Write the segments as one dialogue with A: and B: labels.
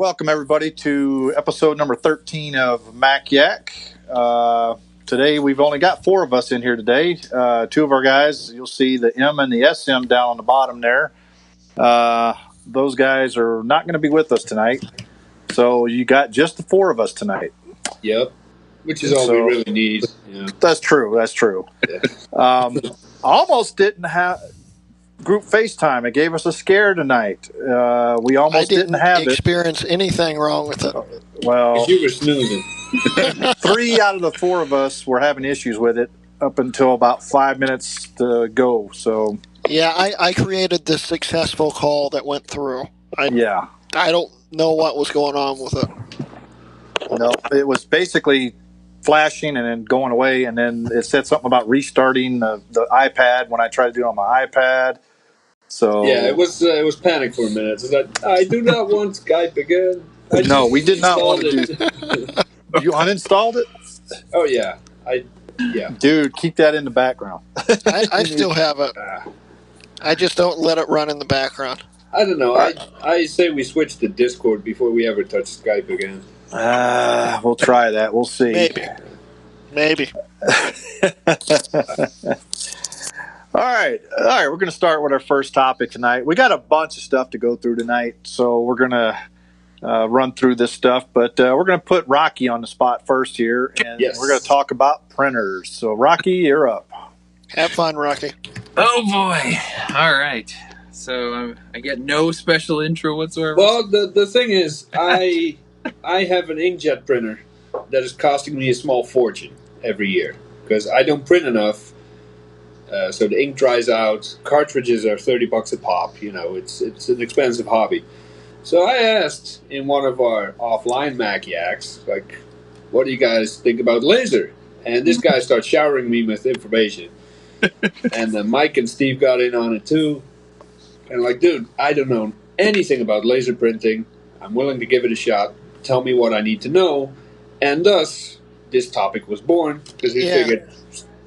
A: welcome everybody to episode number 13 of Mac Yak. Today we've only got 4 of us in here today. 2 of our guys, you'll see the M and the SM down on the bottom there. Those guys are not going to be with us tonight. So you got just the 4 of us tonight.
B: Yep, which is all we really need. Yeah.
A: That's true. Yeah. Almost didn't have group FaceTime. It gave us a scare tonight. We almost didn't have
C: experience anything wrong with it.
A: Well,
B: you were snoozing.
A: 3 out of the 4 of us were having issues with it up until about 5 minutes to go. So
C: yeah, I created this successful call that went through. I don't know what was going on with it.
A: No, it was basically flashing and then going away, and then it said something about restarting the iPad when I tried to do it on my iPad. So
B: yeah, it was panic for a minute. It's like, I do not want Skype again.
A: No, we did not want to do. You uninstalled it?
B: Oh yeah,
A: Dude, keep that in the background.
C: I still have it. I just don't let it run in the background.
B: I don't know. I say we switch to Discord before we ever touch Skype again.
A: We'll try that. We'll see.
C: Maybe.
A: All right. We're going to start with our first topic tonight. We got a bunch of stuff to go through tonight, so we're going to run through this stuff. But we're going to put Rocky on the spot first here, and we're going to talk about printers. So, Rocky, you're up.
C: Have fun, Rocky.
D: Oh boy! All right. So I get no special intro whatsoever.
B: Well, the thing is, I have an inkjet printer that is costing me a small fortune every year because I don't print enough. So the ink dries out. Cartridges are $30 a pop. You know, it's an expensive hobby. So I asked in one of our offline Mac Yaks, like, what do you guys think about laser? And this guy starts showering me with information. And then Mike and Steve got in on it too. And like, dude, I don't know anything about laser printing. I'm willing to give it a shot. Tell me what I need to know. And thus, this topic was born because we figured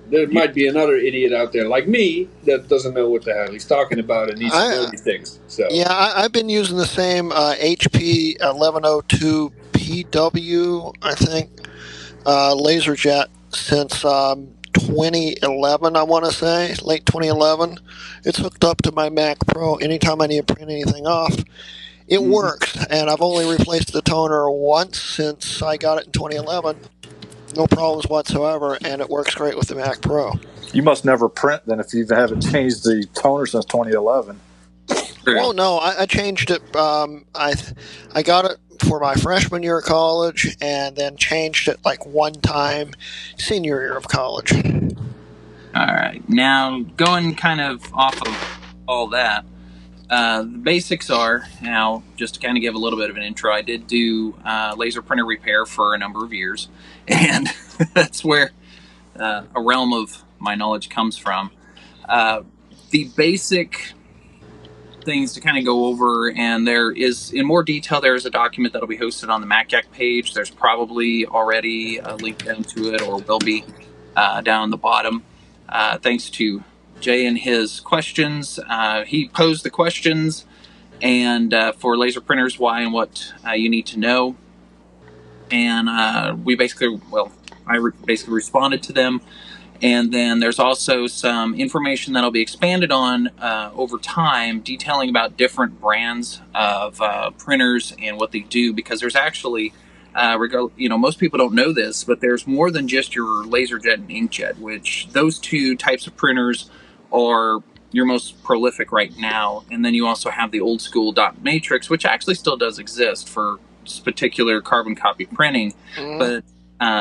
B: there might be another idiot out there like me that doesn't know what the hell he's talking about and needs to know these things. So
C: yeah, I've been using the same HP 1102 PW, I think, LaserJet since 2011, I want to say, late 2011. It's hooked up to my Mac Pro. Anytime I need to print anything off, it works. And I've only replaced the toner once since I got it in 2011. No problems whatsoever, and it works great with the Mac Pro.
A: You must never print then if you haven't changed the toner since 2011.
C: Well, no, I changed it. I got it for my freshman year of college, and then changed it like one time senior year of college.
D: All right. Now, going kind of off of all that, the basics are, now, just to kind of give a little bit of an intro, I did do laser printer repair for a number of years, and that's where a realm of my knowledge comes from. The basic things to kind of go over, and there is, in more detail, there is a document that'll be hosted on the MacYak page. There's probably already a link down to it, or will be down the bottom. Thanks to Jay and his questions. He posed the questions and for laser printers, why and what you need to know. And I basically responded to them. And then there's also some information that'll be expanded on over time, detailing about different brands of printers and what they do, because there's actually, most people don't know this, but there's more than just your LaserJet and Inkjet, which those 2 types of printers are your most prolific right now. And then you also have the old school dot matrix, which actually still does exist for particular carbon copy printing. But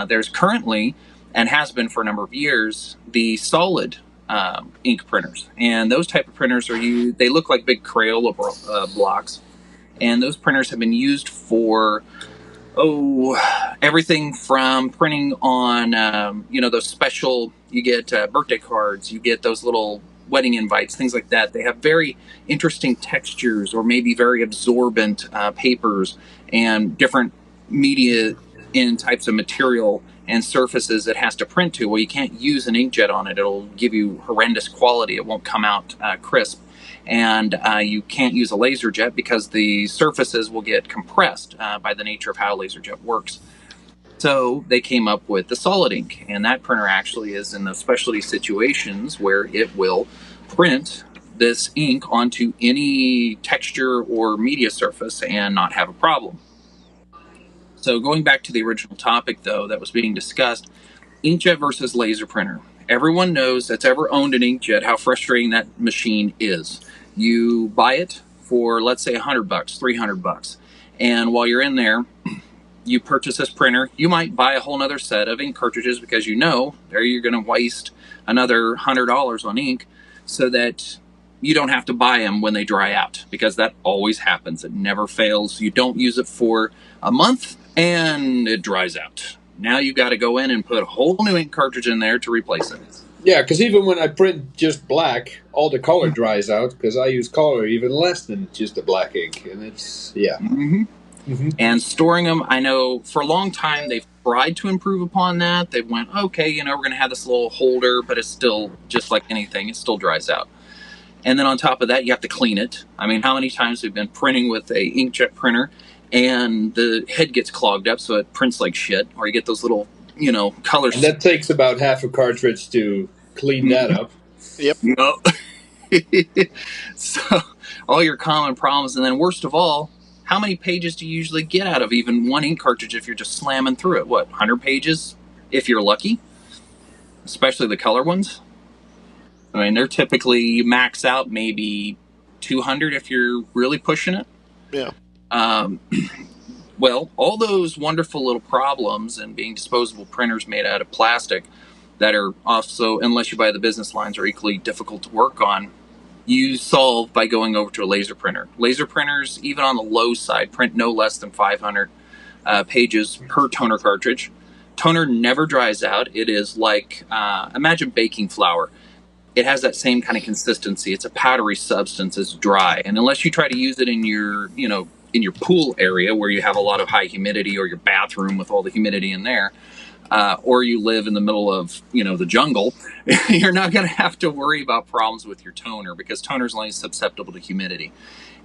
D: there's currently, and has been for a number of years, the solid ink printers. And those type of printers they look like big Crayola blocks. And those printers have been used for everything from printing on, those special, you get birthday cards, you get those little wedding invites, things like that. They have very interesting textures, or maybe very absorbent papers and different media in types of material and surfaces it has to print to. Well, you can't use an inkjet on it. It'll give you horrendous quality. It won't come out crisp. And you can't use a laser jet because the surfaces will get compressed by the nature of how a laser jet works. So they came up with the solid ink, and that printer actually is in the specialty situations where it will print this ink onto any texture or media surface and not have a problem. So going back to the original topic, though, that was being discussed, inkjet versus laser printer. Everyone knows that's ever owned an inkjet how frustrating that machine is. You buy it for, let's say, $100, $300, and while you're in there, you purchase this printer. You might buy a whole other set of ink cartridges because you know there you're going to waste another $100 on ink, so that you don't have to buy them when they dry out, because that always happens. It never fails. You don't use it for a month and it dries out. Now you got to go in and put a whole new ink cartridge in there to replace it.
B: Yeah, because even when I print just black, all the color dries out because I use color even less than just the black ink, and it's And storing them, I know for a long time they've tried to improve upon that. They went, okay, we're going to have this little holder, but it's still just like anything. It still dries out. And then on top of that, you have to clean it. I mean, how many times we've been printing with a inkjet printer and the head gets clogged up so it prints like shit, or you get those little, colors. And that takes about half a cartridge to clean that up.
C: Yep.
D: So all your common problems. And then worst of all, how many pages do you usually get out of even one ink cartridge if you're just slamming through it? 100 pages if you're lucky? Especially the color ones. I mean, they're typically, you max out maybe 200 if you're really pushing it.
C: Yeah.
D: Well, all those wonderful little problems and being disposable printers made out of plastic that are also, unless you buy the business lines, are equally difficult to work on, you solve by going over to a laser printer. Laser printers, even on the low side, print no less than 500 pages per toner cartridge. Toner never dries out. It is like, imagine baking flour. It has that same kind of consistency. It's a powdery substance. It's dry. And unless you try to use it in your, in your pool area where you have a lot of high humidity, or your bathroom with all the humidity in there, or you live in the middle of, the jungle, you're not going to have to worry about problems with your toner, because toner is only susceptible to humidity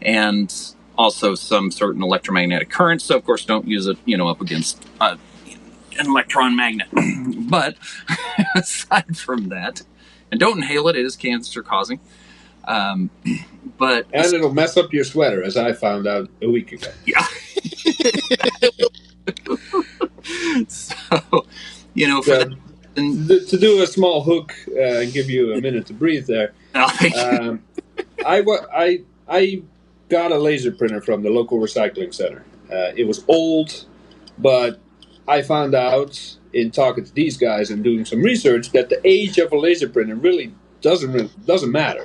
D: and also some certain electromagnetic currents. So, of course, don't use it, up against an electron magnet. But aside from that, and don't inhale it, it is cancer causing. But
B: and it'll mess up your sweater, as I found out a week ago.
D: Yeah. So,
B: to do a small hook and give you a minute to breathe there.
D: Oh, thank you.
B: I got a laser printer from the local recycling center. It was old, but I found out in talking to these guys and doing some research that the age of a laser printer really doesn't matter.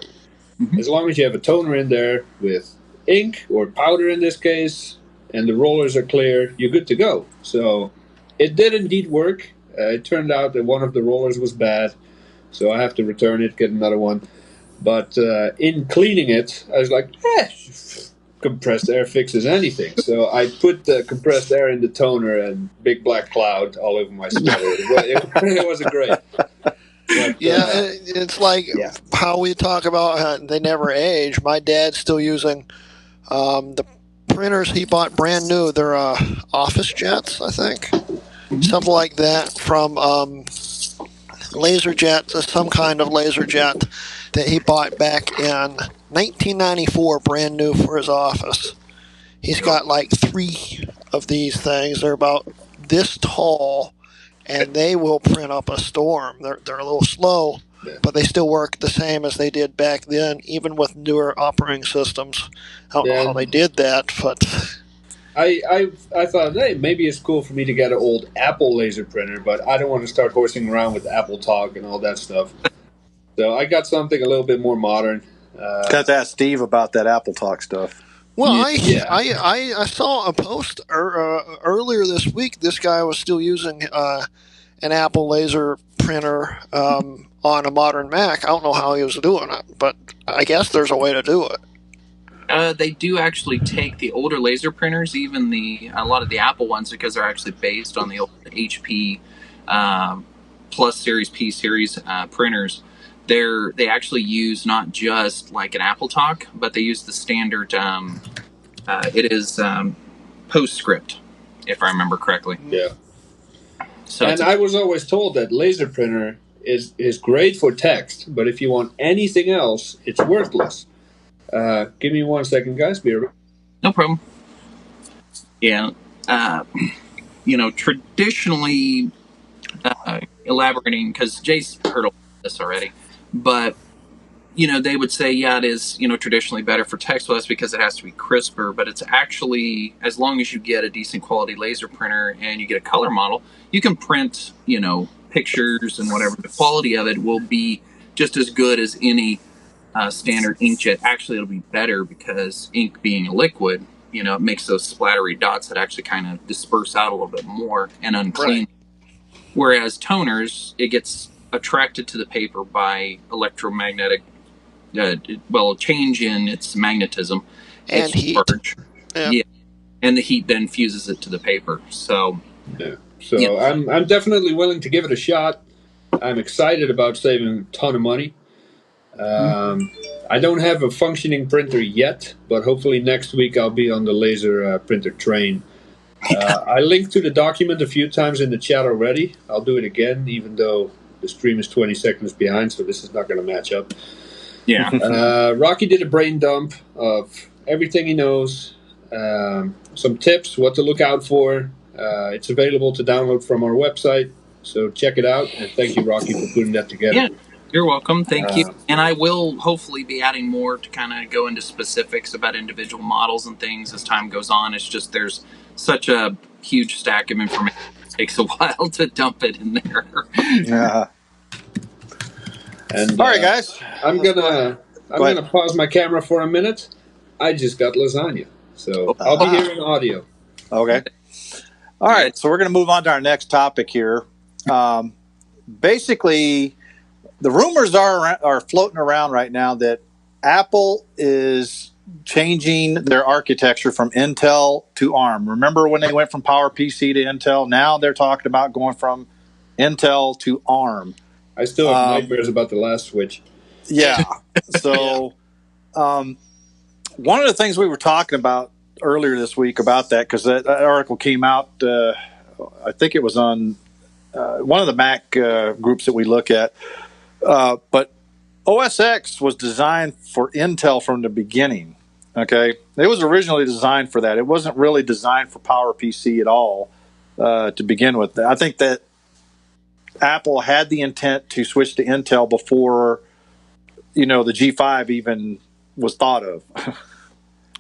B: Mm-hmm. As long as you have a toner in there with ink or powder in this case, and the rollers are clear, you're good to go. So it did indeed work. It turned out that one of the rollers was bad, so I have to return it, get another one. But in cleaning it, I was like, compressed air fixes anything. So I put the compressed air in the toner, and big black cloud all over my sweater. It wasn't great. But,
C: it's like how we talk about they never age. My dad's still using the printers he bought brand new. They're office jets, I think. Something like that from laser jet, some kind of laser jet that he bought back in 1994, brand new for his office. He's got like 3 of these things. They're about this tall, and they will print up a storm. They're a little slow, but they still work the same as they did back then, even with newer operating systems. I don't know how they did that, but
B: I thought, hey, maybe it's cool for me to get an old Apple laser printer, but I don't want to start horsing around with Apple Talk and all that stuff. So I got something a little bit more modern.
A: Got to ask Steve about that Apple Talk stuff.
C: Well, I saw a post earlier this week. This guy was still using an Apple laser printer on a modern Mac. I don't know how he was doing it, but I guess there's a way to do it.
D: They do actually take the older laser printers, even a lot of the Apple ones, because they're actually based on the old HP Plus Series, P Series printers. They actually use not just like an Apple Talk, but they use the standard. It is PostScript, if I remember correctly.
B: Yeah.
D: So
B: And I was always told that laser printer is great for text, but if you want anything else, it's worthless. Give me 1 second, guys. Be right.
D: no problem. Yeah. Traditionally, elaborating, because Jay's heard all this already, but they would say, yeah, it is, traditionally better for text. Well, that's because it has to be crisper, but it's actually, as long as you get a decent quality laser printer and you get a color model, you can print, pictures and whatever. The quality of it will be just as good as any standard inkjet. Actually, it'll be better because ink being a liquid, it makes those splattery dots that actually kind of disperse out a little bit more and unclean. Right. Whereas toners, it gets attracted to the paper by electromagnetic, change in its magnetism
C: and heat.
D: Yeah, and the heat then fuses it to the paper. So,
B: I'm definitely willing to give it a shot. I'm excited about saving a ton of money. I don't have a functioning printer yet, but hopefully next week I'll be on the laser printer train. I linked to the document a few times in the chat already. I'll do it again, even though the stream is 20 seconds behind, so this is not going to match up.
D: Yeah.
B: Rocky did a brain dump of everything he knows, some tips, what to look out for. It's available to download from our website, so check it out. And thank you, Rocky, for putting that together.
D: Yeah, you're welcome. Thank you. And I will hopefully be adding more to kind of go into specifics about individual models and things as time goes on. It's just there's such a huge stack of information. It takes a while to dump it in there.
A: Yeah.
B: And,
A: all right, guys.
B: I'm gonna pause my camera for a minute. I just got lasagna, so I'll be hearing audio.
A: Okay. All right, so we're going to move on to our next topic here. Basically, the rumors are floating around right now that Apple is changing their architecture from Intel to ARM. Remember when they went from PowerPC to Intel? Now they're talking about going from Intel to ARM.
B: I still have nightmares about the last switch.
A: Yeah. So one of the things we were talking about earlier this week about that, because that article came out, I think it was on one of the Mac groups that we look at, but OS X was designed for Intel from the beginning. Okay, it was originally designed for that. It wasn't really designed for PowerPC at all to begin with. I think that Apple had the intent to switch to Intel before, the G5 even was thought of.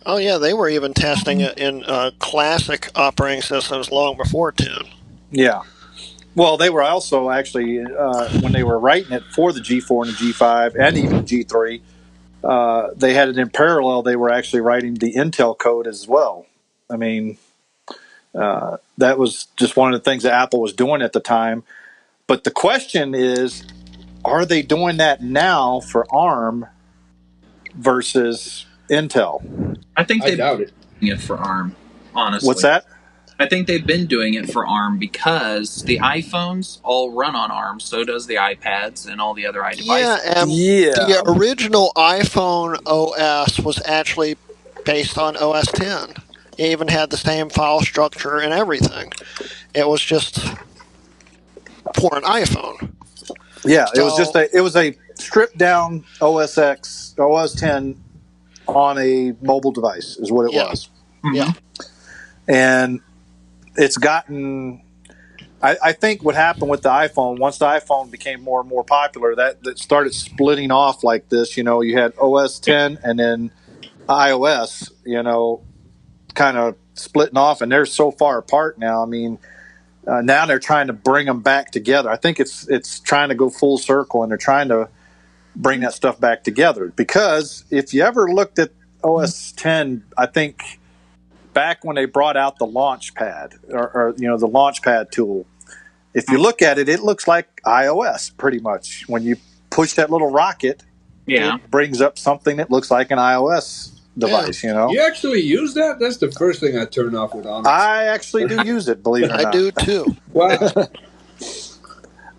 C: Oh, yeah, they were even testing it in classic operating systems long before 10.
A: Yeah. Well, they were also actually, when they were writing it for the G4 and the G5 and even the G3, they had it in parallel. They were actually writing the Intel code as well. I mean, that was just one of the things that Apple was doing at the time. But the question is, are they doing that now for ARM versus Intel?
D: I think
B: I doubt it.
D: Doing it for ARM, honestly.
A: What's that?
D: I think they've been doing it for ARM because the iPhones all run on ARM, so does the iPads and all the other iDevices.
C: The original iPhone OS was actually based on OS X. It even had the same file structure and everything. It was just for an iPhone.
A: Yeah, so, it was a stripped down OS X, OS X on a mobile device is what it was.
C: Mm-hmm. Yeah.
A: And it's gotten, I think what happened with the iPhone, once the iPhone became more and more popular, that started splitting off like this. You had OS X and then iOS, kind of splitting off, and they're so far apart now. I mean, now they're trying to bring them back together. I think it's trying to go full circle, and they're trying to bring that stuff back together. Because if you ever looked at OS X, I think back when they brought out the Launchpad or the Launchpad tool, if you look at it, it looks like iOS pretty much. When you push that little rocket, it brings up something that looks like an iOS device. You know,
B: You actually use that? That's the first thing I turn off with Onyx.
A: I actually do use it. Believe it or not,
C: I do too.
B: Wow.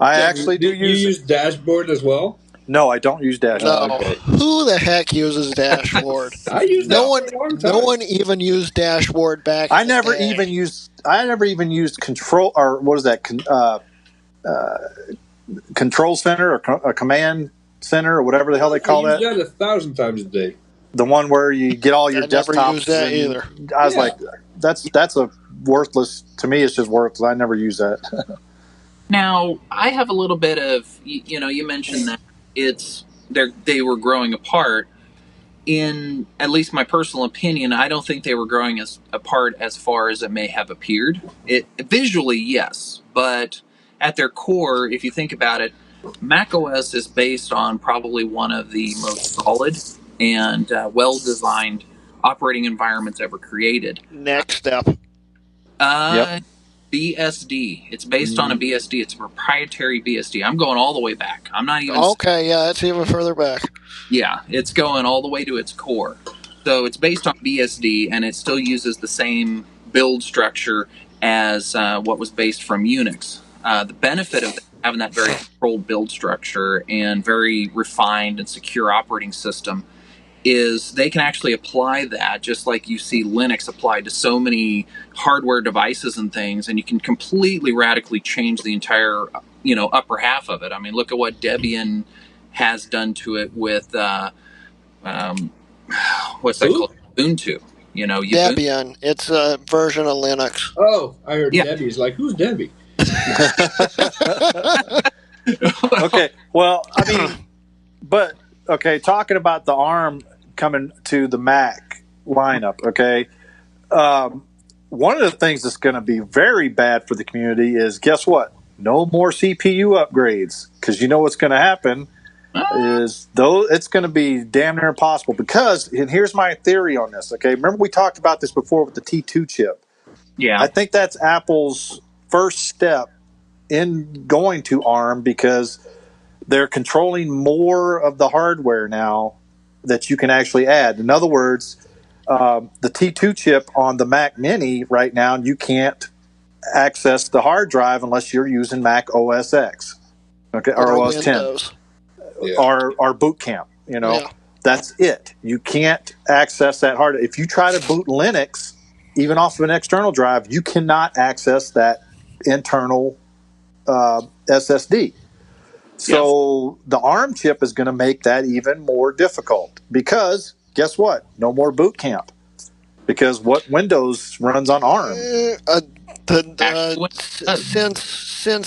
A: I actually do
B: You
A: use it.
B: use dashboard as well?
A: No, I don't use dashboard.
C: No,
B: okay.
C: who the heck uses dashboard?
B: I used that for a long time.
C: No one even used dashboard back.
A: I
C: in the
A: never
C: day.
A: even used control, or what is that? Control center or a command center or whatever the hell they call
B: I
A: that.
B: use that 1,000 times a day.
A: The one where you get all your
C: I never
A: desktops.
C: used that
A: and
C: either.
A: I was
B: Yeah.
A: like, that's a worthless. To me, it's just worthless. I never use that.
D: Now, I have a little bit of, you mentioned that they were growing apart. In at least my personal opinion, I don't think they were growing apart as far as it may have appeared. It visually, yes, but at their core, if you think about it, macOS is based on probably one of the most solid and well-designed operating environments ever created.
C: Next step.
A: Yep.
D: BSD. It's based on a BSD. It's a proprietary BSD. I'm going all the way back. I'm not even.
C: Okay, yeah, that's even further back.
D: Yeah, it's going all the way to its core. So it's based on BSD, and it still uses the same build structure as what was based from Unix. The benefit of having that very controlled build structure and very refined and secure operating system is they can actually apply that just like you see Linux applied to so many hardware devices and things, and you can completely radically change the entire upper half of it. I mean, look at what Debian has done to it with what's that called? Ubuntu.
C: Debian. It's a version of Linux.
B: Oh, I heard Debbie's like, who's Debbie?
A: Okay, well, I mean, but okay, talking about the ARM coming to the Mac lineup, okay, one of the things that's going to be very bad for the community is, guess what? No more CPU upgrades, because you know what's going to happen is it's going to be damn near impossible. Because, and here's my theory on this, okay? Remember we talked about this before with the T2 chip.
D: Yeah.
A: I think that's Apple's first step in going to ARM, because they're controlling more of the hardware now that you can actually add. In other words, the T2 chip on the Mac Mini right now, you can't access the hard drive unless you're using Mac OS X, okay, or OS 10, or Boot Camp. That's it. You can't access that hard. If you try to boot Linux, even off of an external drive, you cannot access that internal SSD. So the ARM chip is going to make that even more difficult, because guess what? No more Boot Camp, because what Windows runs on ARM?
C: Since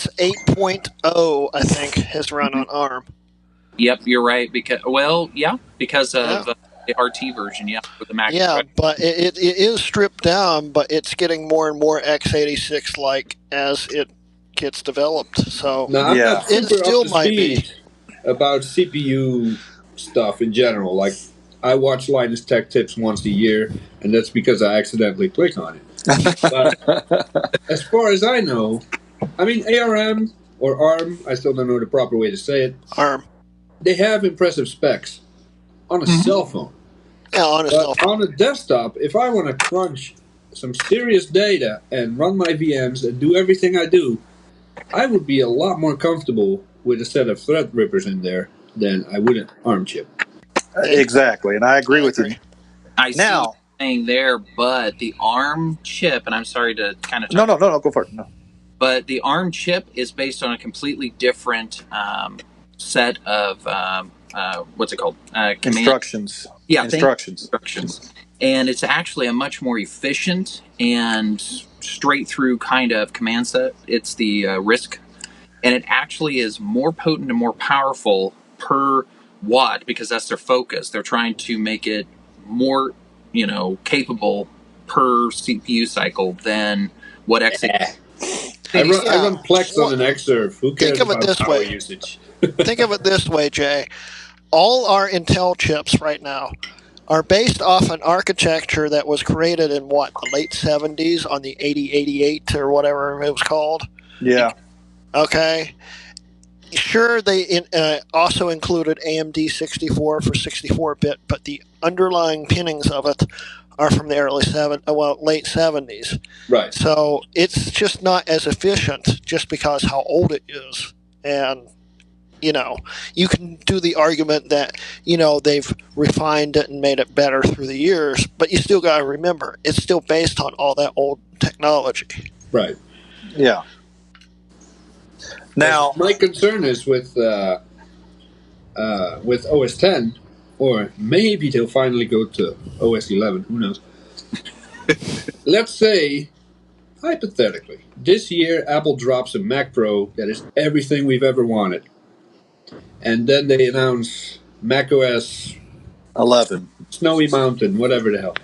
C: 8.0, I think, has run on ARM.
D: Yep, you're right. Because of the RT version, with the Mac.
C: Yeah, but it is stripped down, but it's getting more and more x86 like as it gets developed. So
B: now, I'm not super
C: it still
B: up to
C: might
B: speed about CPU stuff in general. Like, I watch Linus Tech Tips once a year, and that's because I accidentally click on it. But as far as I know, I mean, ARM or ARM, I still don't know the proper way to say it.
C: ARM.
B: They have impressive specs on a cell phone.
C: Yeah, on a cell phone.
B: On a desktop, if I want to crunch some serious data and run my VMs and do everything I do, I would be a lot more comfortable with a set of Threadrippers in there than I would an ARM chip.
A: Exactly, and I agree with you.
D: I see what you're saying there, but the ARM chip, and I'm sorry to kind of
A: no, go for it. No.
D: But the ARM chip is based on a completely different set of what's it called?
A: Instructions.
D: Yeah,
A: instructions.
D: And it's actually a much more efficient and straight through kind of command set. It's the RISC, and it actually is more potent and more powerful per watt, because that's their focus. They're trying to make it more, capable per CPU cycle than what x86.
B: I run Plex on an Xserve. Who cares about power usage?
C: Think of it this way, Jay. All our Intel chips right now are based off an architecture that was created in the late 70s on the 8088 or whatever it was called.
A: Yeah.
C: Okay. Sure, they also included AMD 64 for 64-bit, but the underlying pinnings of it are from the late 70s.
B: Right.
C: So it's just not as efficient just because how old it is. And, you can do the argument that, they've refined it and made it better through the years, but you still got to remember, it's still based on all that old technology.
B: Right.
A: Yeah. Now,
B: my concern is with OS 10, or maybe they'll finally go to OS 11. Who knows? Let's say, hypothetically, this year Apple drops a Mac Pro that is everything we've ever wanted, and then they announce macOS
A: 11.
B: Snowy Mountain, whatever the hell,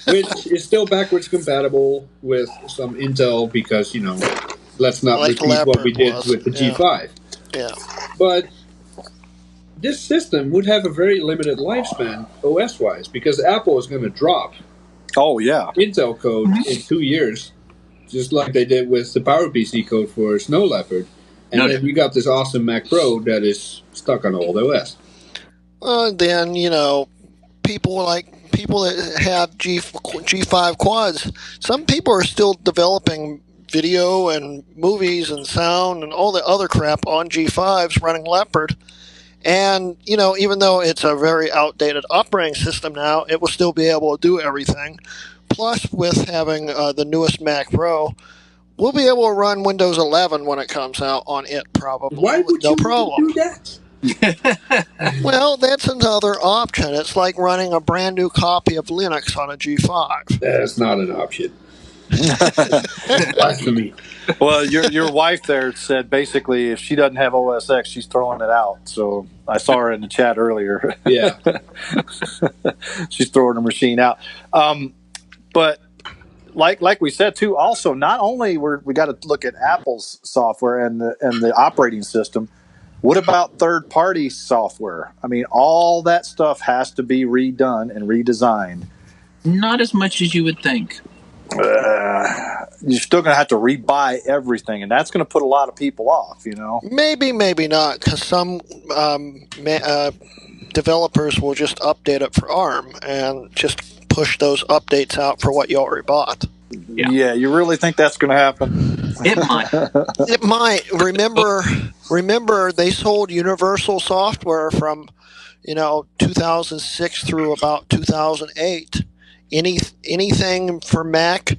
B: which is still backwards compatible with some Intel because let's not
C: Like
B: repeat what we did
C: was.
B: with the G5.
C: Yeah.
B: But this system would have a very limited lifespan OS-wise because Apple is going to drop Intel code in 2 years, just like they did with the PowerPC code for Snow Leopard. And then you got this awesome Mac Pro that is stuck on old OS.
C: Then, people that have G5 quads, some people are still developing video and movies and sound and all the other crap on G5s running Leopard. And, even though it's a very outdated operating system now, it will still be able to do everything. Plus, with having the newest Mac Pro, we'll be able to run Windows 11 when it comes out on it, probably.
B: Why would
C: no
B: you
C: problem.
B: do that?
C: Well, that's another option. It's like running a brand new copy of Linux on a G5.
B: That's not an option. Blasphemy.
A: Well, your wife there said basically if she doesn't have OS X, she's throwing it out. So I saw her in the chat earlier.
B: Yeah.
A: She's throwing the machine out. But like we said too, also not only we got to look at Apple's software and the operating system. What about third-party software? I mean, all that stuff has to be redone and redesigned.
D: Not as much as you would think.
A: You're still going to have to rebuy everything, and that's going to put a lot of people off,
C: Maybe, maybe not, because some developers will just update it for ARM and just push those updates out for what you already bought.
A: Yeah, you really think that's going to happen?
D: It might.
C: It might. Remember, they sold Universal Software from, 2006 through about 2008. Anything for Mac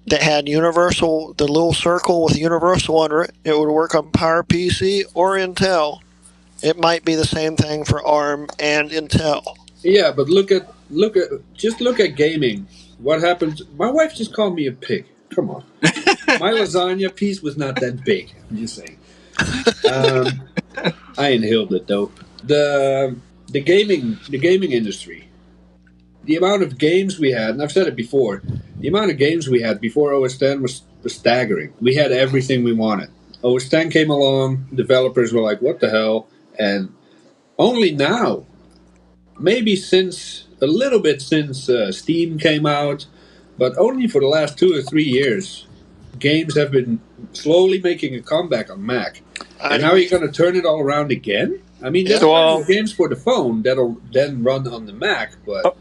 C: that had Universal, the little circle with Universal under it, it would work on PowerPC or Intel. It might be the same thing for ARM and Intel.
B: Yeah, but look at gaming. What happens? My wife just called me a pig. Come on. My lasagna piece was not that big. I'm just saying. I inhaled it though. The gaming industry. The amount of games we had, and I've said it before, the amount of games we had before OS 10 was staggering. We had everything we wanted. OS 10 came along, developers were like, what the hell? And only now, maybe a little bit since Steam came out, but only for the last 2 or 3 years, games have been slowly making a comeback on Mac. And now you're going to turn it all around again? I mean, there's games for the phone that'll then run on the Mac, but...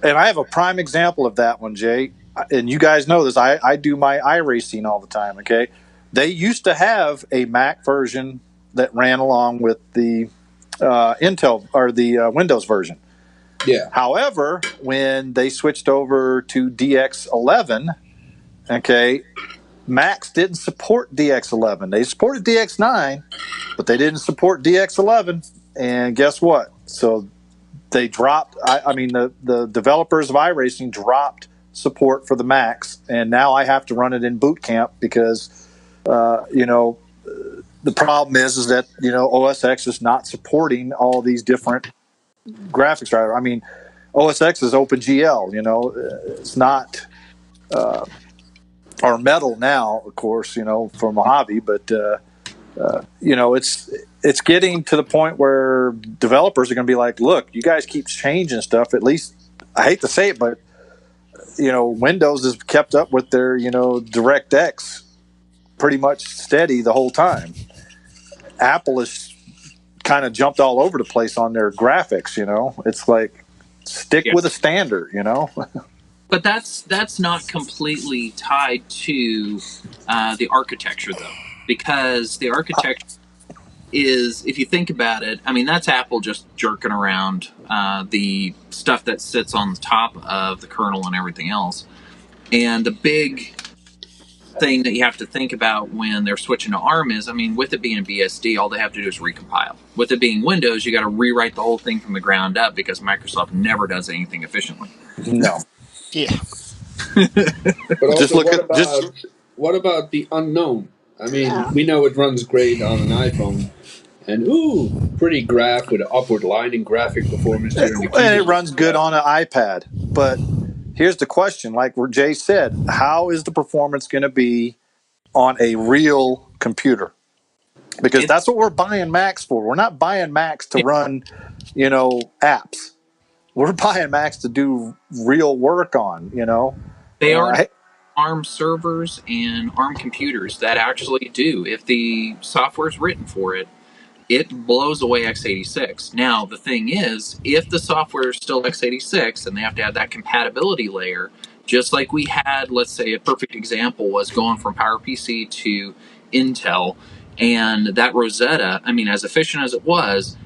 A: And I have a prime example of that one, Jay. And you guys know this. I do my iRacing all the time, okay? They used to have a Mac version that ran along with the Intel or the Windows version.
B: Yeah.
A: However, when they switched over to DX11, okay, Macs didn't support DX11. They supported DX9, but they didn't support DX11. And guess what? So they dropped. The developers of iRacing dropped support for the Macs, and now I have to run it in Boot Camp because, the problem is that OS X is not supporting all these different graphics drivers. I mean, OS X is OpenGL. It's not or Metal now, of course. For Mojave, but it's getting to the point where developers are going to be like, look, you guys keep changing stuff. At least, I hate to say it, but Windows has kept up with their DirectX pretty much steady the whole time. Apple has kind of jumped all over the place on their graphics. It's like stick with a standard.
D: But that's not completely tied to the architecture, though, because the architecture is, if you think about it, I mean, that's Apple just jerking around the stuff that sits on the top of the kernel and everything else. And the big thing that you have to think about when they're switching to ARM is, I mean, with it being a BSD, all they have to do is recompile. With it being Windows, you got to rewrite the whole thing from the ground up because Microsoft never does anything efficiently.
A: No.
C: Yeah.
B: But also, what about the unknown? I mean, we know it runs great on an iPhone, and pretty graph with an upward line in graphic performance during the keyboard.
A: And it runs good on an iPad. But here's the question, like where Jay said, how is the performance going to be on a real computer? Because that's what we're buying Macs for. We're not buying Macs to run, apps. We're buying Macs to do real work on,
D: They are ARM servers and ARM computers that actually do. If the software is written for it, it blows away x86. Now, the thing is, if the software is still x86 and they have to add that compatibility layer, just like we had, let's say, a perfect example was going from PowerPC to Intel, and that Rosetta, I mean, as efficient as it was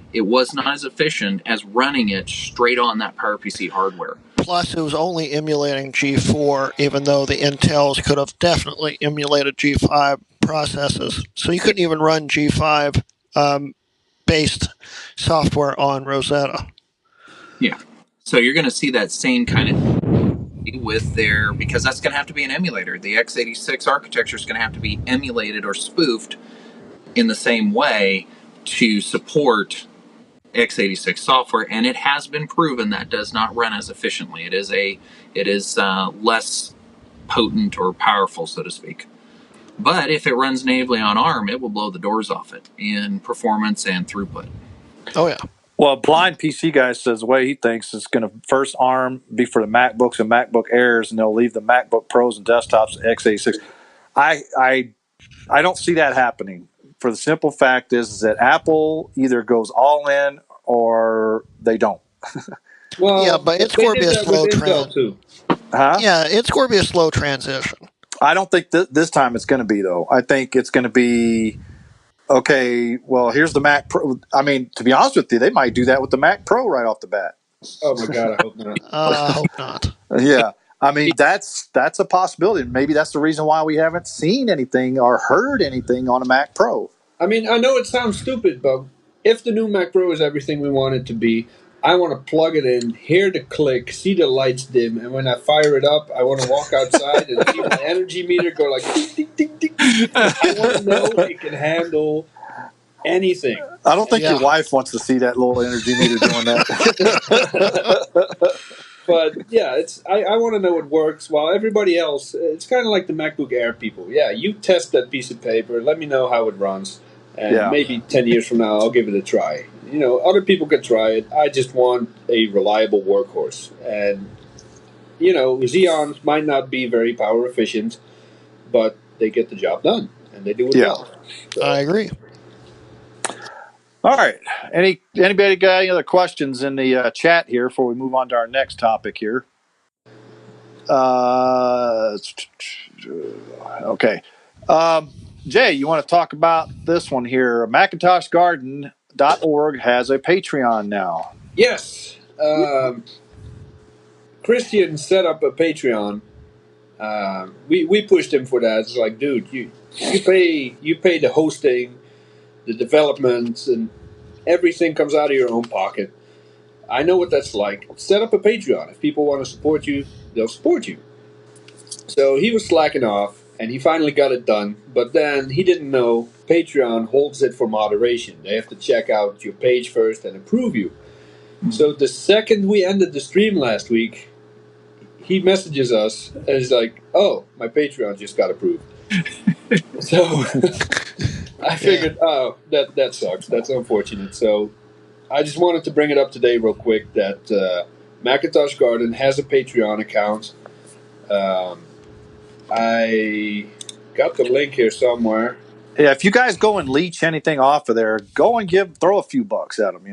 D: not as efficient as running it straight on that PowerPC hardware.
C: Plus, it was only emulating G4, even though the Intels could have definitely emulated G5 processes. So you couldn't even run G5 based software on Rosetta.
D: Yeah. So you're going to see that same kind of with their, because that's going to have to be an emulator. The x86 architecture is going to have to be emulated or spoofed in the same way to support x86 software, and it has been proven that does not run as efficiently. It is less potent or powerful, so to speak. But if it runs natively on ARM, it will blow the doors off it in performance and throughput.
C: Oh yeah.
A: Well, a blind PC guy says the way he thinks it's going to first ARM be for the MacBooks and MacBook Airs, and they'll leave the MacBook Pros and desktops x86. I don't see that happening. For the simple fact is that Apple either goes all in or they don't.
B: Well,
C: yeah, but it's going to be a slow
B: transition.
A: Huh?
C: Yeah, it's going to be a slow transition.
A: I don't think this time it's going to be, though. I think it's going to be, okay, well, here's the Mac Pro. I mean, to be honest with you, they might do that with the Mac Pro right off the bat.
B: Oh, my God, I hope not.
C: I hope not.
A: Yeah. I mean, that's a possibility. Maybe that's the reason why we haven't seen anything or heard anything on a Mac Pro.
B: I mean, I know it sounds stupid, but if the new Mac Pro is everything we want it to be, I want to plug it in, hear the click, see the lights dim, and when I fire it up, I want to walk outside and see my energy meter go like ding, ding, ding, ding. I want to know it can handle anything.
A: I don't think your wife wants to see that little energy meter doing that.
B: But yeah, I want to know it works. While everybody else, it's kind of like the MacBook Air people. Yeah, you test that piece of paper. Let me know how it runs, and maybe 10 years from now, I'll give it a try. Other people can try it. I just want a reliable workhorse, and Xeons might not be very power efficient, but they get the job done, and they do it well. So.
C: I agree.
A: All right. Anybody got any other questions in the chat here before we move on to our next topic here? Okay. Jay, you want to talk about this one here? macintoshgarden.org has a Patreon now.
B: Yes. Christian set up a Patreon. We pushed him for that. It's like, dude, you pay the hosting, the development, and everything comes out of your own pocket. I know what that's like. Set up a Patreon. If people want to support you, they'll support you. So he was slacking off, and he finally got it done. But then he didn't know Patreon holds it for moderation. They have to check out your page first and approve you. So the second we ended the stream last week, he messages us and is like, "Oh, my Patreon just got approved." So I figured, that sucks. That's unfortunate. So I just wanted to bring it up today real quick that Macintosh Garden has a Patreon account. I got the link here somewhere.
A: Yeah, if you guys go and leech anything off of there, go and throw a few bucks at them.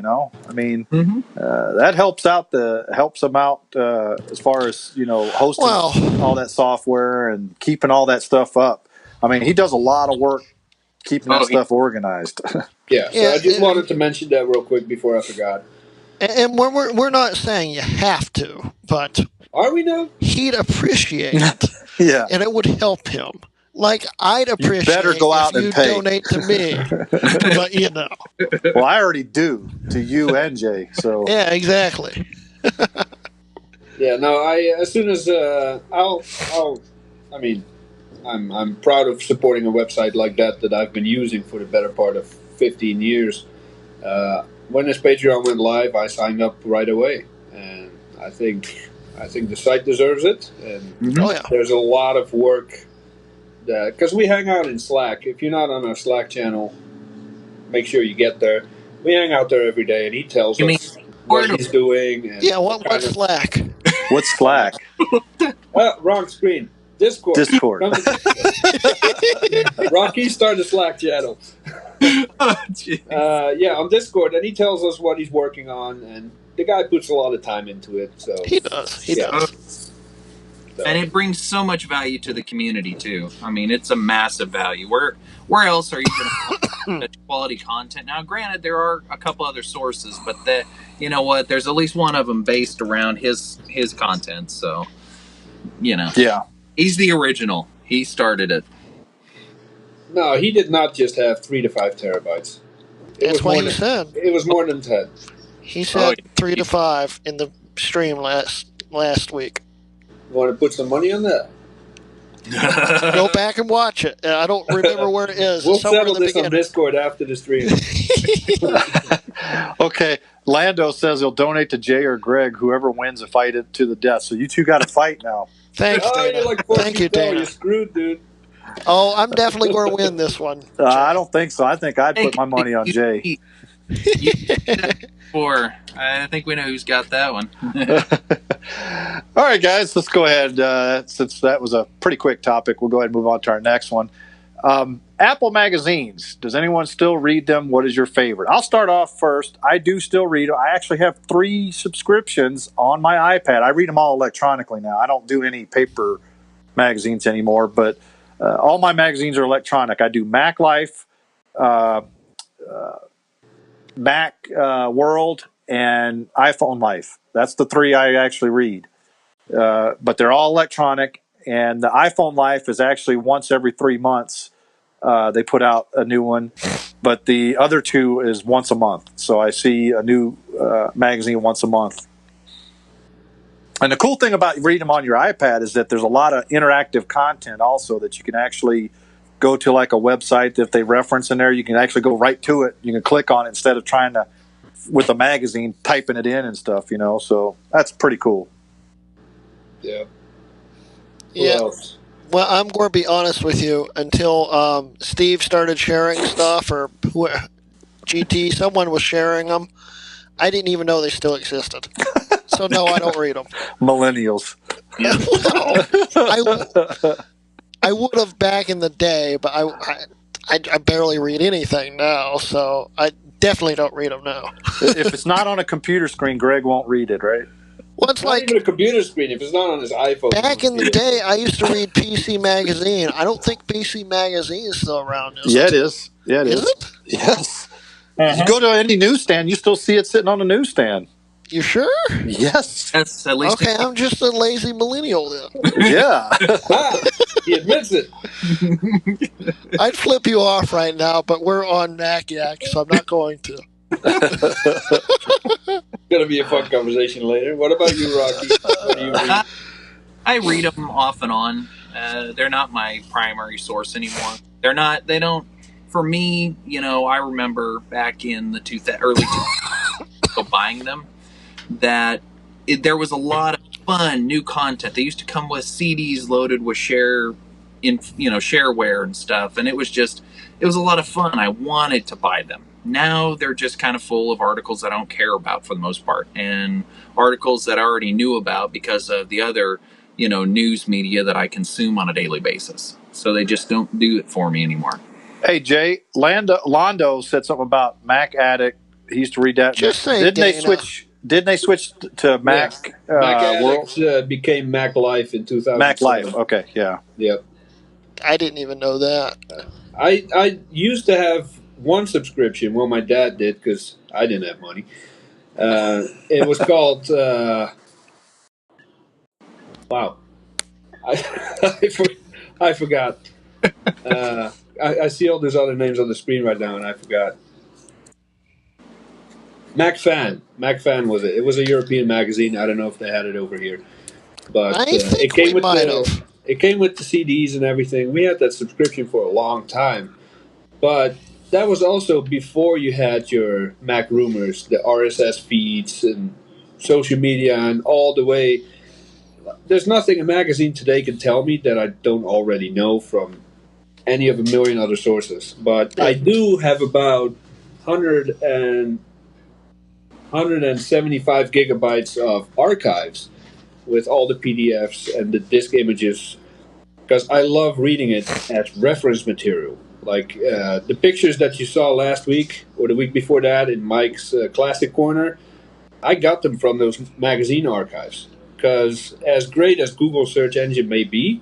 A: I mean, that helps them out as far as hosting all that software and keeping all that stuff up. I mean, he does a lot of work keeping that stuff organized.
B: Yeah, so I just wanted to mention that real quick before I forgot.
C: And we're not saying you have to, but
B: are we now?
C: He'd appreciate it.
A: Yeah,
C: and it would help him. Like, I'd appreciate
A: you better go out
C: if
A: and
C: you
A: pay.
C: donate to me. But
A: Well, I already do to you and Jay. So
C: yeah, exactly.
B: Yeah, no, as soon as I'm proud of supporting a website like that I've been using for the better part of 15 years. When this Patreon went live, I signed up right away, and I think the site deserves it. And there's a lot of work because we hang out in Slack. If you're not on our Slack channel, make sure you get there. We hang out there every day, and he tells us what he's doing. And
C: what's Slack?
A: What's Slack?
B: Wrong screen. Discord. Rocky started a Slack channel. On Discord, and he tells us what he's working on, and the guy puts a lot of time into it. So
C: he does.
D: And it brings so much value to the community too. I mean, it's a massive value. Where else are you going to find such quality content? Now, granted, there are a couple other sources, but there's at least one of them based around his content. So, he's the original. He started it.
B: No, he did not just have 3 to 5 terabytes.
C: That's what he said.
B: It was more than 10.
C: He said 3 to 5 in the stream last week.
B: You want to put some money on that?
C: Go back and watch it. I don't remember where it is.
B: We'll settle this on Discord after the stream.
A: Okay. Lando says he'll donate to Jay or Greg, whoever wins a fight to the death. So you two got to fight now.
C: Thanks, Dana. Thank you, Dana.
B: You're screwed, dude.
C: Oh, I'm definitely going to win this one.
A: I don't think so. I think I'd put my money on Jay.
D: I think we know who's got that one.
A: All right, guys, let's go ahead. Since that was a pretty quick topic, we'll go ahead and move on to our next one. Apple magazines. Does anyone still read them? What is your favorite? I'll start off first. I do still read them. I actually have 3 subscriptions on my iPad. I read them all electronically now. I don't do any paper magazines anymore, but all my magazines are electronic. I do Mac Life, Mac World, and iPhone Life. That's the 3 I actually read. But they're all electronic, and the iPhone Life is actually once every 3 months. They put out a new one, but the other 2 is once a month. So I see a new magazine once a month. And the cool thing about reading them on your iPad is that there's a lot of interactive content also that you can actually go to, like a website that they reference in there. You can actually go right to it. You can click on it instead of trying to, with a magazine, typing it in and stuff, So that's pretty cool.
B: Yeah.
C: Yeah. Well, I'm going to be honest with you. Until Steve started sharing stuff, or GT, someone was sharing them, I didn't even know they still existed. So no, I don't read them.
A: Millennials.
C: Well, I would have back in the day, but I barely read anything now, so I definitely don't read them now.
A: If it's not on a computer screen, Greg won't read it, right?
C: Well, it's
B: not even a computer screen. If it's not on his iPhone.
C: Back in the day, I used to read PC Magazine. I don't think PC Magazine is still around.
A: It is. Yeah, it is.
C: Is it?
A: Yes. You go to any newsstand, you still see it sitting on the newsstand.
C: You sure?
A: Yes.
D: That's at least.
C: Okay, I'm just a lazy millennial then.
A: Yeah.
B: He admits it.
C: I'd flip you off right now, but we're on NACYAC, so I'm not going to.
B: It's going to be a fun conversation later. What about you, Rocky? What do you read?
D: I read them off and on. They're not my primary source anymore. They don't. For me, I remember back in the early 2000s buying them, that there was a lot of fun new content. They used to come with CDs loaded with shareware and stuff, and it was a lot of fun. I wanted to buy them. Now they're just kind of full of articles I don't care about for the most part, and articles that I already knew about because of the other news media that I consume on a daily basis. So they just don't do it for me anymore.
A: Hey, Jay, Londo said something about Mac Addict. He used to read that.
C: Just say
A: Didn't
C: Dana.
A: Didn't they switch to Mac?
B: Mac
A: World?
B: Addict became Mac Life in 2007.
A: Mac Life. Okay, yeah.
B: Yep.
C: I didn't even know that.
B: I used to have one subscription. Well, my dad did because I didn't have money. It was called. Wow, I forgot. I see all those other names on the screen right now, and I forgot. MacFan. MacFan was it? It was a European magazine. I don't know if they had it over here, but
C: I think
B: it came
C: we
B: with
C: might
B: the
C: have.
B: it came with the CDs and everything. We had that subscription for a long time, but that was also before you had your Mac rumors, the RSS feeds, and social media, and all the way. There's nothing a magazine today can tell me that I don't already know from any of a million other sources. But I do have about 175 gigabytes of archives with all the PDFs and the disk images because I love reading it as reference material. Like the pictures that you saw last week or the week before that in Mike's Classic Corner, I got them from those magazine archives. Because as great as Google search engine may be,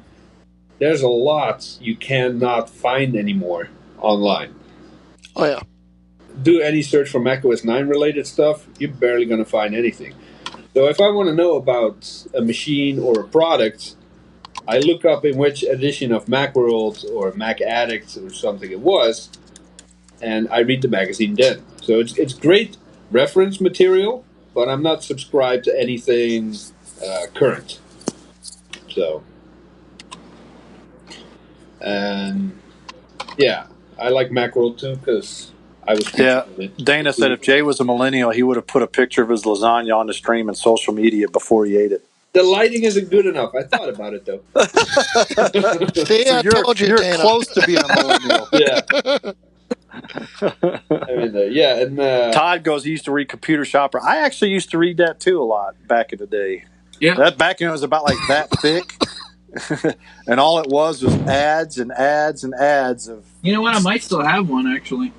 B: there's a lot you cannot find anymore online.
C: Oh, yeah.
B: Do any search for macOS 9 related stuff, you're barely going to find anything. So if I want to know about a machine or a product, I look up in which edition of Macworld or Mac Addict or something it was, and I read the magazine then. So it's great reference material, but I'm not subscribed to anything current. So, and yeah, I like Macworld too because I was
A: Dana said if Jay was a millennial, he would have put a picture of his lasagna on the stream and social media before he ate it.
B: The lighting isn't good enough. I thought about it though.
C: See, I told you,
A: you're
C: Dana.
A: close to being a millennial.
B: Yeah. I mean, yeah, and
A: Todd goes, he used to read Computer Shopper. I actually used to read that too a lot back in the day.
D: Yeah.
A: That back when it was about like that thick. And all it was ads and ads and ads of.
D: You know what? I might still have one actually.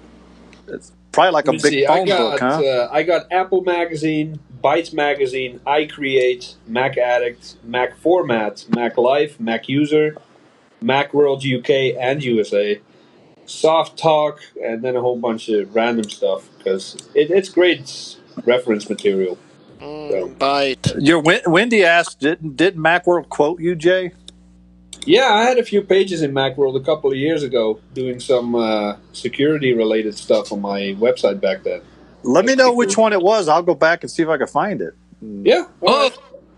A: It's probably like a big phone book, huh?
B: I got Apple Magazine, Bytes Magazine, iCreate, Mac Addict, Mac Format, Mac Life, Mac User, Macworld UK and USA, Soft Talk, and then a whole bunch of random stuff because it's great reference material.
C: Bite.
A: Wendy asked, didn't Macworld quote you, Jay?
B: Yeah, I had a few pages in Macworld a couple of years ago doing some security-related stuff on my website back then.
A: Let me know which one it was. I'll go back and see if I can find it.
B: Yeah.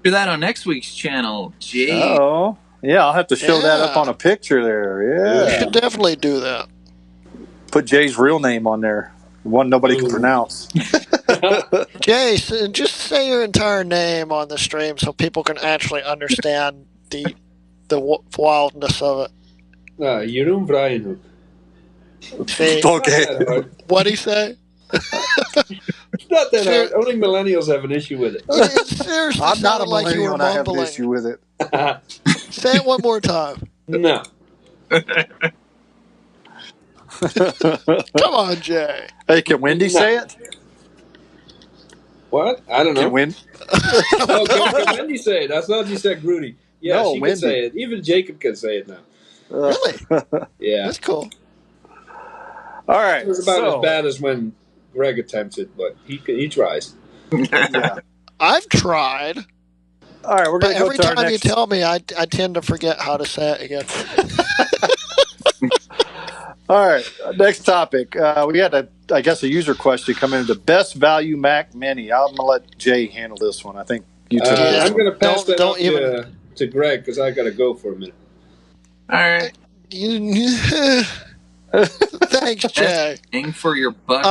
D: Do that on next week's channel. Gee.
A: Oh, yeah, I'll have to show that up on a picture there. Yeah.
C: You should definitely do that.
A: Put Jay's real name on there. One nobody can pronounce.
C: Jay, just say your entire name on the stream so people can actually understand the wildness of it.
B: Jeroen Vrijenhoek.
C: See,
A: Okay.
C: What'd he say?
B: It's not that hard. Only millennials have an issue with it.
C: It seriously
A: I'm not a
C: sounded like you
A: millennial
C: were
A: and I have an
C: mumbling.
A: issue with it.
C: Say it one more time.
B: No.
C: Come on, Jay.
A: Hey, can Wendy say it?
B: What? I don't know.
A: Can Wendy?
B: Can Wendy say it? I thought you said Grooty. Yeah,
A: No,
B: she
A: Wendy.
B: can say it. Even Jacob can say it now.
C: Really?
B: Yeah.
C: That's cool.
A: All right.
B: It was about as bad as when Greg attempts it, but he tries.
A: Yeah.
C: I've tried.
A: All right, we're
C: But
A: going to go
C: every
A: to our
C: time you
A: next.
C: tell me, I tend to forget how to say it again.
A: All right, next topic. We had I guess a user question come in. The best value Mac Mini. I'm going to let Jay handle this one. I think you took this
B: I'm
A: one.
B: going to pass that
C: Don't
B: off to Greg because I got to go for a minute.
D: All right.
C: Thanks, Jay.
D: Bang for your buck.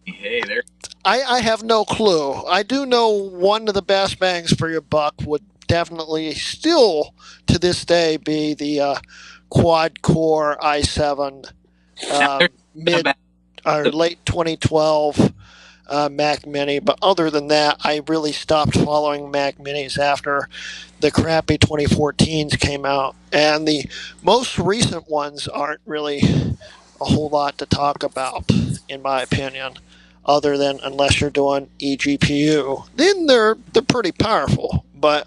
D: Hey there.
C: I have no clue. I do know one of the best bangs for your buck would definitely still to this day be the quad core i7 mid or late 2012 Mac Mini. But other than that, I really stopped following Mac Minis after the crappy 2014s came out, and the most recent ones aren't really a whole lot to talk about, in my opinion, other than unless you're doing eGPU. Then they're pretty powerful. But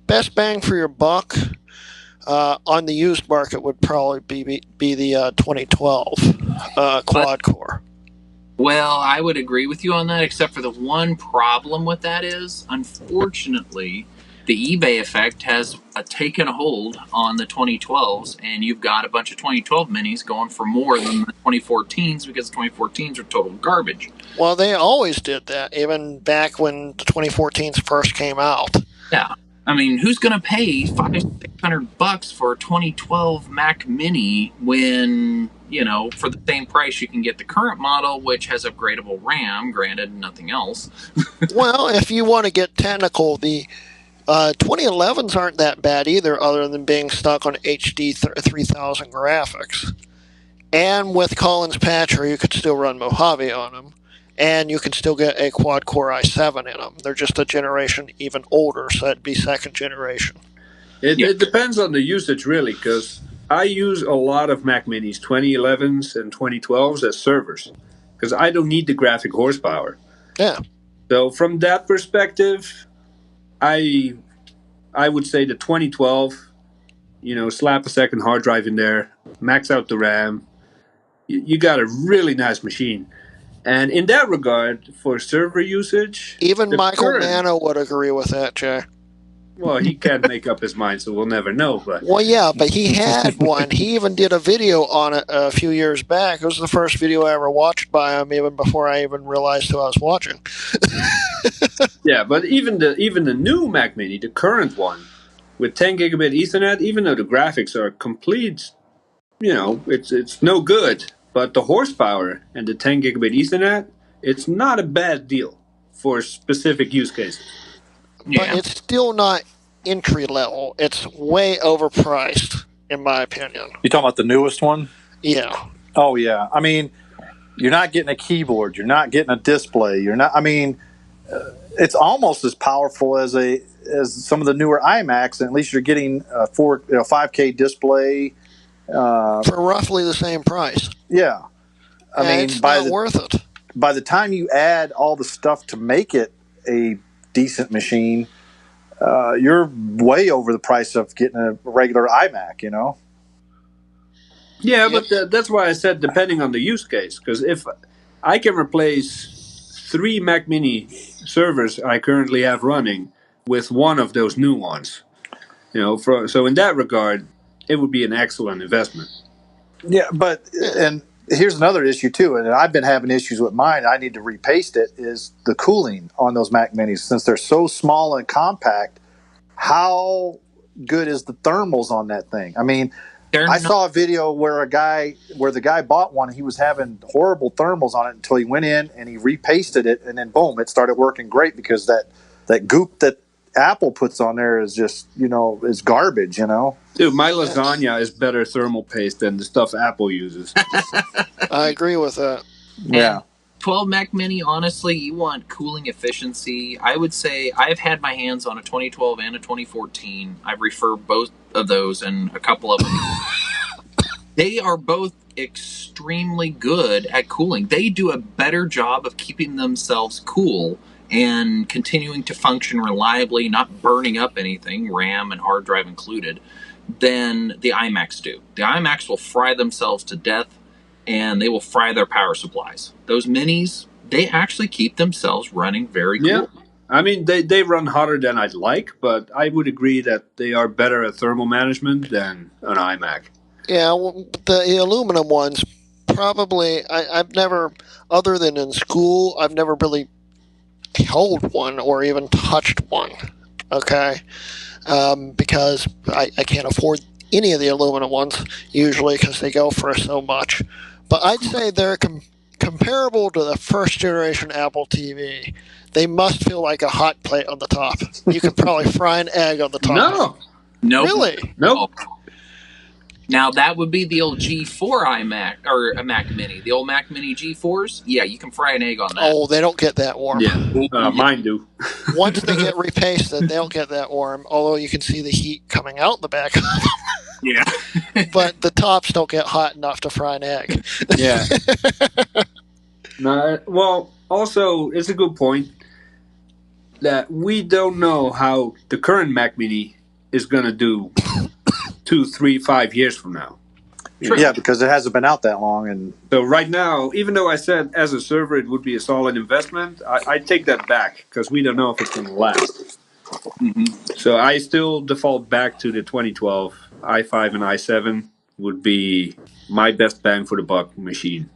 C: best bang for your buck on the used market would probably be the 2012 quad core.
D: Well, I would agree with you on that, except for the one problem with that is, unfortunately, the eBay effect has taken a hold on the 2012s, and you've got a bunch of 2012 minis going for more than the 2014s because the 2014s are total garbage.
C: Well, they always did that, even back when the 2014s first came out.
D: Yeah. I mean, who's going to pay $500-$600 for a 2012 Mac Mini when, for the same price you can get the current model, which has upgradable RAM, granted, nothing else.
C: Well, if you want to get technical, the 2011s aren't that bad either, other than being stuck on HD 3000 graphics. And with Collins Patcher, you could still run Mojave on them. And you can still get a quad-core i7 in them. They're just a generation even older, so that'd be second generation.
B: It depends on the usage, really, because I use a lot of Mac Minis, 2011s and 2012s, as servers, because I don't need the graphic horsepower.
C: Yeah.
B: So from that perspective, I would say the 2012, slap a second hard drive in there, max out the RAM. You got a really nice machine. And in that regard, for server usage...
C: Even Michael Nano would agree with that, Jay.
B: Well, he can't make up his mind, so we'll never know. But
C: well, yeah, but he had one. He even did a video on it a few years back. It was the first video I ever watched by him, even before I even realized who I was watching.
B: Yeah, but even the new Mac Mini, the current one, with 10 gigabit Ethernet, even though the graphics are complete, it's no good. But the horsepower and the 10 gigabit Ethernet, it's not a bad deal for specific use cases.
C: Yeah. But it's still not entry level. It's way overpriced, in my opinion.
A: You talking about the newest one?
C: Yeah.
A: Oh, yeah. I mean, you're not getting a keyboard. You're not getting a display. It's almost as powerful as some of the newer iMacs, and at least you're getting a 5K display.
C: For roughly the same price.
A: Yeah. I mean,
C: it's not worth it.
A: By the time you add all the stuff to make it a decent machine, you're way over the price of getting a regular iMac,
B: Yeah, but that's why I said depending on the use case. Because if I can replace 3 Mac Mini servers I currently have running with one of those new ones, so in that regard, it would be an excellent investment.
A: Yeah, and here's another issue too, and I've been having issues with mine. I need to repaste it. Is the cooling on those Mac Minis, since they're so small and compact? How good is the thermals on that thing? I mean, I saw a video where the guy bought one. And he was having horrible thermals on it until he went in and he repasted it, and then boom, it started working great because that goop that Apple puts on there is just is garbage.
B: Dude, my lasagna is better thermal paste than the stuff Apple uses.
C: I agree with that.
A: Yeah.
D: 12 Mac Mini, honestly, you want cooling efficiency. I would say I've had my hands on a 2012 and a 2014. I've referred both of those and a couple of them. They are both extremely good at cooling. They do a better job of keeping themselves cool and continuing to function reliably, not burning up anything, RAM and hard drive included, than the iMacs do. The iMacs will fry themselves to death, and they will fry their power supplies. Those minis, they actually keep themselves running very cool.
B: Yeah. I mean, they run hotter than I'd like, but I would agree that they are better at thermal management than an iMac.
C: Yeah, well, the aluminum ones, probably, I've never, other than in school, I've never really held one or even touched one, okay? Because I can't afford any of the aluminum ones, usually, because they go for so much. But I'd say they're comparable to the first generation Apple TV. They must feel like a hot plate on the top. You could probably fry an egg on the top.
D: No.
C: Really?
B: Nope.
D: Now, that would be the old G4 iMac, or a Mac Mini. The old Mac Mini G4s, yeah, you can fry an egg on that.
C: Oh, they don't get that warm.
B: Yeah, mine do.
C: Once they get repasted, they don't get that warm, although you can see the heat coming out the back of them.
D: Yeah.
C: but the tops don't get hot enough to fry an egg.
B: Yeah. No, well, also, it's a good point that we don't know how the current Mac Mini is going to do 2, 3, 5 years from now.
A: Yeah, because it hasn't been out that long, and
B: So right now, even though I said as a server it would be a solid investment, I take that back because we don't know if it's going to last.
D: Mm-hmm.
B: So I still default back to the 2012 i5 and i7 would be my best bang for the buck machine.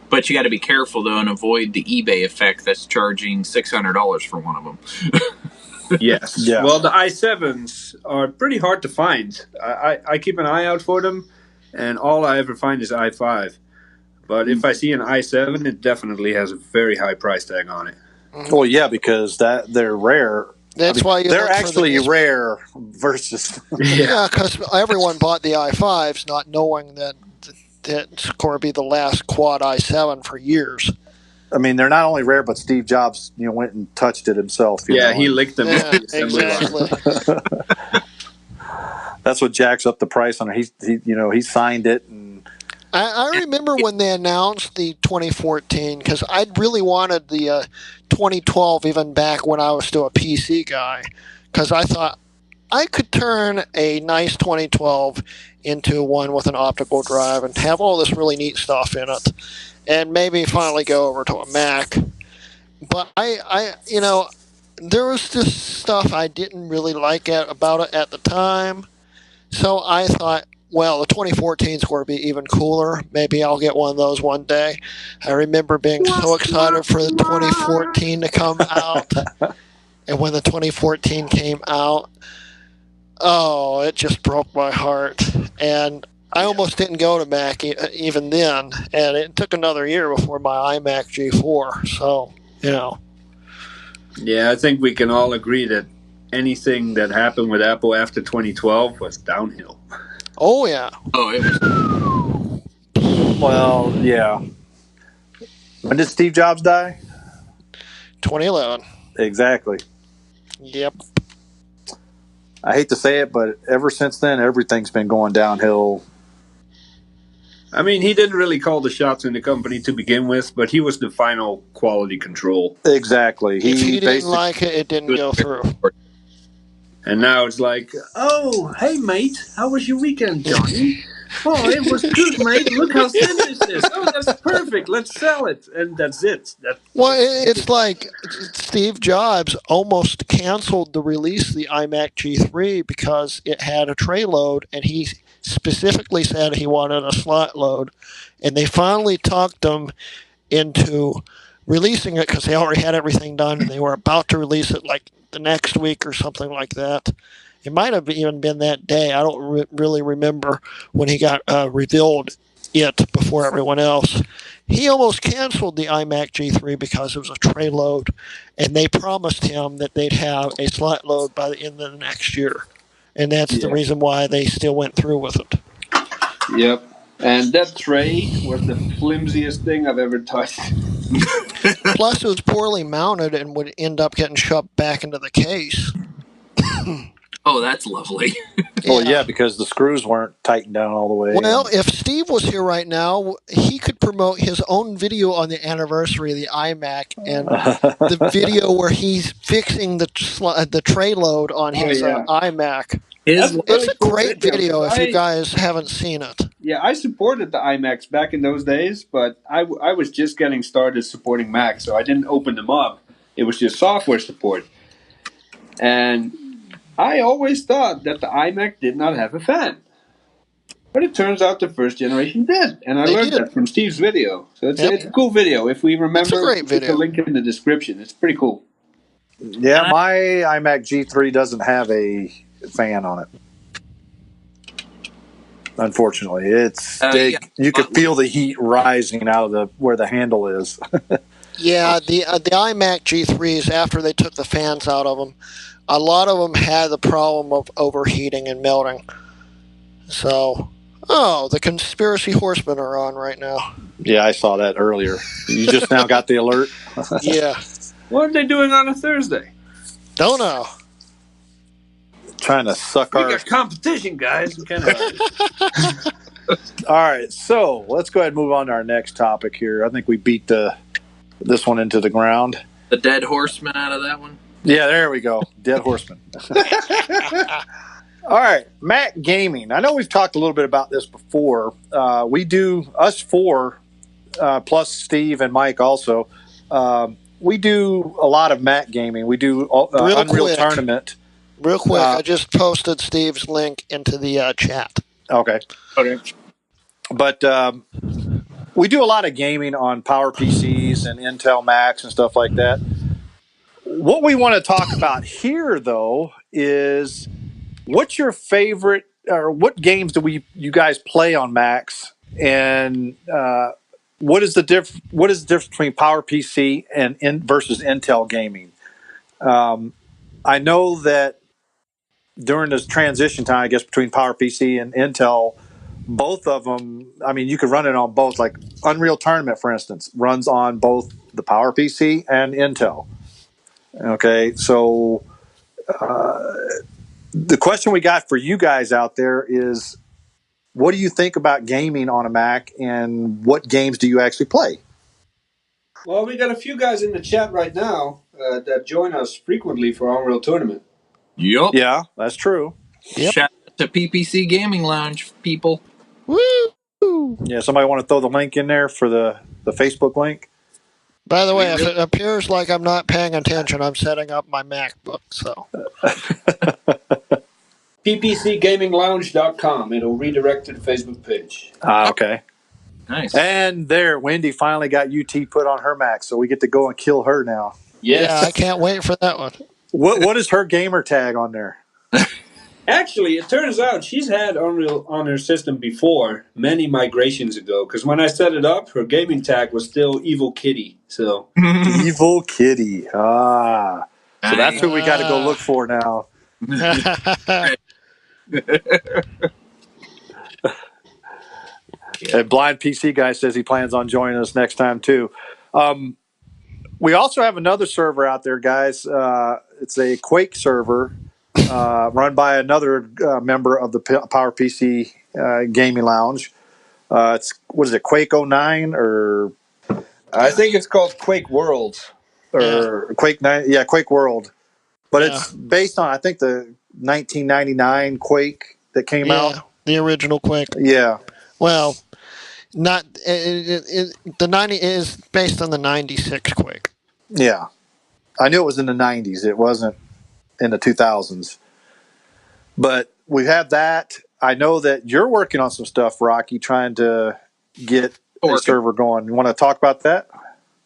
D: But you got to be careful though and avoid the eBay effect that's charging $600 for one of them.
B: Yes.
A: Yeah.
B: Well, the i7s are pretty hard to find. I keep an eye out for them, and all I ever find is i5. But if I see an i7, it definitely has a very high price tag on it.
A: well, yeah, because they're rare.
C: That's why you
A: they're
C: look for
A: actually
C: the-
A: rare versus.
C: Yeah, because everyone bought the i5s not knowing that it's going to be the last quad i7 for years.
A: I mean, they're not only rare, but Steve Jobs, went and touched it himself.
B: Yeah,
A: know,
B: he licked them.
C: Yeah,
B: off the assembly line.
C: exactly.
A: That's what jacks up the price on it. He signed it, and
C: I remember when they announced the 2014 because I really wanted the 2012 even back when I was still a PC guy because I thought I could turn a nice 2012 into one with an optical drive and have all this really neat stuff in it and maybe finally go over to a Mac. But there was this stuff I didn't really like about it at the time. So I thought, well, the 2014 is going to be even cooler. Maybe I'll get one of those one day. I remember being so excited for the 2014 to come out. And when the 2014 came out, oh, it just broke my heart. And I almost didn't go to Mac even then. And it took another year before my iMac G4. So,
B: Yeah, I think we can all agree that anything that happened with Apple after 2012 was downhill.
C: Oh, yeah.
D: Oh, it was.
A: well, yeah. When did Steve Jobs die?
C: 2011.
A: Exactly.
C: Yep.
A: I hate to say it, but ever since then, everything's been going downhill.
B: I mean, he didn't really call the shots in the company to begin with, but he was the final quality control.
A: Exactly.
C: If he didn't like it, it didn't go through.
B: And now it's like, oh, hey, mate, how was your weekend, Johnny? Oh, it was good, mate. Look how thin this is. Oh, that's perfect. Let's sell it. And that's it.
C: Well, it's like Steve Jobs almost canceled the release of the iMac G3 because it had a tray load, and he specifically said he wanted a slot load. And they finally talked him into releasing it because they already had everything done, and they were about to release it like the next week or something like that. It might have even been that day. I don't really remember when he got revealed it before everyone else. He almost canceled the iMac G3 because it was a tray load, and they promised him that they'd have a slot load by the end of the next year. And that's the reason why they still went through with it.
B: Yep. And that tray was the flimsiest thing I've ever touched.
C: Plus, it was poorly mounted and would end up getting shoved back into the case.
D: Oh, that's lovely.
A: Well, yeah, because the screws weren't tightened down all the way.
C: Well, if Steve was here right now, he could promote his own video on the anniversary of the iMac and the video where he's fixing the tray load on his iMac. It's a great video if you guys haven't seen it.
B: Yeah, I supported the iMacs back in those days, but I was just getting started supporting Mac, so I didn't open them up. It was just software support. And I always thought that the iMac did not have a fan. But it turns out the first generation did. And I learned that from Steve's video. So it's a cool video. If we remember,
C: it's a great video.
B: Put the link in the description. It's pretty cool.
A: Yeah, my iMac G3 doesn't have a fan on it. Unfortunately, it's you could feel the heat rising out of where the handle is.
C: Yeah, the iMac G3s, after they took the fans out of them, a lot of them had the problem of overheating and melting. So, the conspiracy horsemen are on right now.
A: Yeah, I saw that earlier. You just now got the alert?
C: Yeah.
B: What are they doing on a Thursday?
C: Don't know.
A: trying to suck
B: We
A: our.
B: got competition, guys. We kind of.
A: All right, so let's go ahead and move on to our next topic here. I think we beat this one into the ground.
D: The dead horseman out of that one.
A: Yeah, there we go. Dead horseman. All right, Mac Gaming. I know we've talked a little bit about this before. We do, us four, plus Steve and Mike also, we do a lot of Mac Gaming. We do Unreal
C: quick.
A: Tournament.
C: Real quick, I just posted Steve's link into the chat.
A: Okay. But we do a lot of gaming on Power PCs and Intel Macs and stuff like that. What we want to talk about here, though, is what's your favorite, or what games do you guys play on Macs, and what is the difference between Power PC and versus Intel gaming? I know that during this transition time, I guess, between Power PC and Intel, both of them, I mean, you could run it on both. Like Unreal Tournament, for instance, runs on both the Power PC and Intel. Okay, so the question we got for you guys out there is, what do you think about gaming on a Mac, and what games do you actually play?
B: Well, we got a few guys in the chat right now that join us frequently for Unreal Tournament.
D: Yup.
A: Yeah, that's true.
C: Yep.
D: Shout out to PPC Gaming Lounge people.
C: Woo!
A: Yeah, somebody want to throw the link in there for the Facebook link?
C: By the way, if it appears like I'm not paying attention, I'm setting up my MacBook. So
B: ppcgaminglounge.com. It'll redirect to the Facebook page.
A: Okay.
D: Nice.
A: And there, Wendy finally got UT put on her Mac, so we get to go and kill her now.
B: Yes.
C: yeah, I can't wait for that one.
A: What is her gamer tag on there?
B: Actually, it turns out she's had Unreal on her system before, many migrations ago. Because when I set it up, her gaming tag was still Evil Kitty. So
A: Evil Kitty. So that's who we got to go look for now. And Blind PC Guy says he plans on joining us next time too. We also have another server out there, guys. It's a Quake server run by another member of the Power PC Gaming Lounge. It's, what is it, Quake 09 or?
B: I think it's called Quake World.
A: Or Quake 9, yeah, Quake World. But it's based on, I think, the 1999 Quake that came out.
C: The original Quake.
A: Yeah.
C: Well, not the 90 is based on the 96 Quake.
A: Yeah. I knew it was in the 90s. It wasn't in the 2000s. But we have that. I know that you're working on some stuff, Rocky, trying to get a server going. You want to talk about that?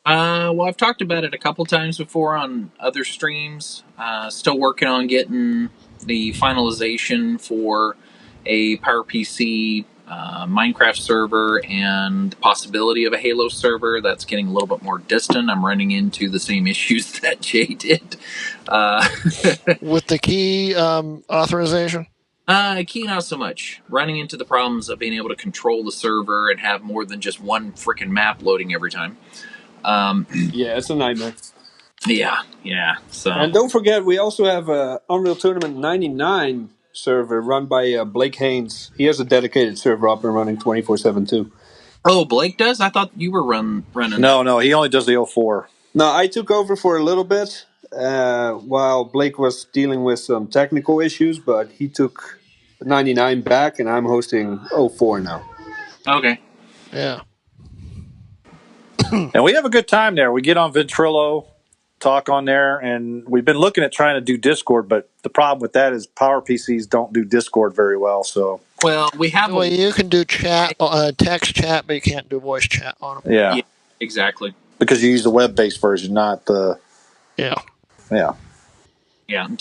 D: Well, I've talked about it a couple times before on other streams. Still working on getting the finalization for a PowerPC Minecraft server and the possibility of a Halo server. That's getting a little bit more distant. I'm running into the same issues that Jay did.
C: With the key authorization?
D: Key not so much. Running into the problems of being able to control the server and have more than just one freaking map loading every time.
B: Yeah, it's a nightmare.
D: Yeah. So,
B: and don't forget, we also have a Unreal Tournament 99 server run by Blake Haynes. He has a dedicated server up and running 24/7 too.
D: Oh, Blake does? I thought you were running.
A: No, he only does the 04.
B: No, I took over for a little bit while Blake was dealing with some technical issues, but he took 99 back, and I'm hosting 04 now.
D: Okay.
C: Yeah.
A: And we have a good time there. We get on Ventrilo, talk on there, and we've been looking at trying to do Discord, but the problem with that is Power PCs don't do Discord very well. So,
D: well, we have.
C: Well, you can do chat, text chat, but you can't do voice chat on them.
A: Yeah,
D: exactly.
A: Because you use the web-based version, not the.
C: Yeah.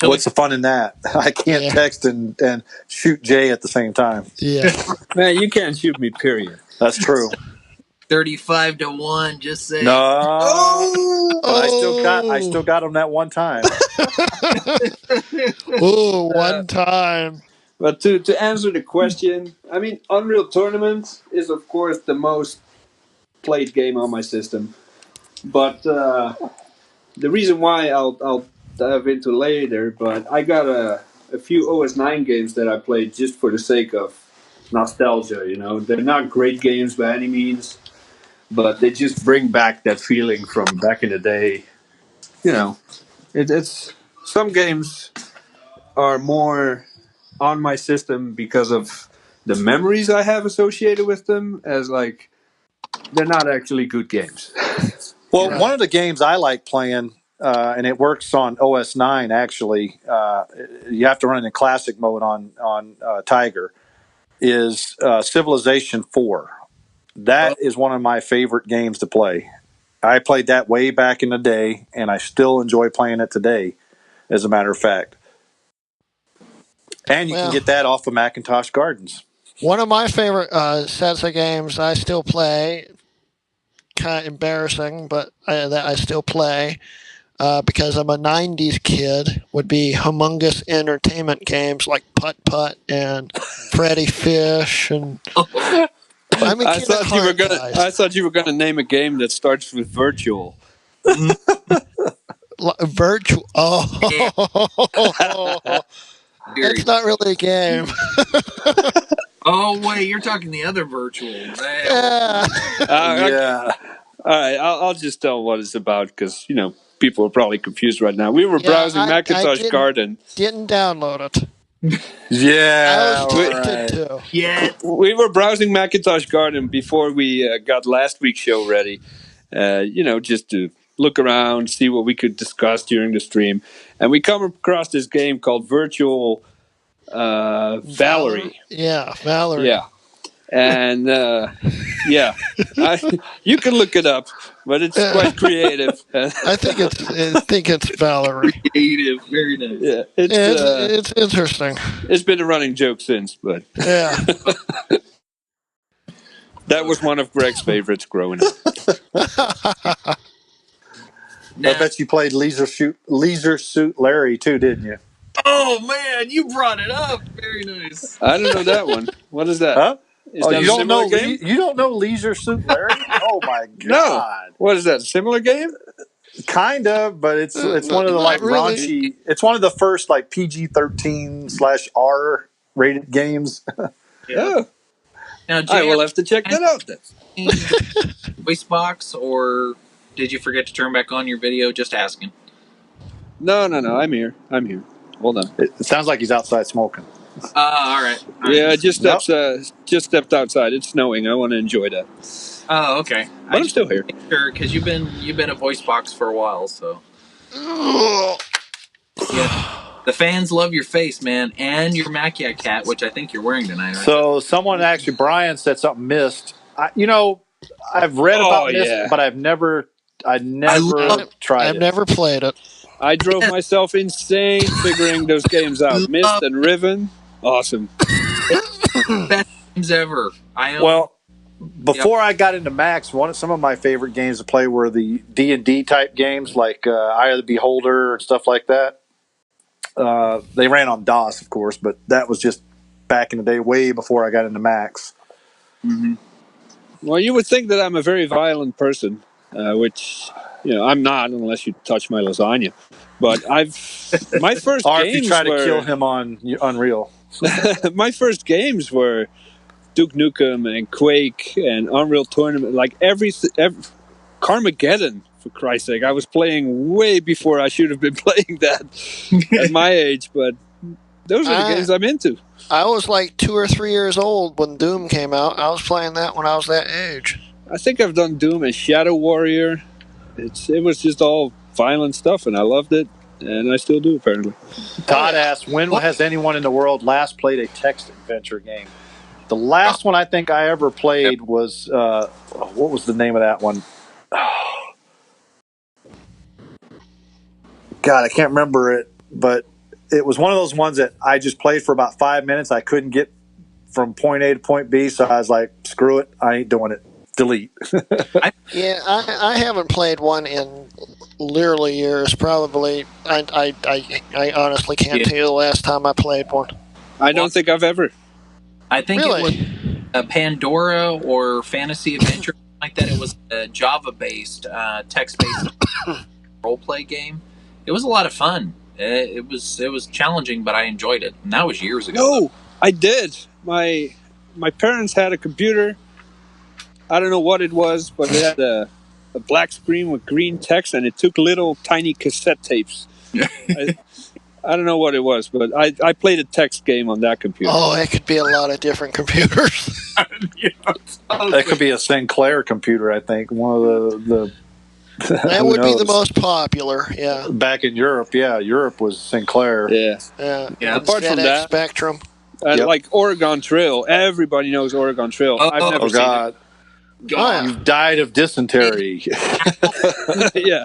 A: What's the fun in that? I can't text and shoot Jay at the same time.
C: Yeah.
B: Man, you can't shoot me, period.
A: That's true.
D: 35-1, just say.
A: No. I still got him that one time.
C: One time.
B: But to answer the question, I mean, Unreal Tournament is, of course, the most played game on my system. But the reason why I'll dive into later, but I got a a few OS9 games that I played just for the sake of nostalgia. They're not great games by any means, but they just bring back that feeling from back in the day. It's some games are more on my system because of the memories I have associated with them, as like they're not actually good games.
A: Well, one of the games I like playing, and it works on OS9 actually. You have to run in classic mode on Tiger. Is Civilization 4. That is one of my favorite games to play. I played that way back in the day, and I still enjoy playing it today, as a matter of fact. And you can get that off of Macintosh Gardens.
C: One of my favorite sets of games I still play, kind of embarrassing, but that I still play because I'm a 90s kid, would be humongous entertainment games like Putt Putt and Freddy Fish. And
B: I thought you were gonna name a game that starts with virtual.
C: Virtual. Oh, it's not really a game.
D: Oh wait, you're talking the other virtual.
C: Yeah.
B: Yeah. All right, I'll just tell what it's about because people are probably confused right now. We were browsing Macintosh Garden.
C: Didn't download it.
A: Yeah,
C: I was tempted to.
D: Yeah.
B: We were browsing Macintosh Garden before we got last week's show ready. Just to look around, see what we could discuss during the stream, and we come across this game called Virtual Valerie.
C: Yeah, Valerie.
B: Yeah. And you can look it up, but it's quite creative.
C: I think it's Valerie.
D: Creative, very nice.
B: Yeah,
C: it's interesting.
B: It's been a running joke since, but
C: yeah,
B: that was one of Greg's favorites growing up.
A: I bet you played Leisure Suit Larry too, didn't you?
D: Oh man, you brought it up. Very nice.
B: I don't know that one. What is that?
A: Huh?
B: Is that
A: you don't know?
B: game?
A: You don't know Leisure Suit Larry? Oh my god!
B: No. What is that? A similar game?
A: Kind of, but it's one of the raunchy. It's one of the first PG-13/R rated games.
B: Yeah.
D: Now,
B: I will have to check that out then.
D: Voice box, or did you forget to turn back on your video? Just asking.
B: No. I'm here. Hold on.
A: It sounds like he's outside smoking.
D: All right.
B: Yeah, I just stepped outside. It's snowing. I want to enjoy that.
D: Oh, okay.
B: But I'm still here.
D: Sure, because you've been a voice box for a while, so. Yeah. The fans love your face, man, and your Maciac hat, which I think you're wearing tonight.
A: So someone actually, Brian said something missed. I've read about Mist, but I never tried it.
C: I've never played it.
B: I drove myself insane figuring those games out. Mist and Riven, awesome.
D: Best games ever.
A: Before I got into Max, some of my favorite games to play were the D&D type games, like Eye of the Beholder and stuff like that. They ran on DOS, of course, but that was just back in the day, way before I got into Max.
B: Mm-hmm. Well, you would think that I'm a very violent person, which I'm not unless you touch my lasagna. But my first
A: or
B: games
A: if you try to kill him on Unreal.
B: My first games were Duke Nukem and Quake and Unreal Tournament, like every Carmageddon, for Christ's sake. I was playing way before I should have been playing that at my age, but those are the games I'm into.
C: I was like 2 or 3 years old when Doom came out. I was playing that when I was that age.
B: I think I've done Doom and Shadow Warrior. It was just all violent stuff, and I loved it, and I still do, apparently.
A: Todd asked, when has anyone in the world last played a text adventure game? The last one I think I ever played was, what was the name of that one? God, I can't remember it, but it was one of those ones that I just played for about 5 minutes. I couldn't get from point A to point B, so I was like, screw it, I ain't doing it. Delete.
C: I haven't played one in literally years. Probably, I honestly can't tell you the last time I played one.
B: I don't think I've ever.
D: I think it was a Pandora or Fantasy Adventure like that. It was a Java-based, text-based role-play game. It was a lot of fun. It was challenging, but I enjoyed it, and that was years ago.
B: No, I did. My parents had a computer. I don't know what it was, but it had a black screen with green text, and it took little tiny cassette tapes. I don't know what it was, but I played a text game on that computer.
C: Oh, it could be a lot of different computers.
A: That could be a Sinclair computer, I think. One of the
C: that would be the most popular, yeah.
A: Back in Europe, Europe was Sinclair.
B: Yeah.
C: Apart from that, Spectrum.
B: Like Oregon Trail. Everybody knows Oregon Trail. I've never seen it.
C: God.
A: You died of dysentery.
B: Yeah.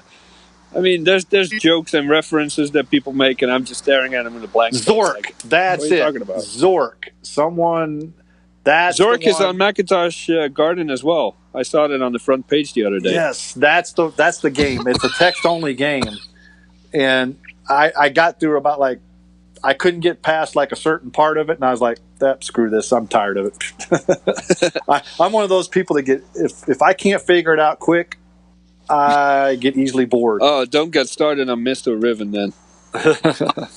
B: I mean, there's jokes and references that people make, and I'm just staring at them in a blank.
A: Zork,
B: like,
A: that's
B: what are you
A: it.
B: Talking about?
A: Zork, someone.
B: Zork is on Macintosh Garden as well. I saw it on the front page the other day.
A: Yes, that's the game. It's a text only game, and I got through about I couldn't get past a certain part of it, and I was like, screw this, I'm tired of it. I'm one of those people that get if I can't figure it out quick, I get easily bored.
B: Oh, don't get started on Mr. Riven then.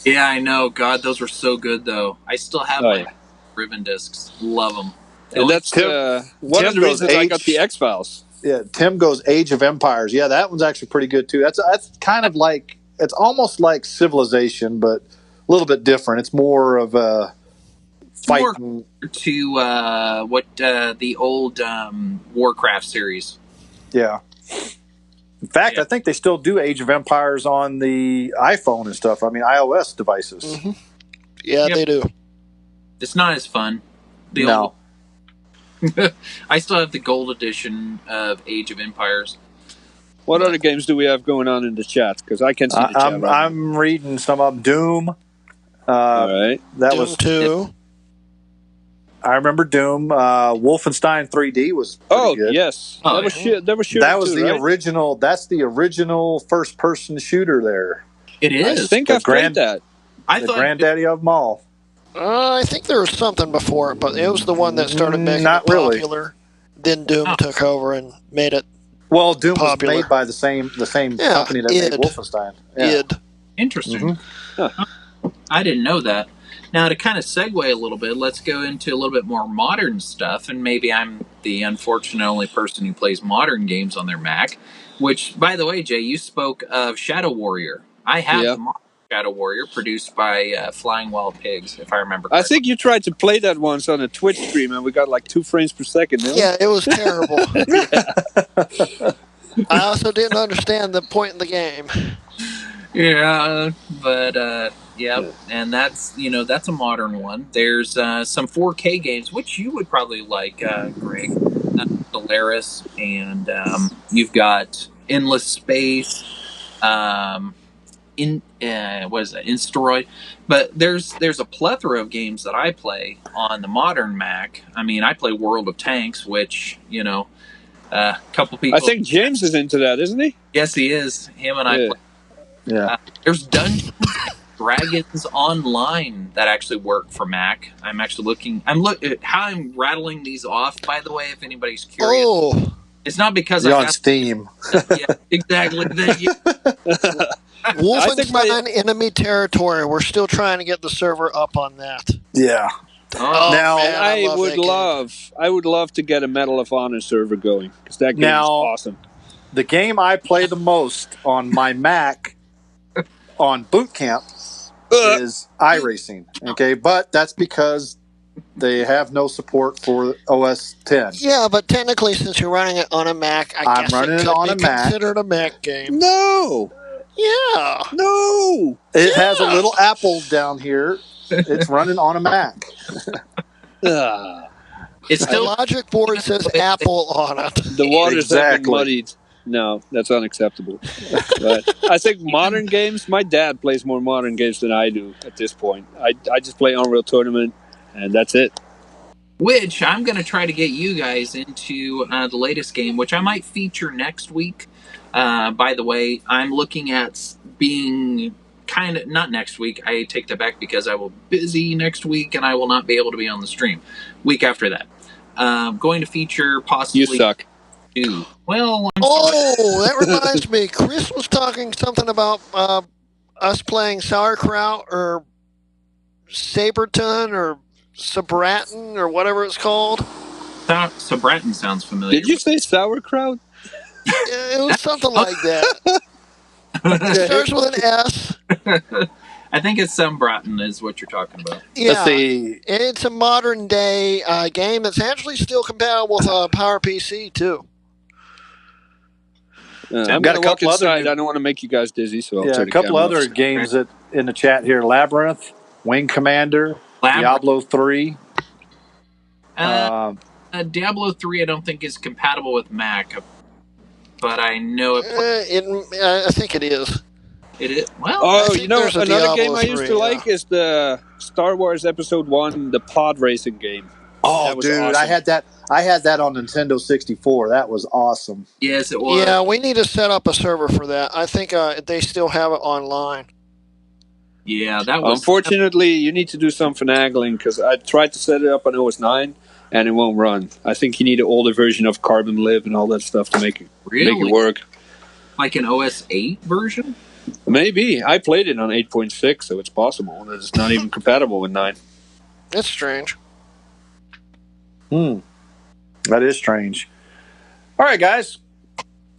D: Yeah, I know. God, those were so good, though. I still have my Riven discs. Love them.
B: And that's one of the reasons I got the X-Files.
A: Yeah, Tim goes Age of Empires. Yeah, that one's actually pretty good, too. That's kind of it's almost like Civilization, but a little bit different. It's more of a fighting.
D: To the old Warcraft series.
A: Yeah. In fact, I think they still do Age of Empires on the iPhone and stuff. I mean, iOS devices.
C: Mm-hmm. Yeah, they do.
D: It's not as fun.
A: No.
D: I still have the gold edition of Age of Empires.
B: What other games do we have going on in the chat? Because I can't see the chat.
A: I'm reading some of them. Doom.
B: All right.
A: That
C: Doom
A: was
C: 2.
A: I remember Doom. Wolfenstein 3D was pretty good.
B: Yes. That was the
A: original. That's the original first-person shooter there.
D: It is.
B: I think I've played that.
A: The granddaddy of them all.
C: I think there was something before it, but it was the one that started making it popular. Then Doom took over and made it.
A: Well, Doom
C: popular.
A: was made by the same company that made Wolfenstein. Yeah.
D: Interesting.
A: Mm-hmm.
D: Huh. I didn't know that. Now, to kind of segue a little bit, let's go into a little bit more modern stuff, and maybe I'm the unfortunate only person who plays modern games on their Mac, which, by the way, Jay, you spoke of Shadow Warrior. I have the modern Shadow Warrior produced by Flying Wild Pigs, if I remember correctly.
B: I think you tried to play that once on a Twitch stream, and we got 2 frames per second.
C: Yeah, it was terrible. I also didn't understand the point in the game.
D: Yeah, but... yeah, and that's a modern one. There's some 4K games, which you would probably like, Greg. Solaris, and you've got Endless Space, Instaroid. But there's a plethora of games that I play on the modern Mac. I mean, I play World of Tanks, which a couple people.
B: I think James is into that, isn't he?
D: Yes, he is. Him and I play.
A: Yeah.
D: There's Dungeons Dragons Online that actually work for Mac. I'm actually looking. How I'm rattling these off. By the way, if anybody's curious, it's not because
A: you're on Steam.
D: Yeah, exactly.
C: Wolfenstein Enemy Territory. We're still trying to get the server up on that.
A: Yeah.
C: Now man,
B: I would love to get a Medal of Honor server going because that game is awesome.
A: The game I play the most on my Mac on Boot Camp is iRacing. Okay, but that's because they have no support for OS 10.
C: Yeah, but technically, since you're running it on a Mac, I guess it could be considered a Mac game.
B: No.
C: Yeah.
B: No.
A: It has a little Apple down here. It's running on a Mac.
D: It's still
C: the logic board says Apple on it.
B: The waters have been muddied. No, that's unacceptable. But I think modern games, my dad plays more modern games than I do at this point. I just play Unreal Tournament, and that's it.
D: Which I'm going to try to get you guys into the latest game, which I might feature next week. By the way, I'm looking at being kind of, not next week, I take that back because I will be busy next week and I will not be able to be on the stream. Week after that. Going to feature possibly...
B: You suck.
D: Well,
C: that reminds me. Chris was talking something about us playing sauerkraut or Saberton or Sabratin or whatever it's called.
D: Sabratin sounds familiar.
B: Did you say sauerkraut?
C: It was something like that. It starts with an S.
D: I think it's Sabratin is what you're talking about.
C: Yeah,
A: Let's see.
C: it's a modern day game that's actually still compatible with PowerPC too.
B: I'm
A: got
B: going
A: a
B: to walk
A: couple other
B: inside.
A: new-
B: I don't want to make you guys dizzy, so I'll
A: Yeah,
B: turn
A: a
B: the
A: couple
B: camera
A: other
B: off.
A: games that in the chat here: Labyrinth, Wing Commander,
D: Labyrinth.
A: Diablo 3.
D: Diablo 3 I don't think is compatible with Mac, but I know it.
C: I think it is.
D: It is. Well,
B: Oh,
C: think
B: you know,
C: there's a
B: another
C: Diablo
B: game I used
C: 3,
B: to like is the Star Wars Episode 1, the pod racing game.
A: Oh,
B: That was
A: dude,
B: awesome.
A: I had that on Nintendo 64. That was awesome.
D: yes, it was.
C: Yeah, we need to set up a server for that. I think they still have it online.
D: Yeah, that was.
B: Unfortunately, you need to do some finagling because I tried to set it up on OS 9 and it won't run. I think you need an older version of Carbon Live and all that stuff to make it work.
D: Like an OS 8 version?
B: Maybe. I played it on 8.6, so it's possible that it's not even compatible with 9.
C: That's strange.
A: That is strange. All right, guys.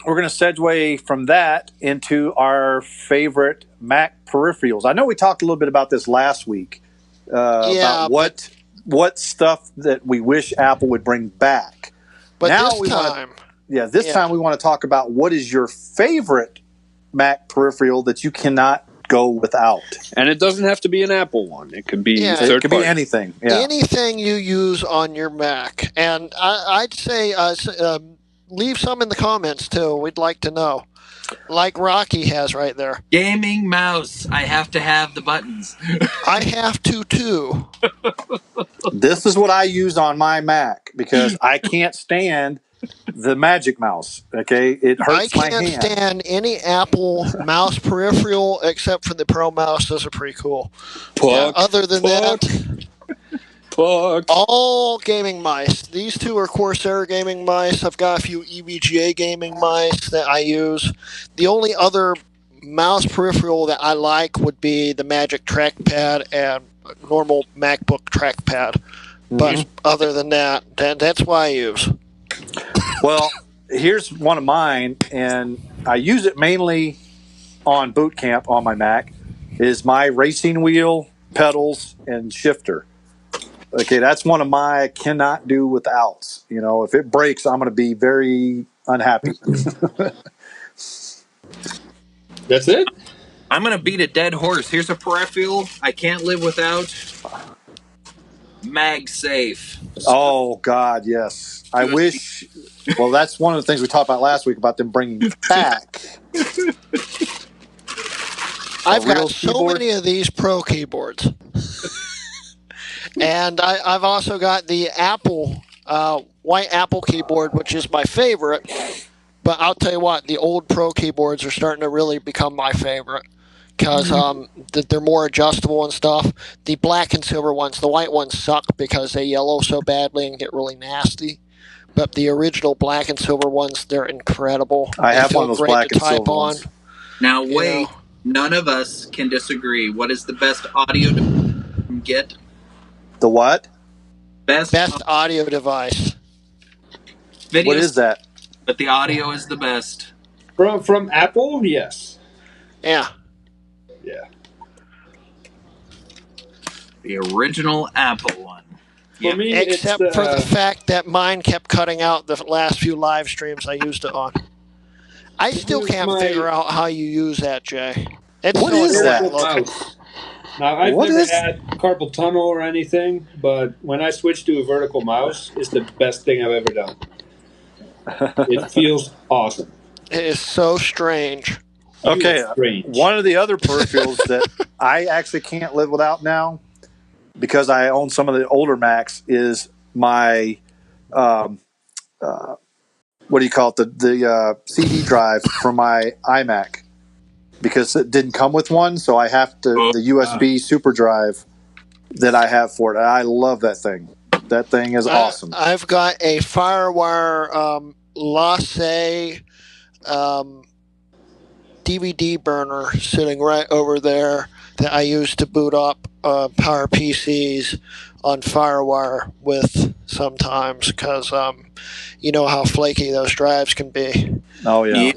A: We're going to segue from that into our favorite Mac peripherals. I know we talked a little bit about this last week. About what stuff that we wish Apple would bring back.
C: But
A: now
C: this time...
A: This time we want to talk about what is your favorite Mac peripheral that you cannot go without.
B: And it doesn't have to be an Apple one. It could be
A: it could be anything. Yeah.
C: Anything you use on your Mac. And I'd say leave some in the comments, too. We'd like to know. Like Rocky has right there.
D: Gaming mouse. I have to have the buttons.
C: I have to, too.
A: This is what I use on my Mac because I can't stand the Magic Mouse. Okay, it hurts my hand.
C: I can't stand any Apple mouse peripheral except for the Pro Mouse. Those are pretty cool. Other than that, all gaming mice. These two are Corsair gaming mice. I've got a few EVGA gaming mice that I use. The only other mouse peripheral that I like would be the Magic Trackpad and normal MacBook trackpad. But other than that, that's what I use.
A: Well, here's one of mine, and I use it mainly on boot camp on my Mac, is my racing wheel, pedals, and shifter. Okay, that's one of my I cannot do without. You know, if it breaks, I'm going to be very unhappy.
B: That's it?
D: I'm going to beat a dead horse. Here's a peripheral I can't live without. MagSafe.
A: Oh, God, yes. I wish... Well, that's one of the things we talked about last week about them bringing back.
C: I've got so many of these Pro keyboards. And I've also got the Apple, white Apple keyboard, which is my favorite. But I'll tell you what, the old Pro keyboards are starting to really become my favorite. Because they're more adjustable and stuff. The black and silver ones, the white ones suck because they yellow so badly and get really nasty. But the original black and silver ones, they're incredible.
A: I have one of those black and silver ones.
D: Now wait, none of us can disagree. What is the best audio to get?
A: The what?
D: Best
C: audio device.
D: Videos,
A: what is that?
D: But the audio is the best.
B: From Apple, yes.
C: Yeah.
B: Yeah.
D: The original Apple one.
B: For me,
C: except for the fact that mine kept cutting out the last few live streams I used it on. I still can't figure out how you use that, Jay.
A: What is that?
B: Now, I've never had carpal tunnel or anything, but when I switched to a vertical mouse, it's the best thing I've ever done. It feels awesome.
C: It is so strange.
A: Okay, one of the other peripherals that I actually can't live without now, because I own some of the older Macs, is my what do you call it? The CD drive for my iMac, because it didn't come with one, so I have to the USB super drive that I have for it. I love that thing. That thing is awesome.
C: I've got a FireWire Lasse DVD burner sitting right over there that I use to boot up Power PCs on FireWire with sometimes because you know how flaky those drives can be.
A: Oh yeah.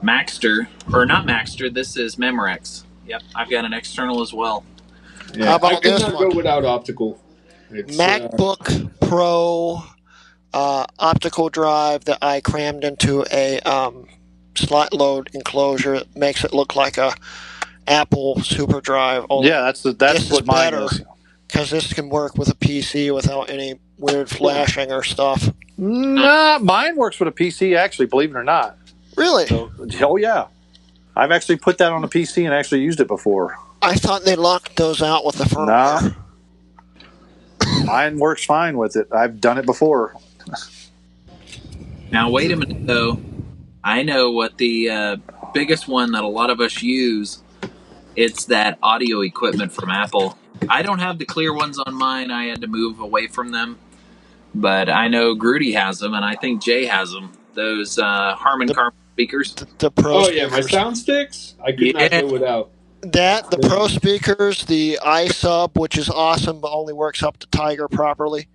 D: Maxter, or not Maxter, this is Memorex. Yep, I've got an external as well.
B: Yeah,
C: How about
B: I could
C: this
B: not
C: one?
B: go without optical. It's,
C: MacBook Pro optical drive that I crammed into a slot load enclosure. It makes it look like a Apple Super Drive.
A: Yeah, that's what mine
C: better
A: is.
C: because this can work with a PC without any weird flashing or stuff.
A: Nah, mine works with a PC. Actually, believe it or not.
C: Really?
A: So, oh yeah, I've actually put that on a PC and actually used it before.
C: I thought they locked those out with the firmware.
A: No, mine works fine with it. I've done it before.
D: Now, wait a minute, though. I know what the biggest one that a lot of us use. It's that audio equipment from Apple. I don't have the clear ones on mine. I had to move away from them. But I know Grooty has them, and I think Jay has them. Those Harman Kardon speakers.
C: The Pro
B: oh
C: speakers.
B: yeah, my sound sticks. I could not go without.
C: That, the Pro speakers, the iSub, which is awesome, but only works up to Tiger properly.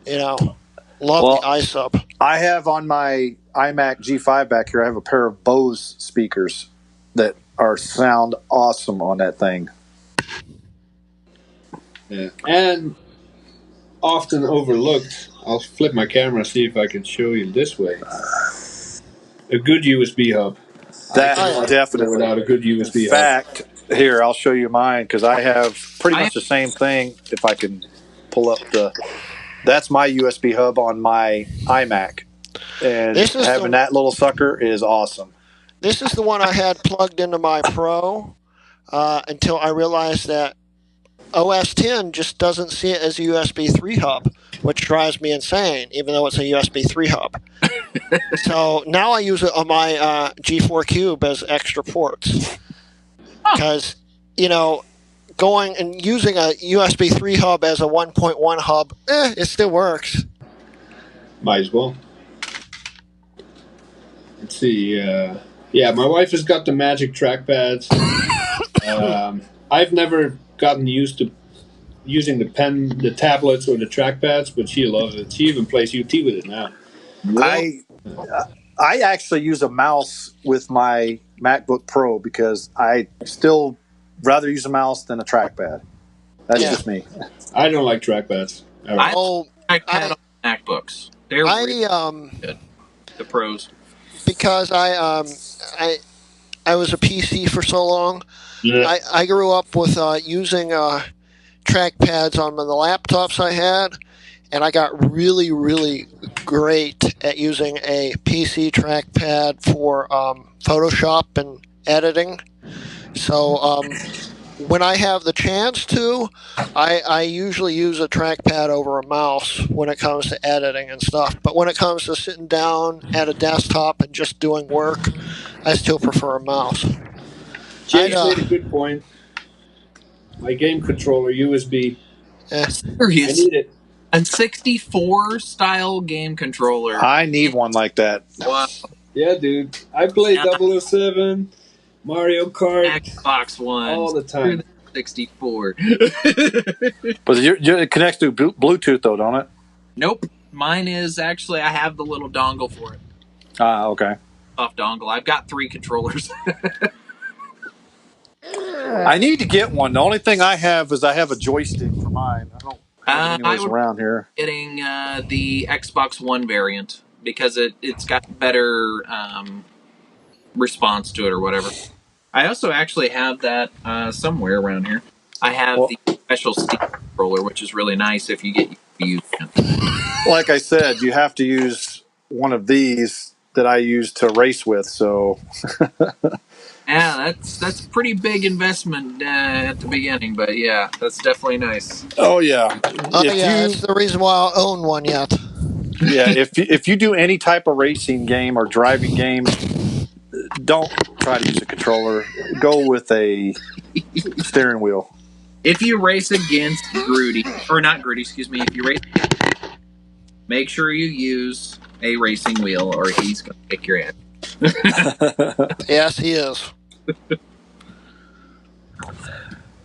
C: You know, love the iSub.
A: I have on my iMac G5 back here, I have a pair of Bose speakers that sound awesome on that thing.
B: Yeah. And often overlooked, I'll flip my camera, see if I can show you this way. A good USB hub.
A: That definitely.
B: Without a good USB
A: In fact, here, I'll show you mine because I have pretty much the same thing. If I can pull up that's my USB hub on my iMac. And having that little sucker is awesome.
C: This is the one I had plugged into my Pro until I realized that OS X just doesn't see it as a USB 3 hub, which drives me insane, even though it's a USB 3 hub. So now I use it on my G4 Cube as extra ports. Because, you know, going and using a USB 3 hub as a 1.1 hub, it still works.
B: Might as well. Let's see. Yeah, my wife has got the Magic trackpads. I've never gotten used to using the tablets or the trackpads, but she loves it. She even plays UT with it now.
A: I actually use a mouse with my MacBook Pro because I still rather use a mouse than a trackpad. That's just me.
B: I don't like trackpads.
D: I trackpad on MacBooks. They're really good. The Pros.
C: Because I was a PC for so long.
B: Yeah.
C: I grew up with using trackpads on the laptops I had, and I got really, really great at using a PC trackpad for Photoshop and editing. So when I have the chance to, I usually use a trackpad over a mouse when it comes to editing and stuff. But when it comes to sitting down at a desktop and just doing work, I still prefer a mouse.
B: James made a good point. My game controller, USB.
D: Serious?
B: I need it.
D: A 64 style game controller.
A: I need one like that.
D: Wow.
B: Yeah, dude. I play 007, Mario Kart,
D: Xbox One
B: all the time.
D: 64.
A: But it connects to Bluetooth though, don't it?
D: Nope. Mine is actually, I have the little dongle for it.
A: Okay.
D: Off dongle. I've got 3 controllers.
A: I need to get one. The only thing I have is a joystick for mine. I don't have any of those around here.
D: Getting the Xbox One variant because it's got better response to it or whatever. I also actually have that somewhere around here. I have the special Steam controller, which is really nice if you get used to it.
A: Like I said, you have to use one of these that I use to race with, so...
D: Yeah, that's a pretty big investment at the beginning, but yeah, that's definitely nice.
A: Oh yeah,
C: that's the reason why I own one yet.
A: Yeah, if you do any type of racing game or driving game, don't try to use a controller. Go with a steering wheel.
D: If you race against Grooty, or not Grooty, excuse me, if you race, make sure you use a racing wheel, or he's going to kick your ass.
C: Yes, he is.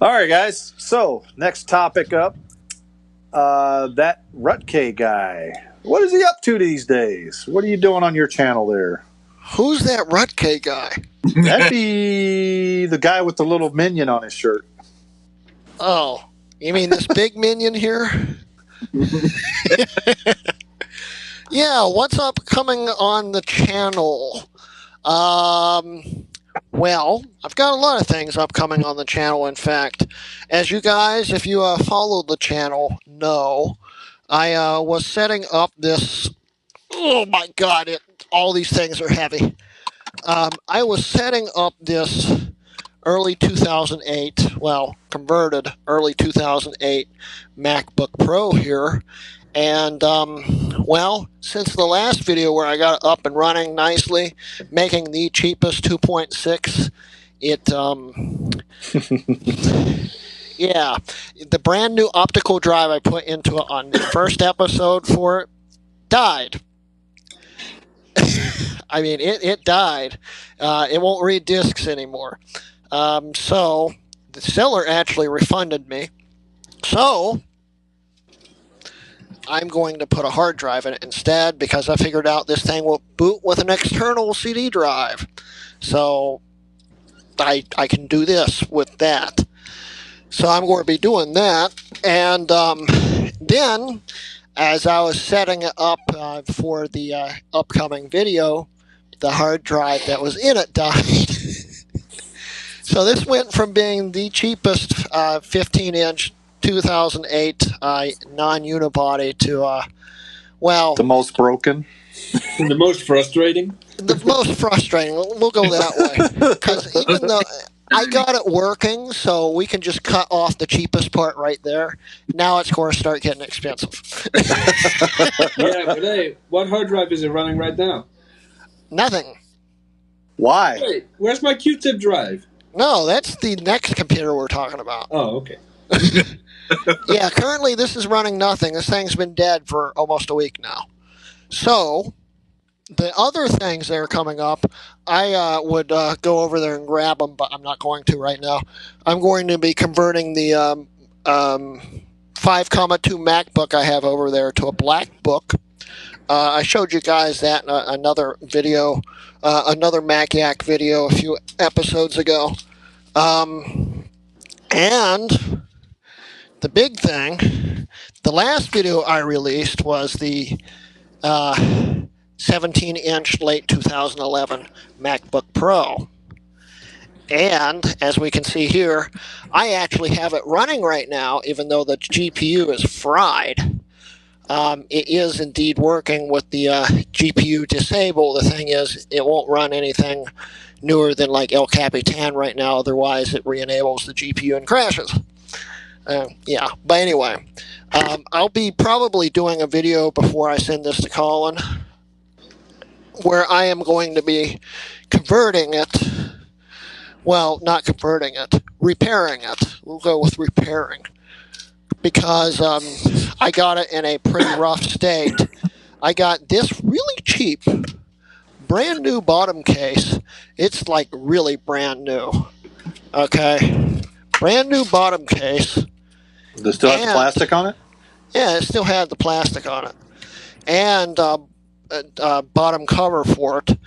A: All right, guys. So, next topic up. That Rutke guy. What is he up to these days? What are you doing on your channel there?
C: Who's that Rutke guy?
A: That'd be the guy with the little minion on his shirt.
C: Oh, you mean this big minion here? Yeah, what's upcoming on the channel? Well, I've got a lot of things upcoming on the channel, in fact. As you guys, if you followed the channel, know, I was setting up this... Oh my god, all these things are heavy. I was setting up this early 2008, well, converted early 2008 MacBook Pro here. And, well, since the last video where I got it up and running nicely, making the cheapest 2.6, yeah, the brand new optical drive I put into it on the first episode for it died. I mean, it died. It won't read discs anymore. So the seller actually refunded me. So I'm going to put a hard drive in it instead because I figured out this thing will boot with an external CD drive. So I can do this with that. So I'm going to be doing that. And then, as I was setting it up for the upcoming video, the hard drive that was in it died. So this went from being the cheapest 15-inch 2008 non-unibody to, well...
A: The most broken?
B: The most frustrating?
C: The most frustrating. We'll go that way. Because even though I got it working, so we can just cut off the cheapest part right there. Now it's going to start getting expensive.
B: Yeah, but hey, what hard drive is it running right now?
C: Nothing.
A: Why?
B: Wait, where's my Q-tip drive?
C: No, that's the next computer we're talking about.
B: Oh, okay.
C: Yeah, currently this is running nothing. This thing's been dead for almost a week now. So, the other things that are coming up, I would go over there and grab them, but I'm not going to right now. I'm going to be converting the 5.2 MacBook I have over there to a black book. I showed you guys that in another video, another MacYac video a few episodes ago. And the big thing, the last video I released was the 17-inch late 2011 MacBook Pro. And, as we can see here, I actually have it running right now, even though the GPU is fried. It is indeed working with the GPU disabled. The thing is, it won't run anything newer than like El Capitan right now, otherwise it re-enables the GPU and crashes. Yeah, but anyway, I'll be probably doing a video before I send this to Colin where I am going to be converting it. Well, not converting it, repairing it. We'll go with repairing. Because I got it in a pretty rough state. I got this really cheap, brand new bottom case. It's like really brand new. Okay? Brand new bottom case.
A: Does it still have the plastic on it?
C: Yeah, it still had the plastic on it. And bottom cover for it.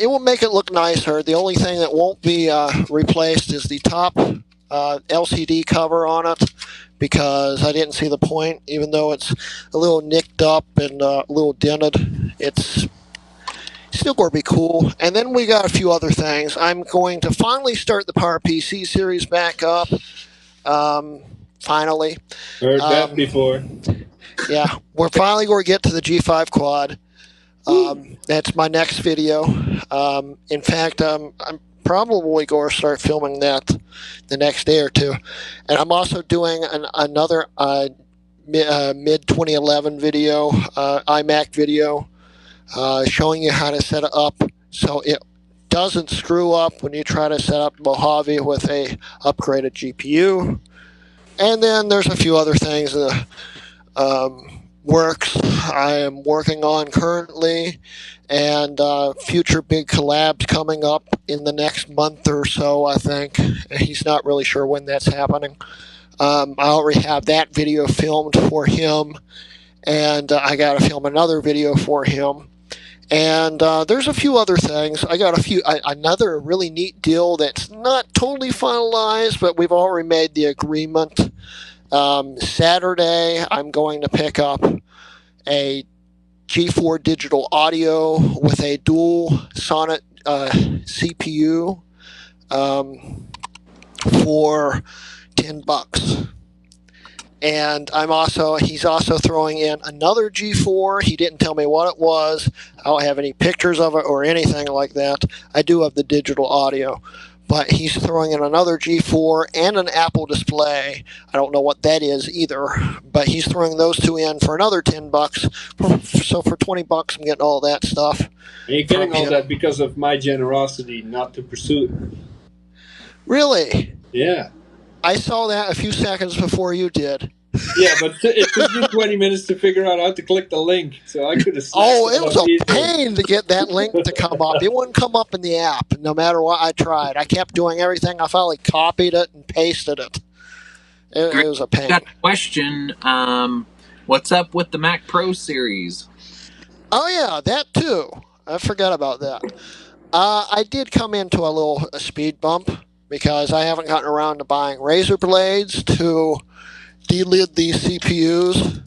C: It will make it look nicer. The only thing that won't be replaced is the top LCD cover on it, because I didn't see the point, even though it's a little nicked up and a little dented. It's still going to be cool. And then we got a few other things. I'm going to finally start the PowerPC series back up. Finally.
B: Heard that before.
C: Yeah, we're finally going to get to the G5 quad. That's my next video. In fact, I'm probably going to start filming that the next day or two. And I'm also doing another mid-2011 video, iMac video, showing you how to set it up so it doesn't screw up when you try to set up Mojave with a upgraded GPU. And then there's a few other things in the works. I am working on currently, and future big collabs coming up in the next month or so, I think. He's not really sure when that's happening. I already have that video filmed for him, and I got to film another video for him. And there's a few other things. I got another really neat deal that's not totally finalized, but we've already made the agreement. Saturday, I'm going to pick up a G4 digital audio with a dual Sonnet CPU for $10. And he's also throwing in another G4. He didn't tell me what it was. I don't have any pictures of it or anything like that. I do have the digital audio. But he's throwing in another G4 and an Apple display. I don't know what that is either. But he's throwing those two in for another $10. So for $20, I'm getting all that stuff.
B: And you're getting all that because of my generosity not to pursue it.
C: Really?
B: Yeah.
C: I saw that a few seconds before you did.
B: Yeah, but it took you 20 minutes to figure out how to click the link, so I could have.
C: Oh, it was a pain to get that link to come up. It wouldn't come up in the app, no matter what I tried. I kept doing everything. I finally copied it and pasted it. It was a pain.
D: Got a question. What's up with the Mac Pro series?
C: Oh, yeah, that too. I forgot about that. I did come into a little speed bump because I haven't gotten around to buying razor blades to delid these CPUs.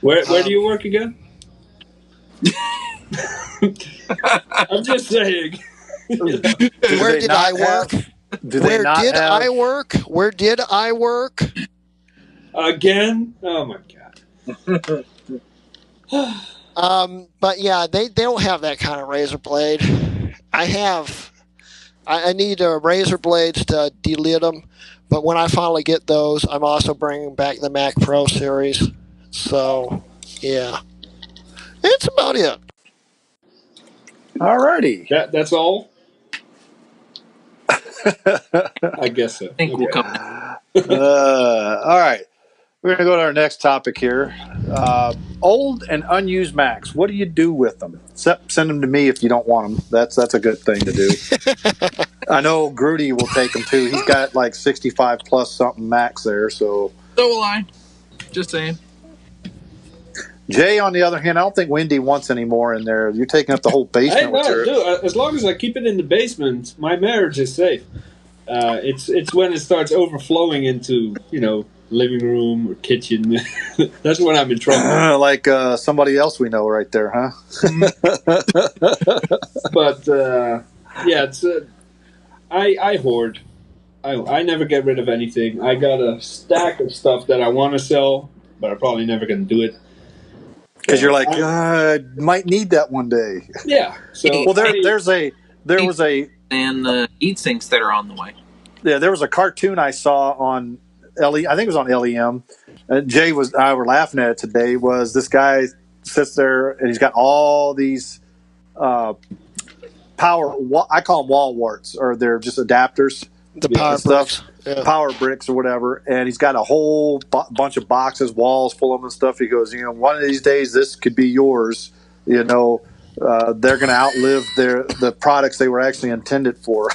B: Where do you work again? I'm just saying.
C: Where did I work? Where did I work?
B: Again? Oh my
C: god. But yeah, they don't have that kind of razor blade. I need razor blades to delid them. But when I finally get those, I'm also bringing back the Mac Pro series. So, yeah. That's about it.
A: Alrighty.
B: That's all? I guess so.
D: I think we'll come.
A: All right. We're going to go to our next topic here. Old and unused Macs. What do you do with them? Except send them to me if you don't want them. That's a good thing to do. I know Grooty will take them too. He's got like 65 plus something Macs there. So
D: will I. Just saying.
A: Jay, on the other hand, I don't think Wendy wants any more in there. You're taking up the whole basement.
B: Dude, as long as I keep it in the basement, my marriage is safe. It's when it starts overflowing into, living room or kitchen. That's when I'm in trouble.
A: Like somebody else we know right there, huh?
B: But yeah, it's I hoard. I never get rid of anything. I got a stack of stuff that I want to sell, but I'm probably never going to do it.
A: Because you're like, I might need that one day.
B: Yeah. So
A: well, there was a
D: and the heat sinks that are on the way.
A: Yeah, there was a cartoon I saw on I think it was on LEM. Jay I were laughing at it today. Was this guy sits there and he's got all these power? I call them wall warts, or they're just adapters.
C: The power
A: stuff,
C: bricks.
A: Power bricks or whatever. And he's got a whole bunch of boxes, walls full of them and stuff. He goes, one of these days this could be yours. They're going to outlive the products they were actually intended for.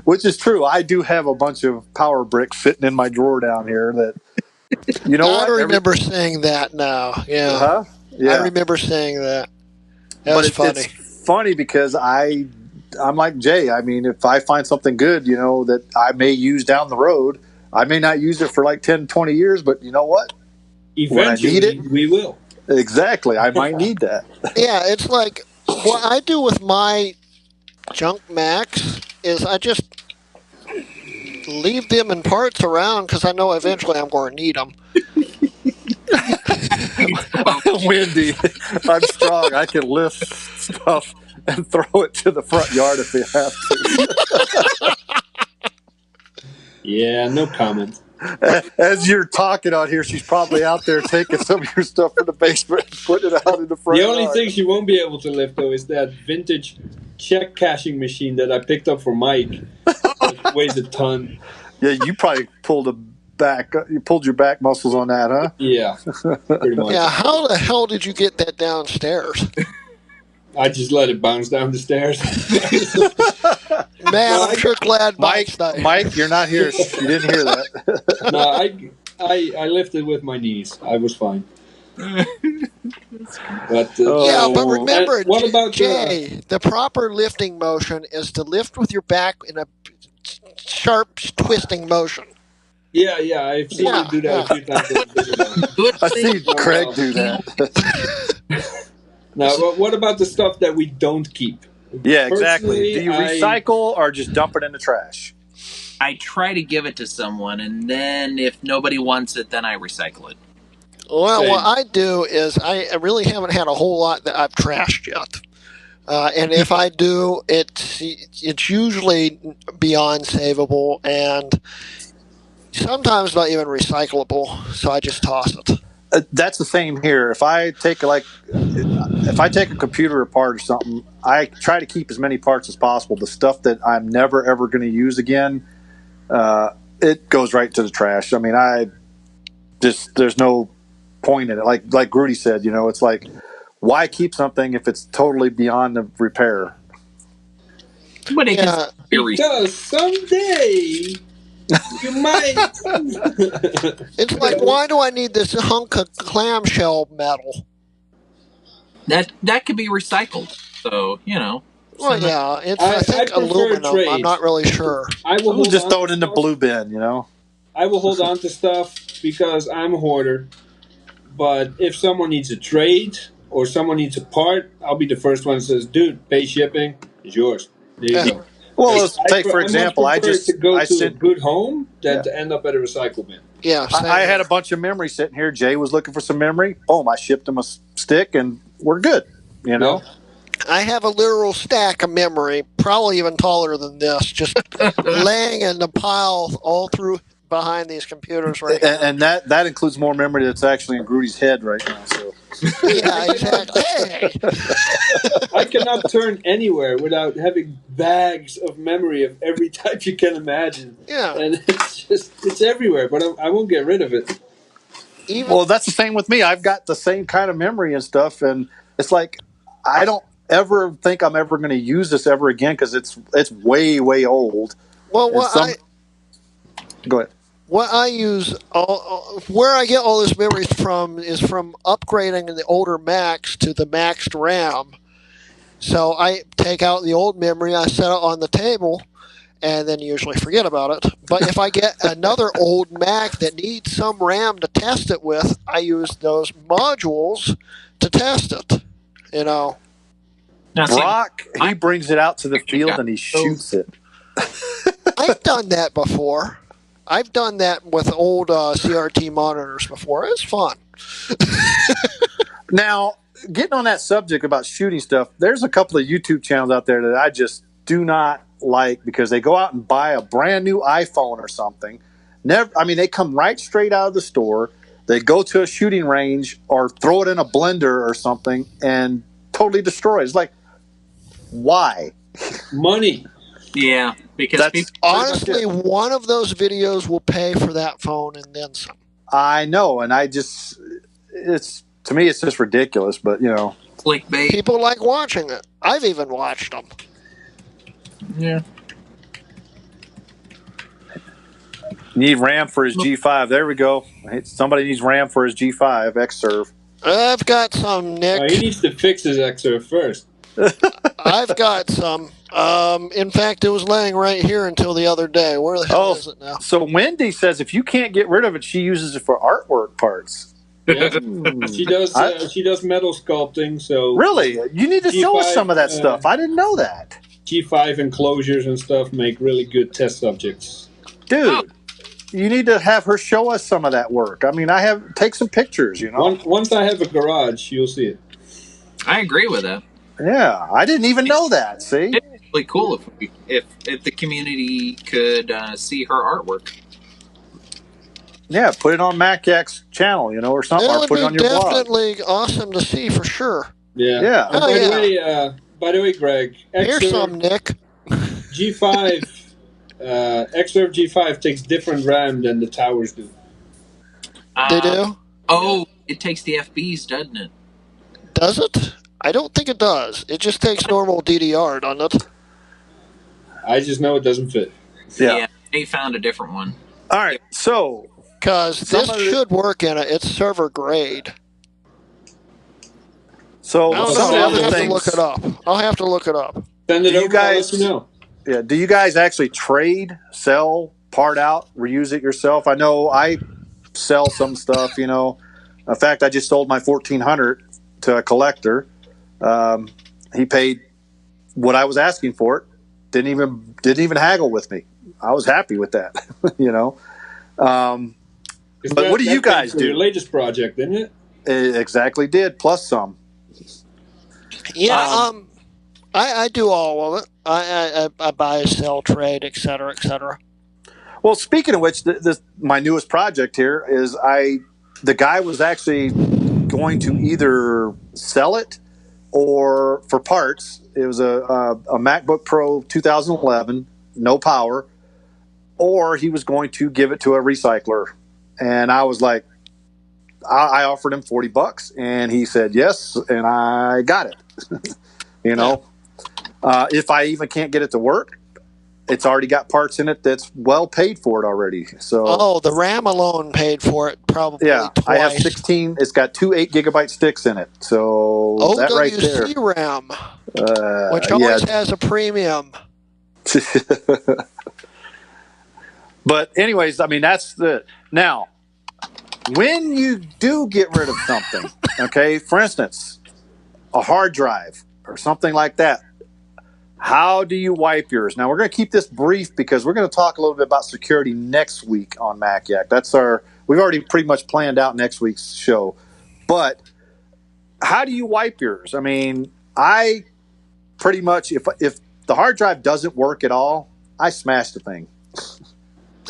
A: Which is true. I do have a bunch of power bricks sitting in my drawer down here that,
C: I remember saying that now. Yeah.
A: Uh-huh. Yeah.
C: I remember saying that. That was funny.
A: It's funny because I'm like Jay. I mean, if I find something good, that I may use down the road, I may not use it for like 10, 20 years, but you know what?
B: Eventually,
A: when I need it,
B: we will.
A: Exactly. I might need that.
C: Yeah, it's like what I do with my junk Macs is I just leave them in parts around because I know eventually I'm going to need them.
A: Wendy, I'm strong. I can lift stuff and throw it to the front yard if we have to.
B: Yeah, no comment.
A: As you're talking out here, she's probably out there taking some of your stuff from the basement and putting it out in the front
B: yard. The only
A: yard.
B: thing she won't be able to lift, though, is that vintage check cashing machine that I picked up for Mike. It weighs a ton.
A: Yeah, you probably pulled a back. You pulled your back muscles on that, huh?
B: Yeah, pretty much.
C: Yeah, how the hell did you get that downstairs?
B: I just let it bounce down the stairs.
C: Man, I'm sure glad
A: Mike, you're not here. You didn't hear that.
B: No, I lifted with my knees. I was fine. But
C: yeah, but remember,
B: what about
C: Jay? The proper lifting motion is to lift with your back in a sharp twisting motion.
B: Yeah, I've seen you do that a few times.
A: I see Craig do that.
B: Now, what about the stuff that we don't keep?
A: Yeah, exactly. Do you recycle or just dump it in the trash?
D: I try to give it to someone, and then if nobody wants it, then I recycle it.
C: Well, what I do is I really haven't had a whole lot that I've trashed yet. And if I do, it's usually beyond savable and sometimes not even recyclable, so I just toss it.
A: That's the same here. If I take a computer apart or something, I try to keep as many parts as possible. The stuff that I'm never ever going to use again, it goes right to the trash. I mean, there's no point in it. Like Grooty said, it's like, why keep something if it's totally beyond the repair?
D: But
B: because someday you might.
C: It's like, why do I need this hunk of clamshell metal?
D: That could be recycled. So,
C: Well, yeah, I think aluminum. Trade. I'm not really sure.
A: We'll just throw it in the blue bin,
B: I will hold on to stuff because I'm a hoarder. But if someone needs a trade or someone needs a part, I'll be the first one that says, "Dude, pay shipping. It's yours." There you go.
A: Well, let's take for example. I
B: to go to a good home than to end up at a recycle bin.
C: Yeah,
A: I had a bunch of memory sitting here. Jay was looking for some memory. Boom! I shipped him a stick, and we're good.
B: Yeah.
C: I have a literal stack of memory, probably even taller than this, just laying in the pile all through behind these computers right now.
A: And that includes more memory that's actually in Grooty's head right now. So.
C: Yeah, exactly. Hey.
B: I cannot turn anywhere without having bags of memory of every type you can imagine.
C: Yeah.
B: And it's everywhere, but I won't get rid of it.
A: Well, that's the same with me. I've got the same kind of memory and stuff, and it's like I don't ever think I'm ever going to use this ever again because it's way, way old.
C: Well,
A: go ahead.
C: What I use, where I get all this memories from is from upgrading the older Macs to the maxed RAM. So I take out the old memory, I set it on the table, and then usually forget about it. But if I get another old Mac that needs some RAM to test it with, I use those modules to test it.
A: Now, Brock, he brings it out to the field and he shoots it.
C: I've done that before. I've done that with old CRT monitors before. It's fun.
A: Now, getting on that subject about shooting stuff, there's a couple of YouTube channels out there that I just do not like because they go out and buy a brand new iPhone or something. They come right straight out of the store. They go to a shooting range or throw it in a blender or something and totally destroy it. It's like, why?
B: Money.
D: Yeah, because
C: honestly, one of those videos will pay for that phone and then some.
A: I know, and to me, it's just ridiculous. But
D: clickbait.
C: People like watching it. I've even watched them.
D: Yeah.
A: Need RAM for his G5. There we go. Somebody needs RAM for his G5 Xserve.
C: I've got some, Nick.
B: He needs to fix his Xserve first.
C: I've got some. In fact, it was laying right here until the other day. Where the hell is it now?
A: So Wendy says if you can't get rid of it, she uses it for artwork parts.
B: Yeah. She does metal sculpting. So
A: really, you need to show us some of that stuff. I didn't know that.
B: G5 enclosures and stuff make really good test subjects.
A: Dude, you need to have her show us some of that work. I mean, take some pictures.
B: Once I have a garage, you'll see it.
D: I agree with that.
A: Yeah, I didn't even know that. See,
D: it's really cool if the community could see her artwork.
A: Yeah, put it on MacYak's channel, or something, or put it on your blog.
C: Definitely awesome to see for sure.
B: Yeah. By the way, Greg,
C: here's some, Nick.
B: G5 Xserve G5 takes different RAM than the towers do.
C: They do?
D: Oh, it takes the FBs, doesn't it?
C: Does it? I don't think it does. It just takes normal DDR, doesn't it?
B: I just know it doesn't fit.
A: Yeah.
D: They found a different one.
A: All right. So,
C: Because this should work in it. It's server grade.
A: So
C: I don't
A: some
C: know.
A: of the
C: I'll
A: other
C: have to
A: things.
C: look it up. I'll have to look it up.
B: Send it
A: Do you
B: over, I'll let
A: guys-
B: you know.
A: Yeah. Do you guys actually trade, sell, part out, reuse it yourself? I know I sell some stuff. You know, in fact, I just sold my 1400 to a collector. He paid what I was asking for it. Didn't even haggle with me. I was happy with that. You know. But what do you guys do?
B: Your latest project, didn't it?
A: It exactly did, plus some.
C: Yeah, I do all of it. I buy, sell, trade, etc., etc.
A: Well, speaking of which, my newest project here is the guy was actually going to either sell it or for parts. It was a MacBook Pro 2011, no power, or he was going to give it to a recycler. And I was like, I offered him $40, and he said yes, and I got it. You know, if I even can't get it to work, it's already got parts in it that's well paid for it already. So
C: the RAM alone paid for it probably
A: yeah,
C: twice.
A: I have 16. It's got 2 8-gigabyte sticks in it. So that right there,
C: OWC RAM, which always has a premium.
A: But anyways, I mean that's now. When you do get rid of something, okay, for instance, a hard drive or something like that, how do you wipe yours? Now, we're going to keep this brief because we're going to talk a little bit about security next week on MacYak. We've already pretty much planned out next week's show. But how do you wipe yours? I mean, I pretty much, if the hard drive doesn't work at all, I smash the thing.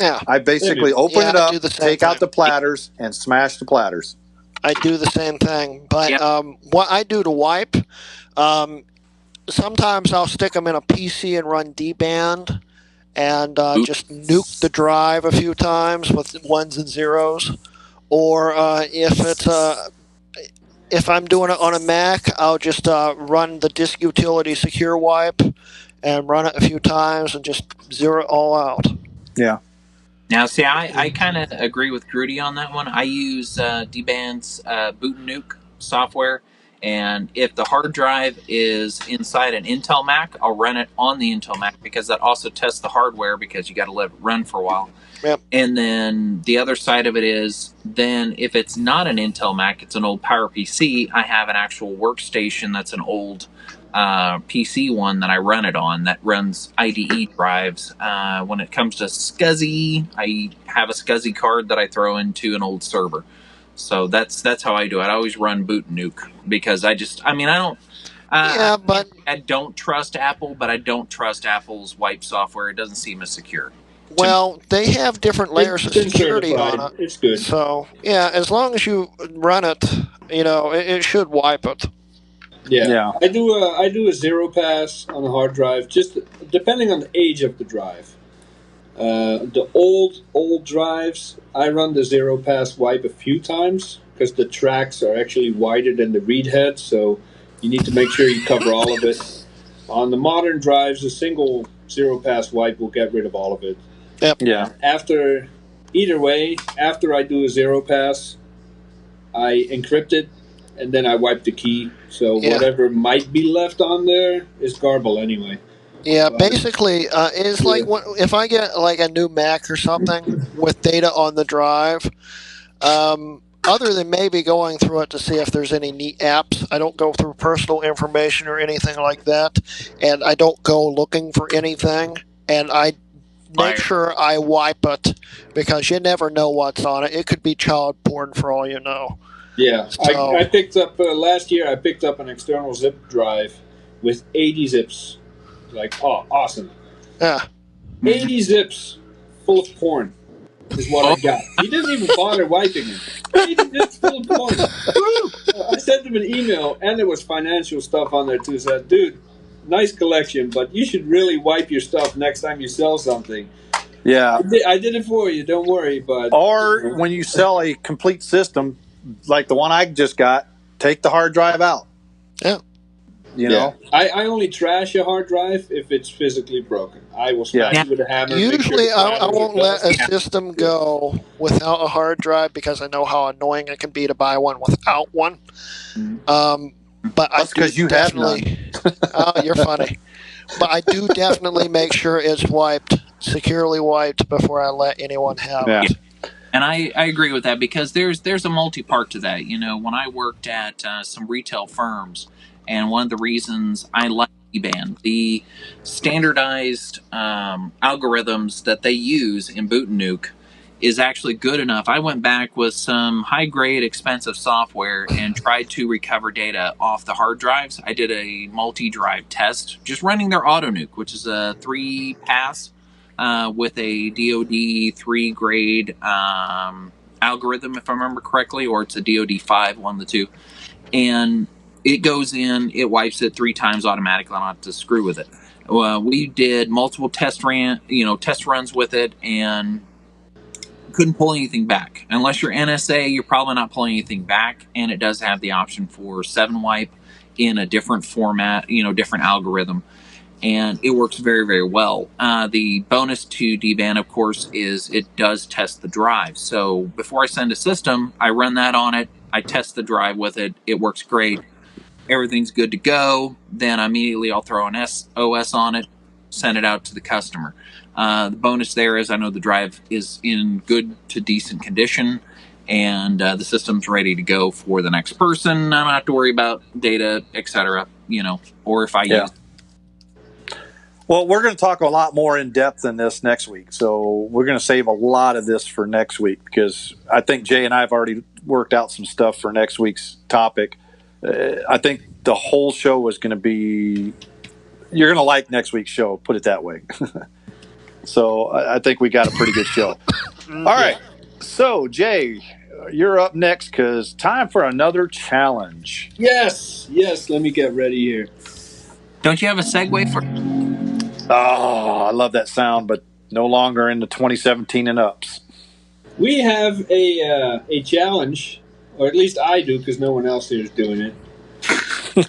C: Yeah.
A: I basically open it up, take out the
C: thing.
A: platters, and smash the platters.
C: I do the same thing. But what I do to wipe, sometimes I'll stick them in a PC and run dband and just nuke the drive a few times with ones and zeros. Or if I'm doing it on a Mac, I'll just run the disk utility secure wipe and run it a few times and just zero it all out.
A: Yeah.
D: Now, see, I kind of agree with Grooty on that one. I use dband's boot and nuke software, and if the hard drive is inside an Intel Mac, I'll run it on the Intel Mac because that also tests the hardware because you got to let it run for a while.
C: Yep.
D: And then the other side of it is, then if it's not an Intel Mac, it's an old PowerPC, I have an actual workstation that's an old PC one that I run it on that runs IDE drives. When it comes to SCSI, I have a SCSI card that I throw into an old server. So that's how I do it. I always run boot and nuke because I don't trust Apple, but I don't trust Apple's wipe software. It doesn't seem as secure.
C: Well, they have different layers of security on it.
B: It's good.
C: So, yeah, as long as you run it, it should wipe it.
B: Yeah. I do a zero pass on the hard drive, just depending on the age of the drive. The old drives, I run the zero pass wipe a few times because the tracks are actually wider than the read head, so you need to make sure you cover all of it. On the modern drives, a single zero pass wipe will get rid of all of it.
C: Yep.
A: Yeah.
B: After I do a zero pass, I encrypt it, and then I wipe the key. So whatever might be left on there is garble anyway.
C: Yeah, basically, it's like if I get like a new Mac or something with data on the drive, other than maybe going through it to see if there's any neat apps, I don't go through personal information or anything like that, and I don't go looking for anything, and I make sure I wipe it because you never know what's on it. It could be child porn for all you know.
B: Yeah,
C: So,
B: I picked up last year. I picked up an external zip drive with 80 zips. Like, oh, awesome!
C: yeah.
B: 80 zips full of porn is what I got. He didn't even bother wiping it. 80 zips full of porn. I sent him an email, and there was financial stuff on there too. Said, dude, nice collection, but you should really wipe your stuff next time you sell something.
A: Yeah.
B: I did it for you. Don't worry. But
A: Or when you sell a complete system, like the one I just got, take the hard drive out.
C: Yeah.
A: You know?
B: I only trash a hard drive if it's physically broken. I will smash it with a hammer.
C: Usually, I won't let a
B: dust.
C: system go without a hard drive because I know how annoying it can be to buy one without one. But
A: that's because you have none.
C: Oh, you're funny. But I do definitely make sure it's wiped, securely wiped, before I let anyone have it.
D: And I agree with that because there's a multi-part to that. You know, when I worked at some retail firms, and one of the reasons I like eBand, the standardized algorithms that they use in Boot and Nuke is actually good enough. I went back with some high-grade, expensive software and tried to recover data off the hard drives. I did a multi-drive test, just running their auto nuke, which is a 3-pass with a DoD 3 grade algorithm, if I remember correctly, or it's a DoD 5, one of the two. And it goes in, it wipes it 3 times automatically. I don't have to screw with it. We did multiple test runs with it, and couldn't pull anything back. Unless you're NSA, you're probably not pulling anything back. And it does have the option for 7-wipe in a different format, different algorithm. And it works very, very well. The bonus to DBAN, of course, is it does test the drive. So before I send a system, I run that on it. I test the drive with it. It works great. Everything's good to go. Then immediately I'll throw an OS on it, send it out to the customer. The bonus there is I know the drive is in good to decent condition, and the system's ready to go for the next person. I don't have to worry about data, etc. Or if I use.
A: Well, we're going to talk a lot more in depth than this next week. So we're going to save a lot of this for next week because I think Jay and I have already worked out some stuff for next week's topic. I think the whole show is going to be – you're going to like next week's show, put it that way. So I think we got a pretty good show. All right. So, Jay, you're up next because time for another challenge.
B: Yes. Let me get ready here.
D: Don't you have a segue for?
A: Oh, I love that sound, but no longer in the 2017 and ups.
B: We have a challenge, or at least I do, because no one else here is doing it.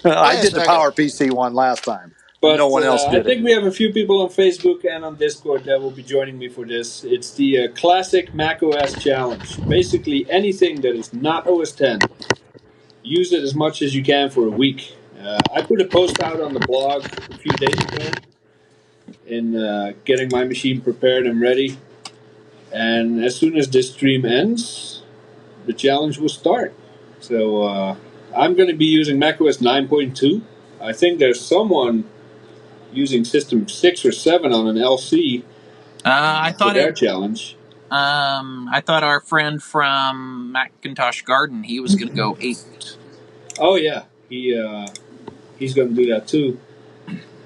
A: I did the PowerPC one last time. But no one else did.
B: I think we have a few people on Facebook and on Discord that will be joining me for this. It's the classic macOS challenge. Basically, anything that is not OS 10, use it as much as you can for a week. I put a post out on the blog a few days ago in getting my machine prepared and ready. And as soon as this stream ends, the challenge will start. So I'm going to be using macOS 9.2. I think there's someone using System 6 or 7 on an LC.
D: I thought
B: their challenge.
D: I thought our friend from Macintosh Garden, he was going to go 8.
B: Oh yeah, he's going to do that too.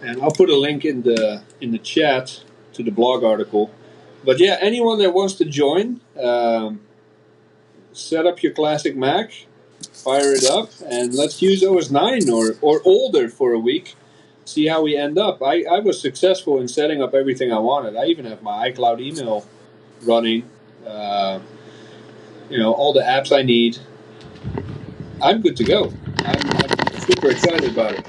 B: And I'll put a link in the chat to the blog article. But yeah, anyone that wants to join, set up your classic Mac, fire it up, and let's use OS 9 or older for a week. See how we end up. I was successful in setting up everything I wanted. I even have my iCloud email running. All the apps I need. I'm good to go. I'm super excited about it.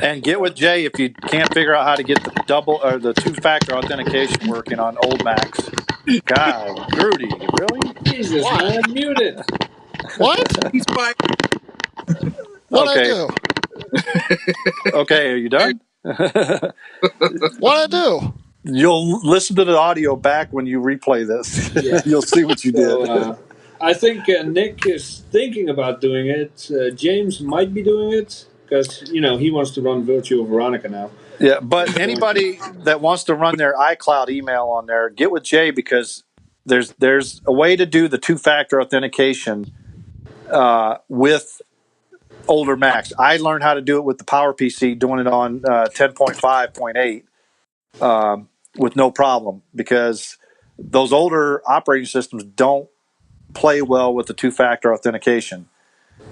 A: And get with Jay if you can't figure out how to get the the 2-factor authentication working on old Macs. God, Grooty, really?
B: Jesus, man, I'm muted.
C: What?
D: He's fine.
C: What'd I do?
A: Okay, are you done?
C: What'd I do?
A: You'll listen to the audio back when you replay this. Yeah. You'll see what you did.
B: I think Nick is thinking about doing it. James might be doing it because, he wants to run Virtual Veronica now.
A: Yeah, but anybody that wants to run their iCloud email on there, get with Jay because there's a way to do the 2-factor authentication with older Macs. I learned how to do it with the PowerPC, doing it on 10.5.8 with no problem because those older operating systems don't play well with the 2-factor authentication,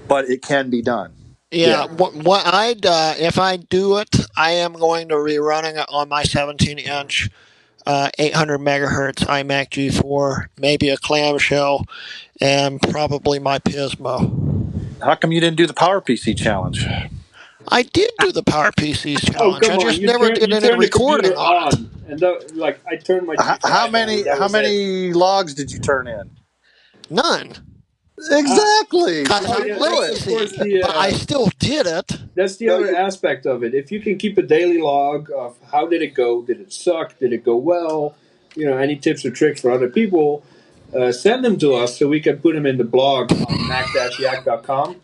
A: but it can be done.
C: Yeah, what I'd if I do it, I am going to be running it on my 17-inch, 800 megahertz iMac G4, maybe a clamshell, and probably my Pismo.
A: How come you didn't do the PowerPC challenge?
C: I did do the PowerPC
B: Oh,
C: challenge.
B: come
C: I
B: on!
C: just never did any
B: turn the
C: recording
B: computer
C: on it.
B: on, and I turned my G5
A: How
B: on, and
A: many
B: that
A: how
B: was it.
A: many logs did you turn in?
C: None.
A: Exactly.
C: Because
B: Oh,
C: I'm
B: yeah, that's of
C: lazy.
B: course the.
C: But I still did it.
B: That's the
A: No,
B: other aspect of it. If you can keep a daily log of how did it go, did it suck, did it go well, any tips or tricks for other people, send them to us so we can put them in the blog on mac-yak.com.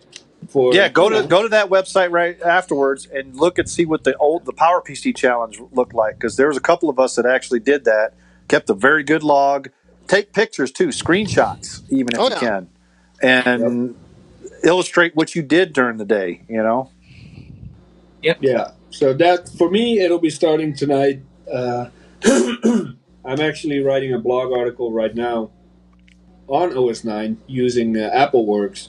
A: Yeah, go to that website right afterwards and look and see what the PowerPC challenge looked like, because there was a couple of us that actually did that. Kept a very good log. Take pictures too, screenshots even if you can, and illustrate what you did during the day.
D: Yep.
B: Yeah. So that for me, it'll be starting tonight. I'm actually writing a blog article right now on OS 9 using AppleWorks.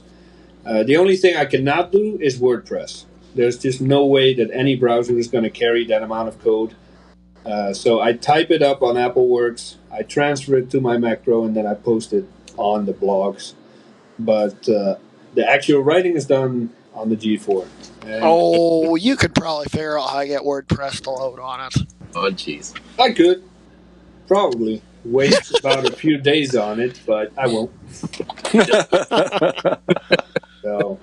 B: The only thing I cannot do is WordPress. There's just no way that any browser is going to carry that amount of code. So I type it up on AppleWorks, I transfer it to my Mac Pro, and then I post it on the blogs. But the actual writing is done on the G4. And
C: you could probably figure out how to get WordPress to load on it.
D: Oh, jeez.
B: I could probably waste about a few days on it, but I won't. So.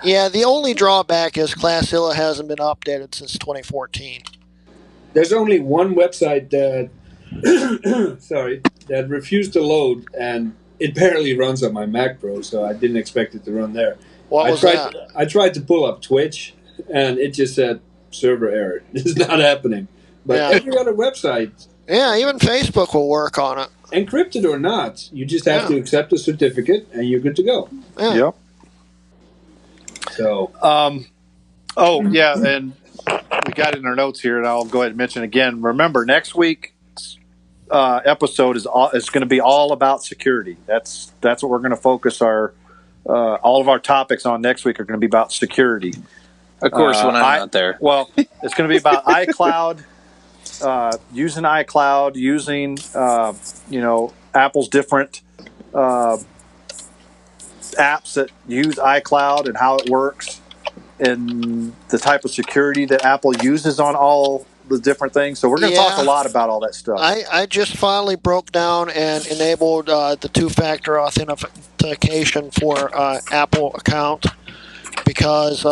C: Yeah, the only drawback is Classilla hasn't been updated since 2014.
B: There's only one website that that refused to load, and it barely runs on my Mac Pro, so I didn't expect it to run there. I tried to pull up Twitch, and it just said server error. It's not happening. But every other website.
C: Yeah, even Facebook will work on it.
B: Encrypted or not, you just have to accept the certificate, and you're good to go.
C: Yeah.
A: Yep.
B: So.
A: And we got it in our notes here, and I'll go ahead and mention again. Remember, next week's episode is going to be all about security. That's what we're going to focus all of our topics on next week are going to be about security.
D: Of course, when I'm not there.
A: Well, it's going to be about iCloud, using iCloud, using Apple's different apps that use iCloud and how it works, and the type of security that Apple uses on all the different things. So we're going to talk a lot about all that stuff.
C: I just finally broke down and enabled the two-factor authentication for Apple account, because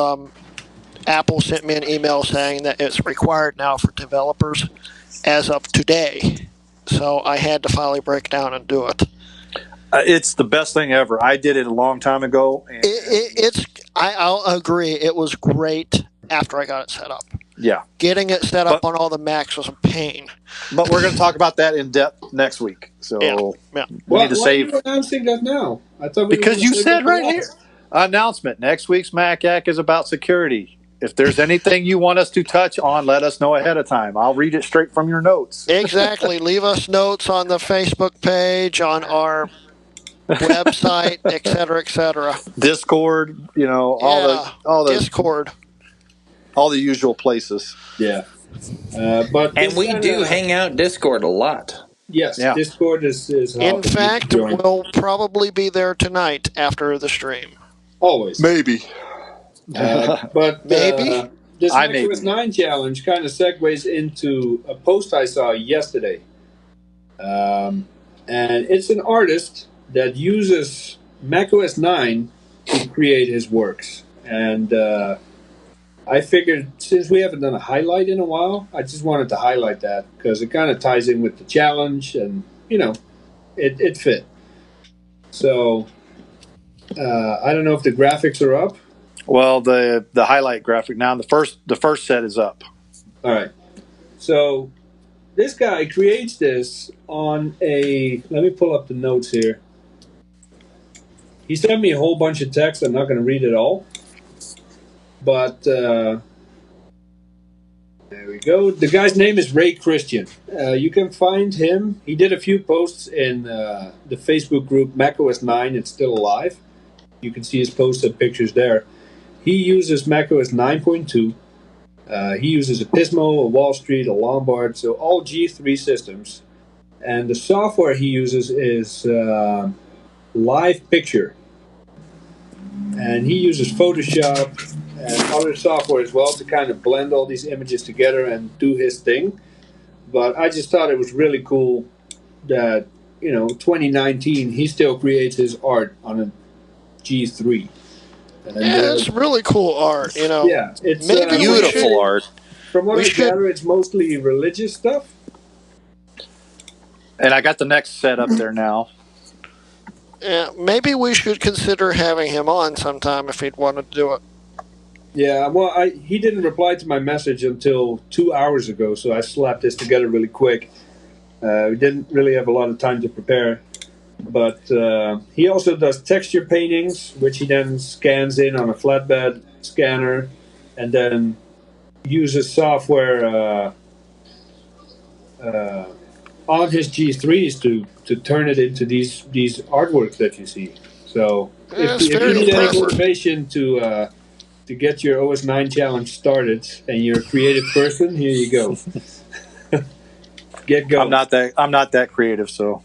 C: Apple sent me an email saying that it's required now for developers as of today. So I had to finally break down and do it.
A: It's the best thing ever. I did it a long time ago. And
C: I'll agree. It was great after I got it set up.
A: Yeah.
C: Getting it set up on all the Macs was a pain.
A: But we're going to talk about that in depth next week. So we need to save.
B: Why are you announcing that now? I thought
A: because you said right here. Announcement. Next week's Mac Yak is about security. If there's anything you want us to touch on, let us know ahead of time. I'll read it straight from your notes.
C: Exactly. Leave us notes on the Facebook page, on our website, et cetera, Discord,
A: all the
C: Discord,
A: all the usual places.
B: Yeah,
D: and we do hang out Discord a lot.
B: Yes, Discord is
C: in fact, we'll probably be there tonight after the stream.
B: Always,
A: maybe.
B: But
C: maybe
B: this macOS 9 challenge kind of segues into a post I saw yesterday, and it's an artist that uses macOS 9 to create his works. And I figured, since we haven't done a highlight in a while, I just wanted to highlight that because it kind of ties in with the challenge, and it fit. So I don't know if the graphics are up.
A: Well, the highlight graphic now, the first set is up.
B: All right. So this guy creates this on a. Let me pull up the notes here. He sent me a whole bunch of text. I'm not going to read it all. But there we go. The guy's name is Ray Christian. You can find him. He did a few posts in the Facebook group macOS 9. It's still alive. You can see his posts and pictures there. He uses macOS 9.2. He uses a Pismo, a Wall Street, a Lombard, so all G3 systems. And the software he uses is Live Picture. And he uses Photoshop and other software as well to kind of blend all these images together and do his thing. But I just thought it was really cool that, 2019, he still creates his art on a G3. And,
C: Yeah, it's really cool art,
B: Yeah, it's
C: Maybe
D: Beautiful art.
B: From what I gather, it's mostly religious stuff.
A: And I got the next set up there now.
C: Yeah, maybe we should consider having him on sometime if he'd want to do it.
B: Yeah, well, he didn't reply to my message until 2 hours ago, so I slapped this together really quick. We didn't really have a lot of time to prepare. But he also does texture paintings, which he then scans in on a flatbed scanner, and then uses software on his G3s to turn it into these artworks that you see. So if you need any motivation to get your OS 9 challenge started and you're a creative person, here you go. Get going.
A: I'm not that creative, so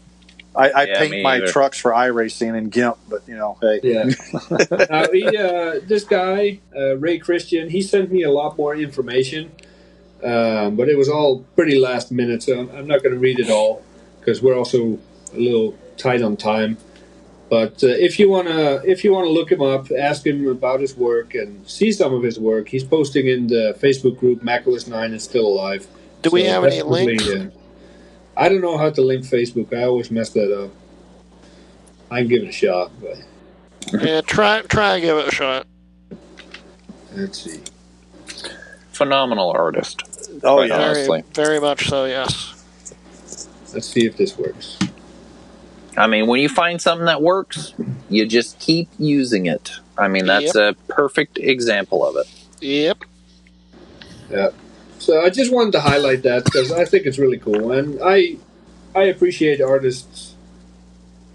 A: I paint my trucks for iRacing and GIMP, but hey.
B: Yeah. This guy, Ray Christian, he sent me a lot more information. But it was all pretty last minute, so I'm not going to read it all because we're also a little tight on time. But if you wanna look him up, ask him about his work and see some of his work. He's posting in the Facebook group macOS 9 is still alive.
C: Do we have any links?
B: I don't know how to link Facebook. I always mess that up. I can give it a shot, but
C: yeah, try and give it a shot.
B: Let's see.
D: Phenomenal artist.
A: Oh, yeah.
C: Very, very much so, yes.
B: Let's see if this works.
D: I mean, when you find something that works, you just keep using it. I mean, that's a perfect example of it.
C: Yep.
B: Yeah. So I just wanted to highlight that because I think it's really cool. And I appreciate artists,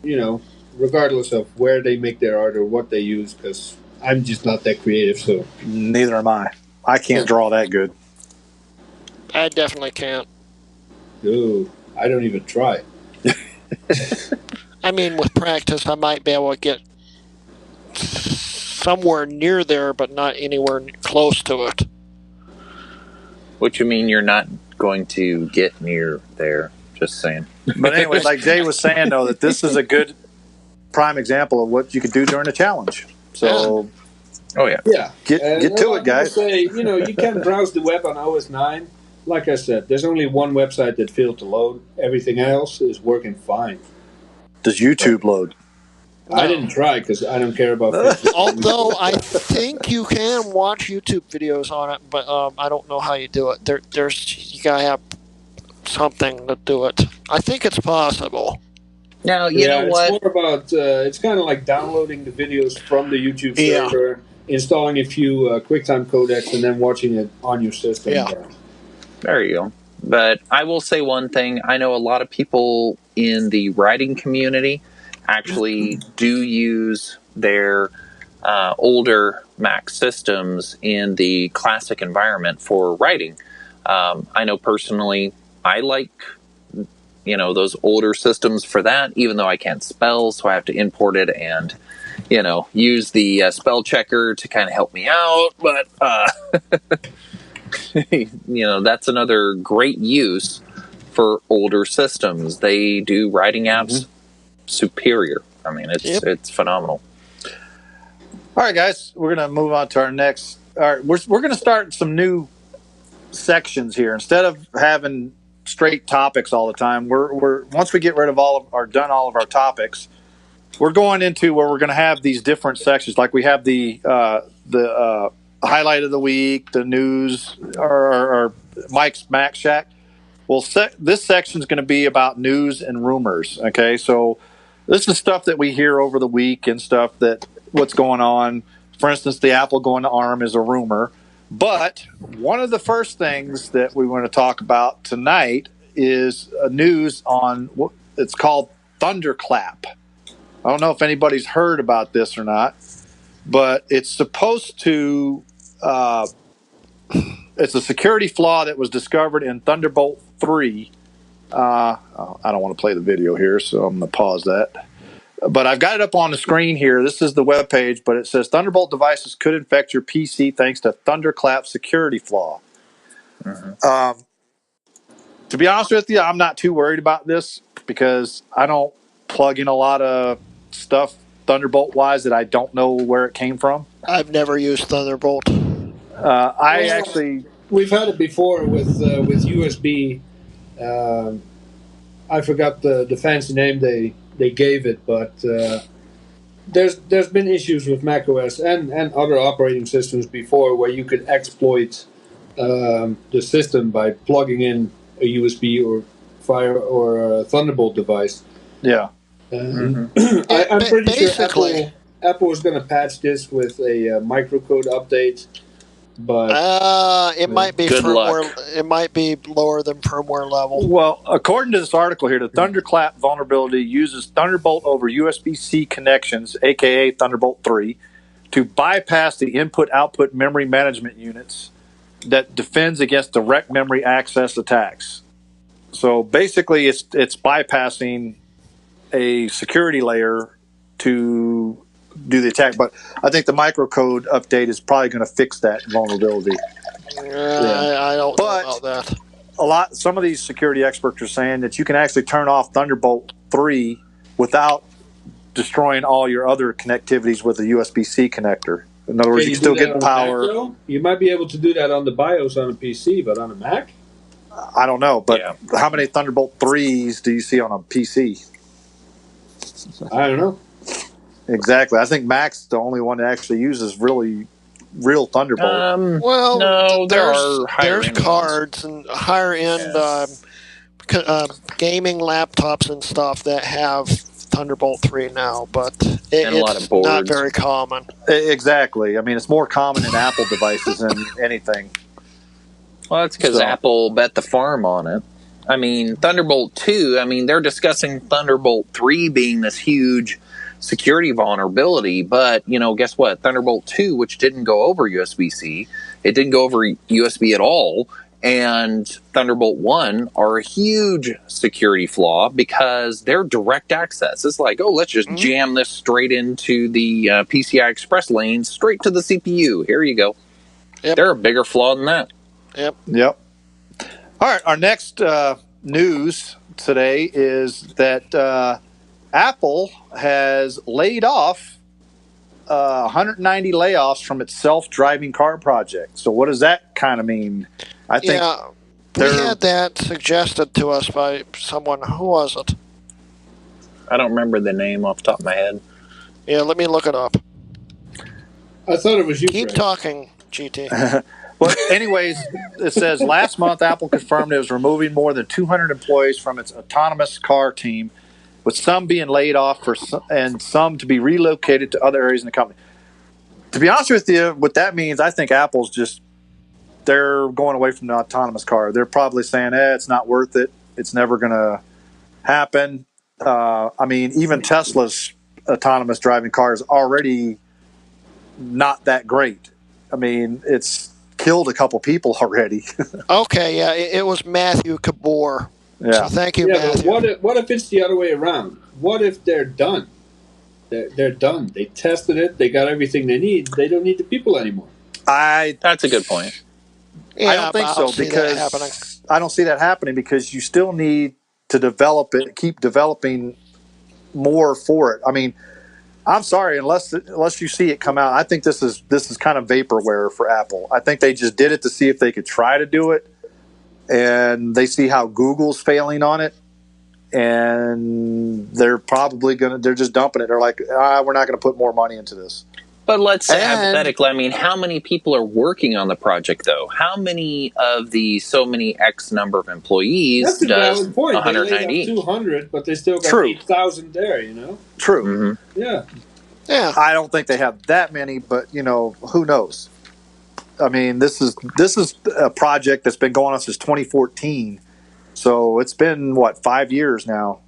B: regardless of where they make their art or what they use, because I'm just not that creative. So
A: neither am I. I can't draw that good.
C: I definitely can't.
B: No, I don't even try.
C: I mean, with practice, I might be able to get somewhere near there, but not anywhere close to it.
D: What you mean you're not going to get near there? Just saying.
A: But anyway, like Jay was saying, though, that this is a good prime example of what you could do during a challenge. So,
B: yeah,
A: get to it, guys.
B: Say, you can browse the web on OS 9. Like I said, there's only one website that failed to load. Everything else is working fine.
A: Does YouTube load?
B: I didn't try because I don't care about Facebook.
C: Although I think you can watch YouTube videos on it, but I don't know how you do it. You gotta have something to do it. I think it's possible.
D: Now, you know what?
B: It's more about, it's kind of like downloading the videos from the YouTube server, installing a few QuickTime codecs, and then watching it on your system.
C: Yeah.
D: There you go. But I will say one thing. I know a lot of people in the writing community actually do use their older Mac systems in the classic environment for writing. I know personally I like those older systems for that, even though I can't spell, so I have to import it and use the spell checker to kind of help me out. But that's another great use for older systems. They do writing apps superior. I mean, it's phenomenal.
A: All right, guys, we're going to move on to our next. All right, we're going to start some new sections here. Instead of having straight topics all the time, we're once we get rid of all of our topics, we're going into where we're going to have these different sections. Like we have the highlight of the week, the news, or Mike's Mac Shack. Well, this section is going to be about news and rumors. Okay, so this is stuff that we hear over the week and stuff that what's going on. For instance, the Apple going to ARM is a rumor. But one of the first things that we want to talk about tonight is news on what it's called Thunderclap. I don't know if anybody's heard about this or not, but it's supposed to. It's a security flaw that was discovered in Thunderbolt 3. I don't want to play the video here, so I'm going to pause that. But I've got it up on the screen here. This is the web page, but it says Thunderbolt devices could infect your PC thanks to Thunderclap security flaw. To be honest with you, I'm not too worried about this because I don't plug in a lot of stuff Thunderbolt-wise that I don't know where it came from.
C: I've never used Thunderbolt.
B: We've had it before with USB. I forgot the fancy name they gave it, but there's been issues with macOS and other operating systems before where you could exploit the system by plugging in a USB or Fire or a Thunderbolt device.
A: Yeah.
B: I'm pretty sure Apple is going to patch this with a microcode update. But
C: it might be firmware. It might be lower than firmware level.
A: Well, according to this article here, the Thunderclap vulnerability uses Thunderbolt over USB-C connections, aka Thunderbolt 3, to bypass the input-output memory management units that defends against direct memory access attacks. So basically, it's bypassing a security layer to do the attack, but I think the microcode update is probably going to fix that vulnerability.
C: I don't know about that.
A: Some of these security experts are saying that you can actually turn off Thunderbolt 3 without destroying all your other connectivities with a USB-C connector. In other words, you can still get power.
B: You might be able to do that on the BIOS on a PC, but on a Mac?
A: I don't know, but how many Thunderbolt 3s do you see on a PC?
B: I don't know.
A: Exactly. I think Mac's the only one that actually uses real Thunderbolt.
C: Well,
D: no,
C: there's cards and higher end gaming laptops and stuff that have Thunderbolt 3 now, but it's not very common.
A: Exactly. I mean, it's more common in Apple devices than anything.
D: Well, that's because Apple bet the farm on it. I mean, Thunderbolt 2, I mean, they're discussing Thunderbolt 3 being this huge security vulnerability, but, guess what? Thunderbolt 2, which didn't go over USB-C, it didn't go over USB at all, and Thunderbolt 1 are a huge security flaw because they're direct access. It's like, let's just jam this straight into the PCI Express lanes, straight to the CPU. Here you go. Yep. They're a bigger flaw than that.
A: Yep. All right, our next news today is that Apple has laid off 190 layoffs from its self-driving car project. So what does that kind of mean? I think
C: we had that suggested to us by someone. Who was it?
D: I don't remember the name off the top of my head.
C: Yeah, let me look it up.
B: I thought it was you.
C: Keep talking, GT.
A: Well, anyways, it says last month Apple confirmed it was removing more than 200 employees from its autonomous car team, with some being laid off and some to be relocated to other areas in the company. To be honest with you, what that means, I think Apple's they're going away from the autonomous car. They're probably saying, it's not worth it. It's never going to happen. I mean, even Tesla's autonomous driving car is already not that great. I mean, it's killed a couple people already.
C: Okay, yeah, it was Matthew Kabor.
A: Yeah.
C: So thank you, Matthew.
B: But what if it's the other way around? What if they're done? They're done. They tested it. They got everything they need. They don't need the people anymore.
D: That's a good point.
A: I don't think so, because I don't see that happening, because you still need to develop it, keep developing more for it. I mean, I'm sorry, unless you see it come out, I think this is kind of vaporware for Apple. I think they just did it to see if they could try to do it, and they see how Google's failing on it, and they're just dumping it. They're like, we're not going to put more money into this.
D: But let's say hypothetically, I mean, how many people are working on the project, though? How many of the so many X number of employees
B: does valid point.
D: 190?
B: They laid off 200, but they still got 8,000 there,
A: True.
B: Mm-hmm.
C: Yeah.
A: I don't think they have that many, but, who knows? I mean, this is a project that's been going on since 2014. So it's been, 5 years now?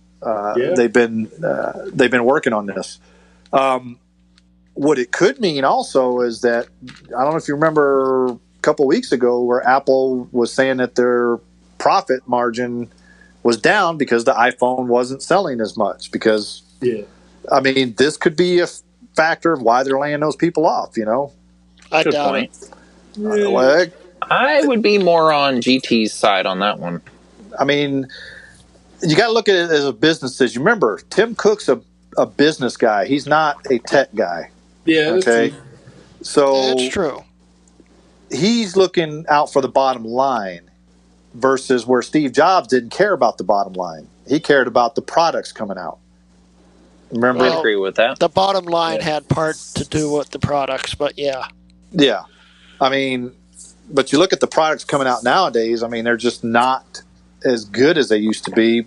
A: They've been working on this. what it could mean also is that, I don't know if you remember a couple of weeks ago where Apple was saying that their profit margin was down because the iPhone wasn't selling as much. Because, I mean, this could be a factor of why they're laying those people off, you know?
C: I
D: Good
C: doubt
D: point.
C: it.
D: I would be more on GT's side on that one.
A: I mean, you got to look at it as a business. As you remember, Tim Cook's a business guy. He's not a tech guy.
B: Yeah, that's true.
A: So
C: That's true.
A: he's looking out for the bottom line versus where Steve Jobs didn't care about the bottom line. He cared about the products coming out. Remember?
D: I agree with that.
C: The bottom line had part to do with the products, but yeah.
A: Yeah. I mean, but you look at the products coming out nowadays, I mean, they're just not as good as they used to be.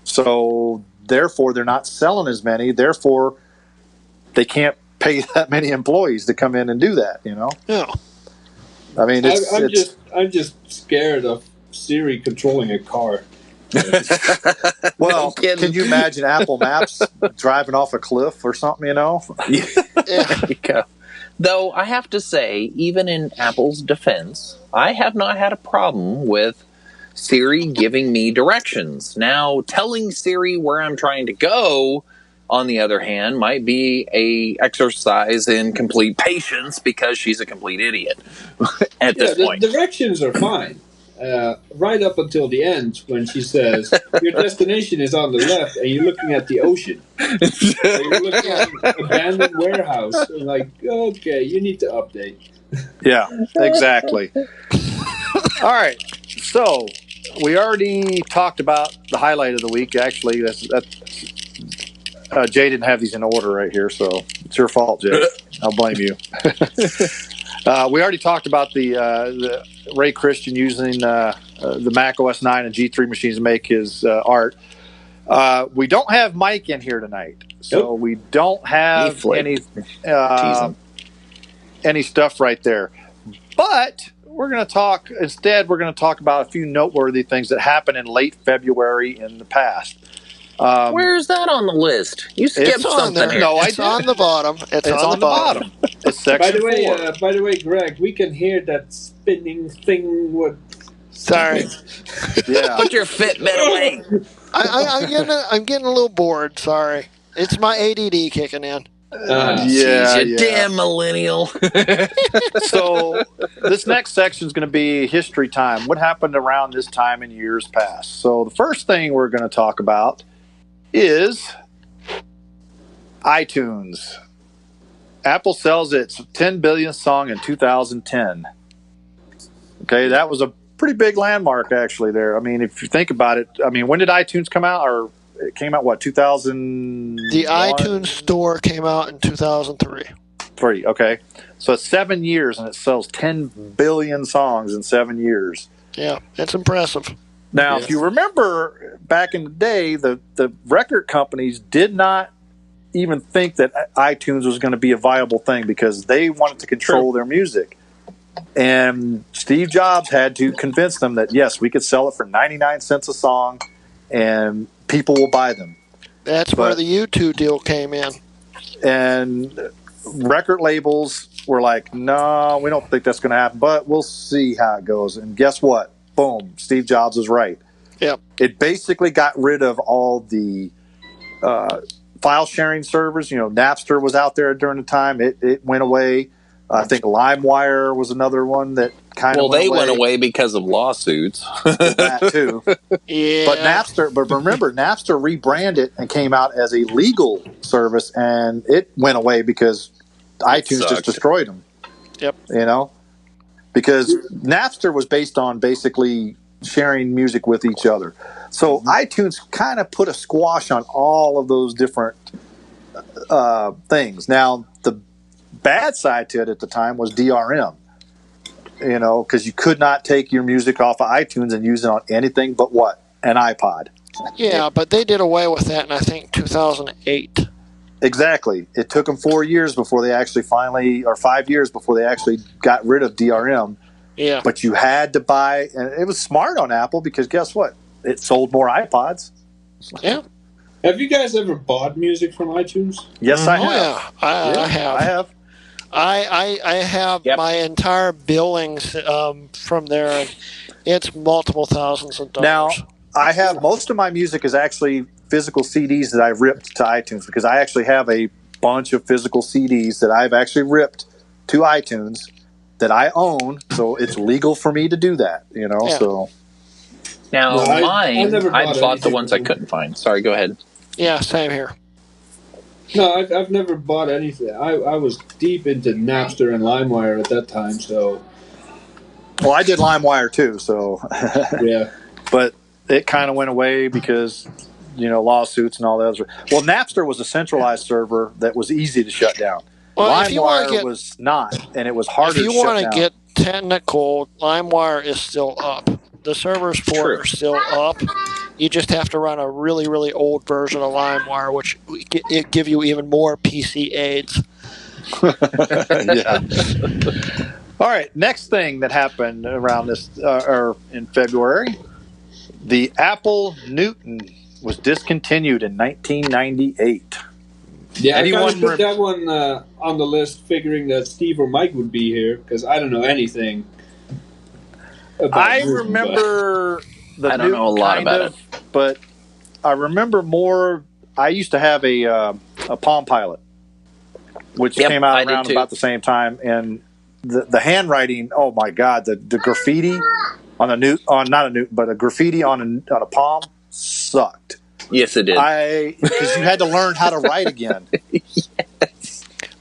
A: So, therefore, they're not selling as many. Therefore, they can't pay that many employees to come in and do that, you know?
C: Yeah.
A: I mean,
B: I'm just scared of Siri controlling a car.
A: well,
D: No kidding.
A: can you imagine Apple Maps driving off a cliff or something, you know?
D: There you go. Though I have to say, even in Apple's defense, I have not had a problem with Siri giving me directions. Now, telling Siri where I'm trying to go, on the other hand, might be a exercise in complete patience because she's a complete idiot at this point.
B: The directions are fine. Right up until the end when she says, your destination is on the left and you're looking at the ocean. So you're looking at an abandoned warehouse. And like, okay, you need to update.
A: Yeah, exactly. All right. So, we already talked about the highlight of the week. Actually, Jay didn't have these in order right here, so it's your fault, Jay. I'll blame you. We already talked about the Ray Christian using the Mac OS 9 and G3 machines to make his art. We don't have Mike in here tonight, so we don't have any stuff right there. But we're going to talk about a few noteworthy things that happened in late February in the past.
D: Where's that on the list? You skipped something here.
A: No,
C: it's on the bottom. It's on the bottom.
A: It's section 4.
B: By the way, Greg, we can hear that spinning thing.
C: Sorry.
A: Yeah.
D: Put your Fitbit away.
C: I'm getting a little bored. Sorry. It's my ADD kicking in.
D: Jeez, you damn millennial.
A: So this next section is going to be history time. What happened around this time in years past? So the first thing we're going to talk about is iTunes. Apple sells its 10 billionth song in 2010. Okay, that was a pretty big landmark actually there. I mean, if you think about it, I mean, when did iTunes come out? Or it came out, what, 2000?
C: The iTunes Store came out in 2003.
A: Okay. So it's 7 years, and it sells 10 billion songs in 7 years.
C: Yeah, it's impressive.
A: Now, if you remember back in the day, the record companies did not even think that iTunes was going to be a viable thing because they wanted to control their music. And Steve Jobs had to convince them that, yes, we could sell it for 99 cents a song, and people will buy them.
C: That's where the U2 deal came in.
A: And record labels were like, no, we don't think that's going to happen, but we'll see how it goes. And guess what? Boom, Steve Jobs was right.
C: Yep.
A: It basically got rid of all the file sharing servers. You know, Napster was out there during the time. It went away. I think LimeWire was another one that kind of went away.
D: Went away because of lawsuits.
A: That too.
C: Yeah.
A: But remember, Napster rebranded and came out as a legal service, and it went away because iTunes just destroyed them.
C: Yep.
A: You know, because Napster was based on basically sharing music with each other. So iTunes kind of put a squash on all of those different things. Now, the bad side to it at the time was DRM, you know, because you could not take your music off of iTunes and use it on anything but what? An iPod.
C: Yeah, but they did away with that in, I think, 2008.
A: Exactly. It took them 4 years before they actually or 5 years before they actually got rid of DRM.
C: Yeah.
A: But you had to buy, and it was smart on Apple because guess what? It sold more iPods.
C: Yeah.
B: Have you guys ever bought music from iTunes?
A: Yes, I
C: Oh
A: have.
C: yeah, I have.
A: I have.
C: I have
D: Yep.
C: my entire billings from there. It's multiple thousands of dollars.
A: Now, I have most of my music is actually physical CDs that I've ripped to iTunes because I actually have a bunch of physical CDs that I've actually ripped to iTunes that I own, so it's legal for me to do that.
C: Yeah.
A: So
D: Now,
B: No, I
D: mine,
B: never
D: I
B: bought
D: bought the
B: anything
D: ones I
B: from-
D: couldn't find. Sorry, go ahead.
C: Yeah, same here.
B: No, I've never bought anything. I was deep into Napster and LimeWire at that time, so
A: well, I did LimeWire too, so
B: yeah.
A: but it kind of went away because lawsuits and all that. Well, Napster was a centralized server that was easy to shut down.
C: Well, if you want
A: LimeWire
C: to get,
A: was not, and it was harder
C: if you
A: to shut
C: want to
A: down.
C: get technical, LimeWire is still up. The servers for
D: True.
C: it are still up. You just have to run a really, really old version of LimeWire, which it give you even more PC aids.
A: Yeah. All right. Next thing that happened around this, or in February, the Apple Newton was discontinued in 1998.
B: Yeah,
A: Anyone
B: I kind of put that one on the list, figuring that Steve or Mike would be here because I don't know anything. About
A: I
B: Newton,
A: remember the
D: I don't know a
A: Newton
D: lot
A: kind
D: about
A: of, but I remember more. I used to have a Palm Pilot, which
D: Yep,
A: came
D: I
A: out
D: did
A: around
D: too.
A: about the same time, and the handwriting. Oh my God, the graffiti on a graffiti on a Palm sucked.
D: Yes, it did.
A: Because you had to learn how to write again.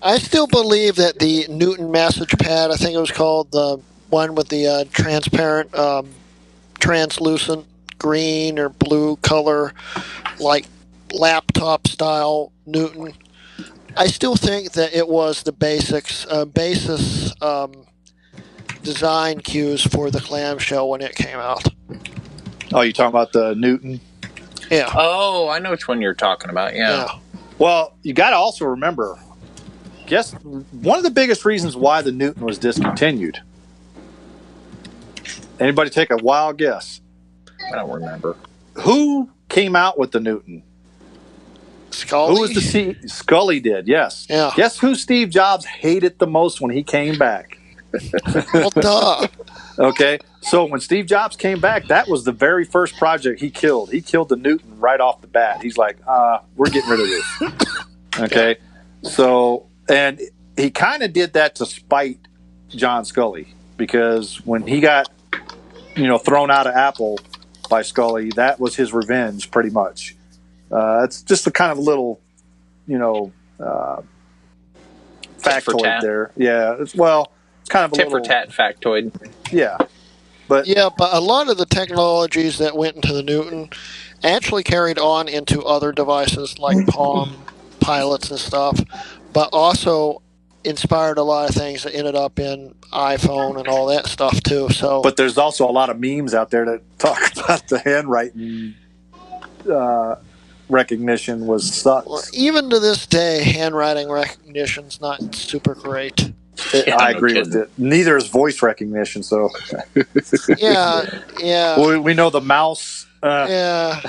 C: I still believe that the Newton message pad, I think it was called, the one with the transparent, translucent green or blue color, like laptop style Newton. I still think that it was the basis design cues for the clamshell when it came out.
A: Oh, you talking about the Newton?
C: Yeah.
D: Oh, I know which one you're talking about. Yeah.
A: Well, you got to also remember. Guess one of the biggest reasons why the Newton was discontinued. Anybody take a wild guess?
D: I don't remember.
A: Who came out with the Newton?
C: Scully?
A: Who was the Scully did, yes.
C: Yeah.
A: Guess who Steve Jobs hated the most when he came back?
C: Well, duh.
A: Okay, so when Steve Jobs came back, that was the very first project he killed. He killed the Newton right off the bat. He's like, we're getting rid of this. Okay, so, and he kind of did that to spite John Scully, because when he got, thrown out of Apple by Scully, that was his revenge, pretty much. It's just a kind of little, factoid there. Yeah, it's kind of a
D: Tit for
A: little
D: tat factoid.
A: Yeah, but
C: a lot of the technologies that went into the Newton actually carried on into other devices like Palm Pilots and stuff, but also inspired a lot of things that ended up in iPhone and all that stuff too. So,
A: but there's also a lot of memes out there that talk about the handwriting recognition sucks.
C: Even to this day, handwriting recognition's not super great.
A: I agree with it. Neither is voice recognition. So
C: yeah.
A: we know the mouse.
C: Yeah.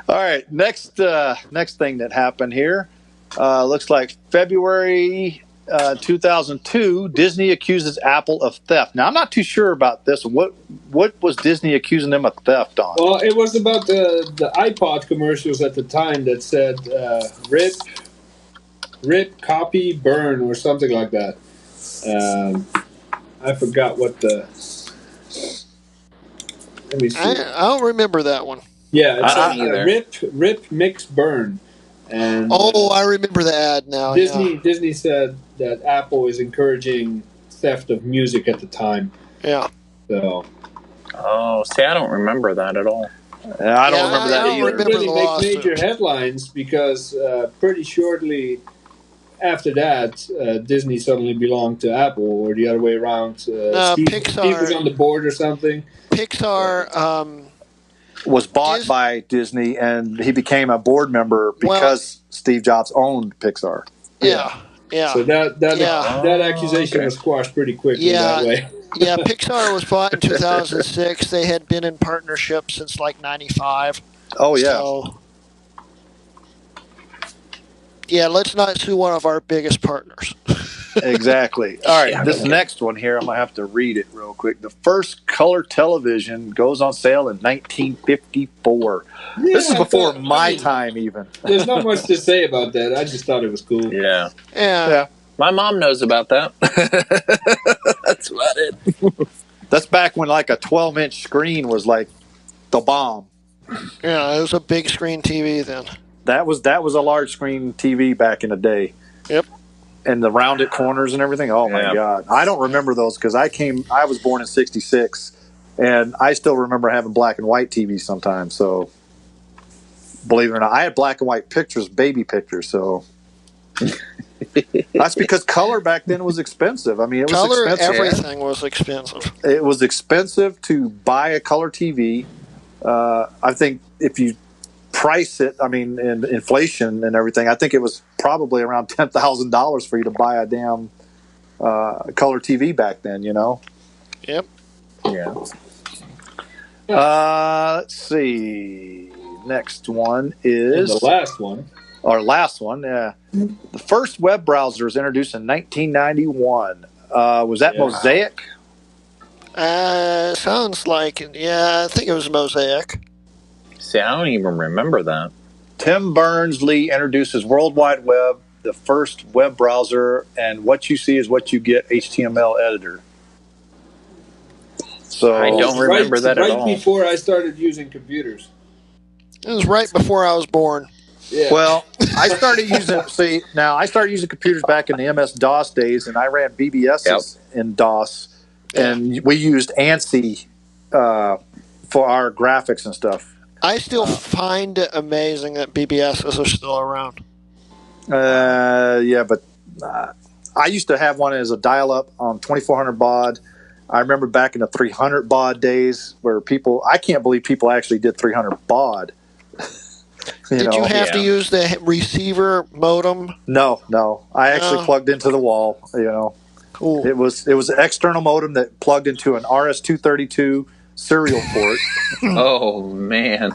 A: All right. Next thing that happened here looks like February 2002. Disney accuses Apple of theft. Now I'm not too sure about this. What was Disney accusing them of theft on?
B: Well, it was about the iPod commercials at the time that said rip, copy, burn, or something like that. I forgot what the. Let me see.
C: I don't remember that one.
B: Yeah, it said
D: either.
B: rip, mix, burn. And
C: I remember the ad now.
B: Disney said that Apple is encouraging theft of music at the time.
C: Yeah.
B: So.
D: Oh, see, I don't remember that at all.
A: I don't remember that
C: I don't
A: either.
C: remember
B: Really
C: the
B: make
C: lawsuit.
B: major headlines because pretty shortly after that, Disney suddenly belonged to Apple, or the other way around. Steve was on the board or something.
C: Pixar
A: was bought by Disney, and he became a board member because Steve Jobs owned Pixar.
C: Yeah.
B: So that accusation was squashed pretty quickly that way.
C: Pixar was bought in 2006. They had been in partnership since like 95.
A: Oh, yeah.
C: So, yeah, let's not sue one of our biggest partners.
A: Exactly. All right, this next one here, I'm going to have to read it real quick. The first color television goes on sale in 1954.
B: Yeah,
A: This is before my time, even.
B: There's not much to say about that. I just thought it was cool.
D: Yeah.
C: Yeah.
D: My mom knows about that. That's about it.
A: That's back when like a 12-inch screen was like the bomb.
C: Yeah, it was a big screen TV then.
A: That was a large screen TV back in the day.
C: Yep.
A: And the rounded corners and everything. Oh my God. I don't remember those because I was born in 66 and I still remember having black and white TV sometimes. So believe it or not, I had black and white pictures, baby pictures. So that's because color back then was expensive. I mean, it was
C: Color,
A: expensive.
C: everything was expensive.
A: It was expensive to buy a color TV. I think if you price it, I mean, in inflation and everything, I think it was probably around $10,000 for you to buy a damn color TV back then, you know?
C: Yep.
A: Yeah. Let's see. Next one is...
B: And the last one.
A: Our last one, yeah. The first web browser was introduced in 1991. Was that Mosaic?
C: Sounds like, yeah, I think it was Mosaic.
D: See, I don't even remember that.
A: Tim Berners-Lee introduces World Wide Web, the first web browser, and what you see is what you get HTML editor. So
D: I don't remember that at all.
B: Right before I started using computers.
C: It was right before I was born.
B: Yeah.
A: Well, I started using computers back in the MS-DOS days, and I ran BBSs in DOS, and we used ANSI for our graphics and stuff.
C: I still find it amazing that BBSs are still around.
A: Yeah, but I used to have one as a dial-up on 2400 baud. I remember back in the 300 baud days where I can't believe people actually did 300 baud.
C: Did you have to use the receiver modem?
A: No. I actually plugged into the wall, you know.
C: Cool.
A: It was an external modem that plugged into an RS-232 serial port.
D: Oh, man.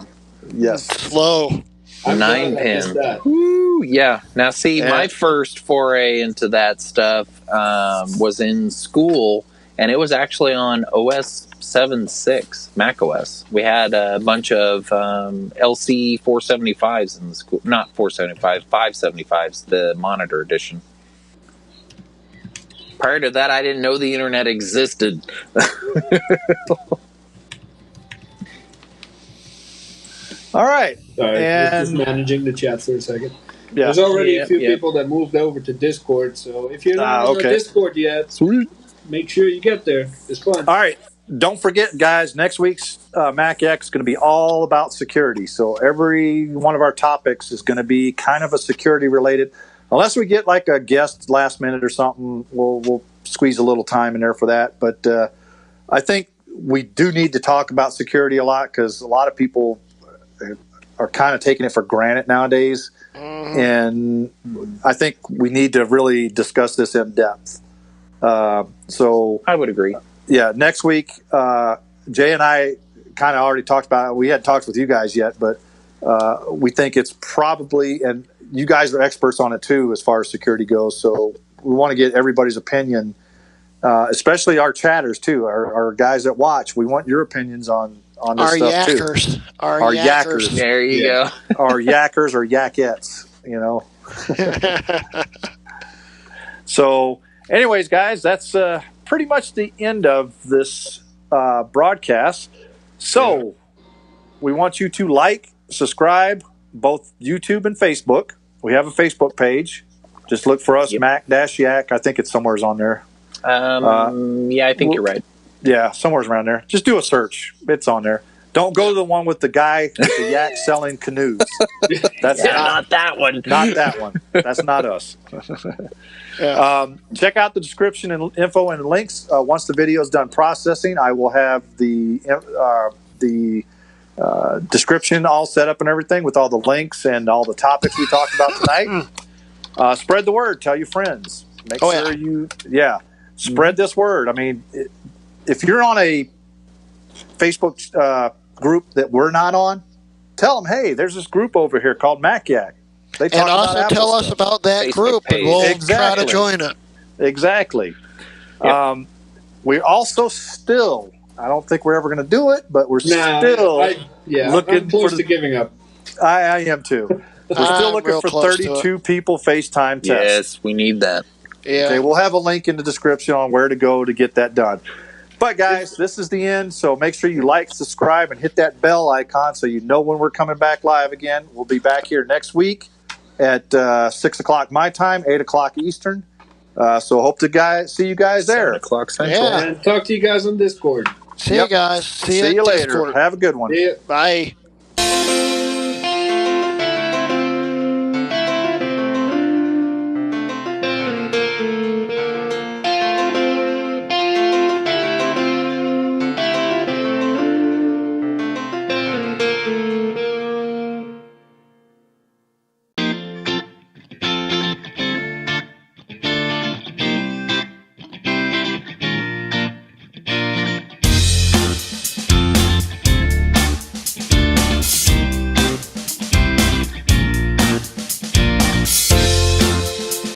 A: Yes.
C: Slow.
D: 9 pin. Woo, yeah. Now, see, my first foray into that stuff was in school, and it was actually on OS 7.6, Mac OS. We had a bunch of LC 475s in the school. Not 475, 575s, the monitor edition. Prior to that, I didn't know the internet existed.
A: All right.
B: Just managing the chat for a second.
A: Yeah.
B: There's already a few people that moved over to Discord, so if you're not on Discord yet, make sure you get there. It's fun.
A: All right. Don't forget, guys, next week's Mac X is going to be all about security. So every one of our topics is going to be kind of a security related. Unless we get like a guest last minute or something, we'll squeeze a little time in there for that. But I think we do need to talk about security a lot because a lot of people are kind of taking it for granted nowadays. And I think we need to really discuss this in depth. So
D: I would agree.
A: Yeah, next week, Jay and I kind of already talked about it. We hadn't talked with you guys yet, but we think it's probably, and you guys are experts on it too as far as security goes, so we want to get everybody's opinion, especially our chatters too, our guys that watch. We want your opinions on this
C: our
A: stuff
C: yackers.
A: too.
C: Our
A: yackers.
D: There you go.
A: Our yackers or yakettes, you know. So anyways, guys, that's pretty much the end of this broadcast. So we want you to like, subscribe, both YouTube and Facebook. We have a Facebook page. Just look for us, Mac-Yak. I think it's somewhere's on there.
D: Yeah, I think you're right.
A: Yeah, somewhere's around there. Just do a search. It's on there. Don't go to the one with the guy with the yak selling canoes. That's
D: not that one.
A: Not that one. That's not us. Check out the description and info and links. Once the video is done processing, I will have the description all set up and everything with all the links and all the topics we talked about tonight. Spread the word. Tell your friends. Make sure you spread this word. I mean, if you're on a Facebook group that we're not on, tell them, hey, there's this group over here called MacYak. They talk
C: And
A: about
C: also
A: Apple
C: tell us
A: stuff.
C: about that
D: Facebook
C: group,
D: page.
C: and we'll try
A: Exactly.
C: to join it.
A: Exactly.
D: Yep.
A: We also still, I don't think we're ever going to do it, but we're still looking
B: I'm close
A: for
B: to giving up.
A: I am too. We're still
C: I'm
A: looking
C: real
A: for
C: close to it.
A: 32 people FaceTime tests.
D: Yes, we need that.
C: Yeah.
A: Okay, we'll have a link in the description on where to go to get that done. But guys, this is the end, so make sure you like, subscribe, and hit that bell icon so you know when we're coming back live again. We'll be back here next week at 6 o'clock my time, 8 o'clock Eastern. So hope to see you guys there.
D: 7 o'clock Central.
C: Yeah.
B: And talk to you guys on Discord.
C: See you guys. See
A: you later.
C: Discord.
A: Have a good one.
B: See ya.
C: Bye.